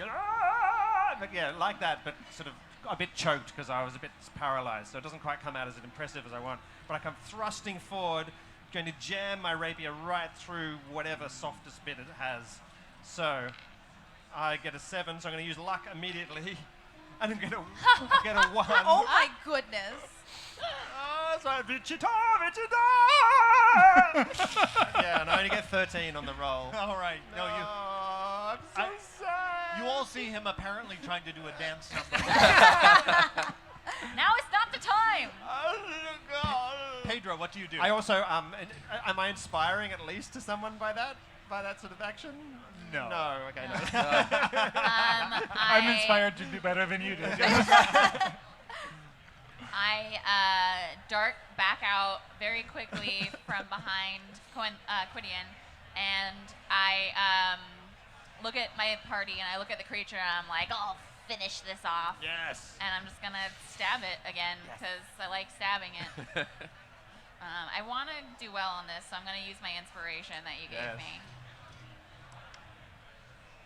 But yeah, like that, but sort of a bit choked because I was a bit paralyzed, so it doesn't quite come out as impressive as I want. But I come thrusting forward, going to jam my rapier right through whatever softest bit it has. So I get a 7, so I'm going to use luck immediately. And I'm going to get a 1. Oh my goodness. So Vichita! Yeah, and I only get 13 on the roll. All right. No, you. I'm so sad. You all see him apparently trying to do a dance number. Now is not the time. Pedro, what do you do? I also am I inspiring at least to someone by that sort of action? No. No. Okay. No. I'm inspired to do better than you did. I dart back out very quickly from behind Quidian, and I look at my party and I look at the creature and I'm like, I'll finish this off. Yes. And I'm just gonna stab it again because I like stabbing it. I want to do well on this, so I'm gonna use my inspiration that you gave me.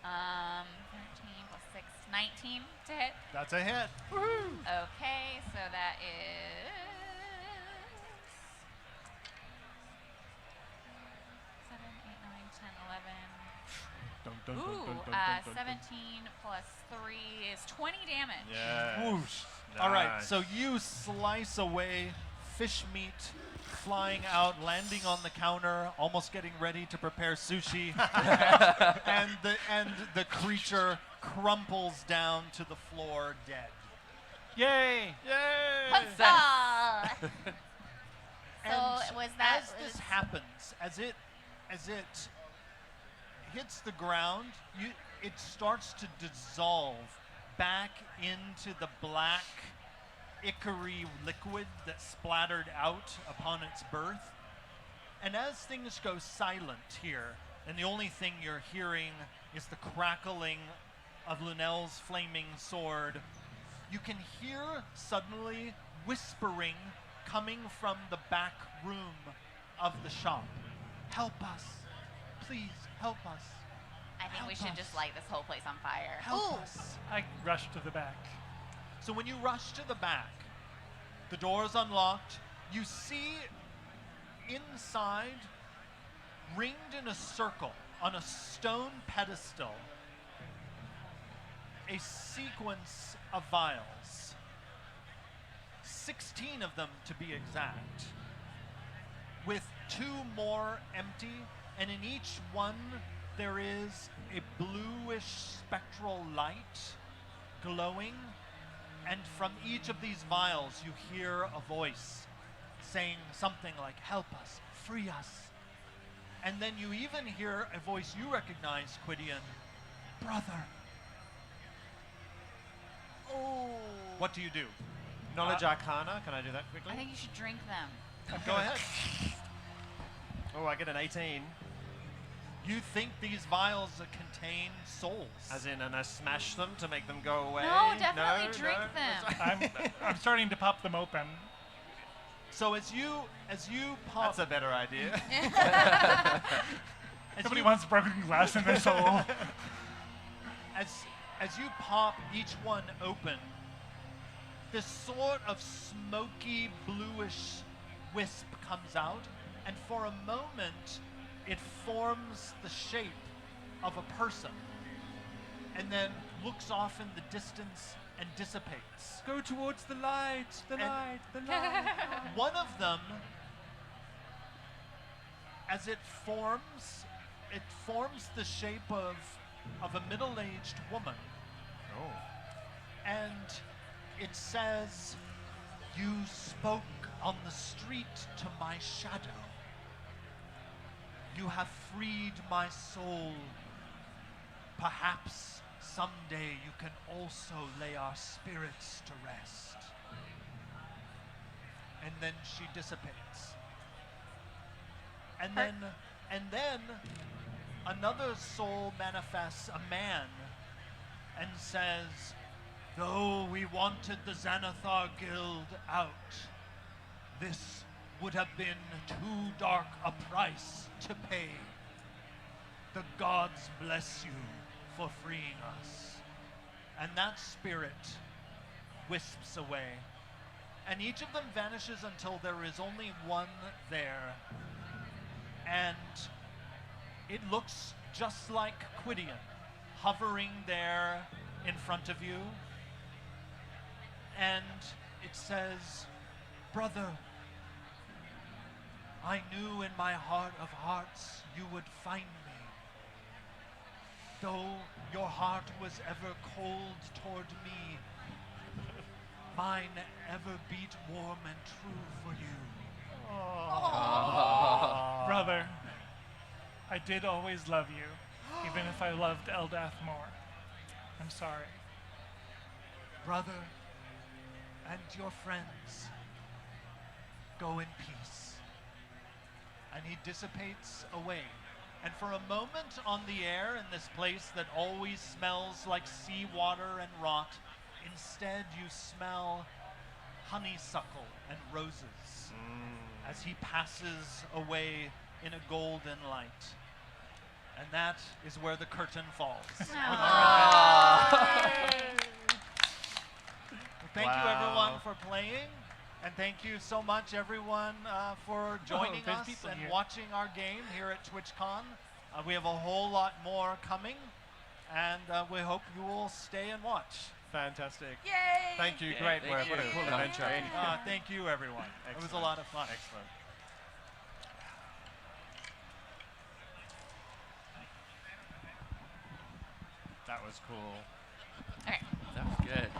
13 plus 6, 19 to hit. That's a hit. Woohoo! Okay, so that is 7, 8, 9, 10, 11. Ooh, 17 plus 3 is 20 damage. Yes. Whoosh. All right, Nice. so you slice away fish meat flying out, landing on the counter, almost getting ready to prepare sushi, and the creature crumples down to the floor dead. Yay! Yay! Huzzah! And So was that? as this happens, as it hits the ground, it starts to dissolve back into the black ichor-y liquid that splattered out upon its birth. And as things go silent here, and the only thing you're hearing is the crackling of Lunel's flaming sword, you can hear suddenly whispering coming from the back room of the shop. Help us. Please, help us. I think we Help should us. just light this whole place on fire. Help us. I rushed to the back. So when you rush to the back, the door is unlocked. You see inside, ringed in a circle on a stone pedestal, a sequence of vials, 16 of them to be exact, with 2 more empty, and in each one there is a bluish spectral light glowing, and from each of these vials you hear a voice saying something like, "Help us, free us." And then you even hear a voice you recognize, Quidian, "Brother." Oh. What do you do? Knowledge Arcana. Can I do that quickly? I think you should drink them. Go ahead. Oh, I get an 18. You think these vials contain souls? As in, and I smash them to make them go away? No, definitely drink them. I'm starting to pop them open. So as you pop, That's a better idea. Somebody wants broken glass in their soul. as you pop each one open, this sort of smoky bluish wisp comes out, and for a moment it forms the shape of a person and then looks off in the distance and dissipates. Go towards the light, the And- light, the light. One of them, as it forms the shape of a middle-aged woman. Oh. And it says, "You spoke on the street to my shadow. You have freed my soul. Perhaps someday you can also lay our spirits to rest." And then she dissipates. And then another soul manifests, a man, and says, "Though we wanted the Xanathar Guild out, this would have been too dark a price to pay. The gods bless you for freeing us." And that spirit wisps away. And each of them vanishes until there is only one there. And it looks just like Quidian, hovering there in front of you. And it says, "Brother, I knew in my heart of hearts you would find me. Though your heart was ever cold toward me, mine ever beat warm and true for you." Brother, I did always love you, even if I loved Eldath more. I'm sorry. "Brother, and your friends, go in peace." And he dissipates away. And for a moment on the air in this place that always smells like seawater and rot, instead you smell honeysuckle and roses as he passes away in a golden light. And that is where the curtain falls. Thank you everyone for playing, and thank you so much everyone for joining there's us people and here. watching our game here at TwitchCon. We have a whole lot more coming, and we hope you will stay and watch. Fantastic. Yay! Thank you. Yeah, Great thank work. What a you. cool Yeah. adventure. Great. Thank you everyone. It was a lot of fun. Excellent. That was cool. Okay. That was good.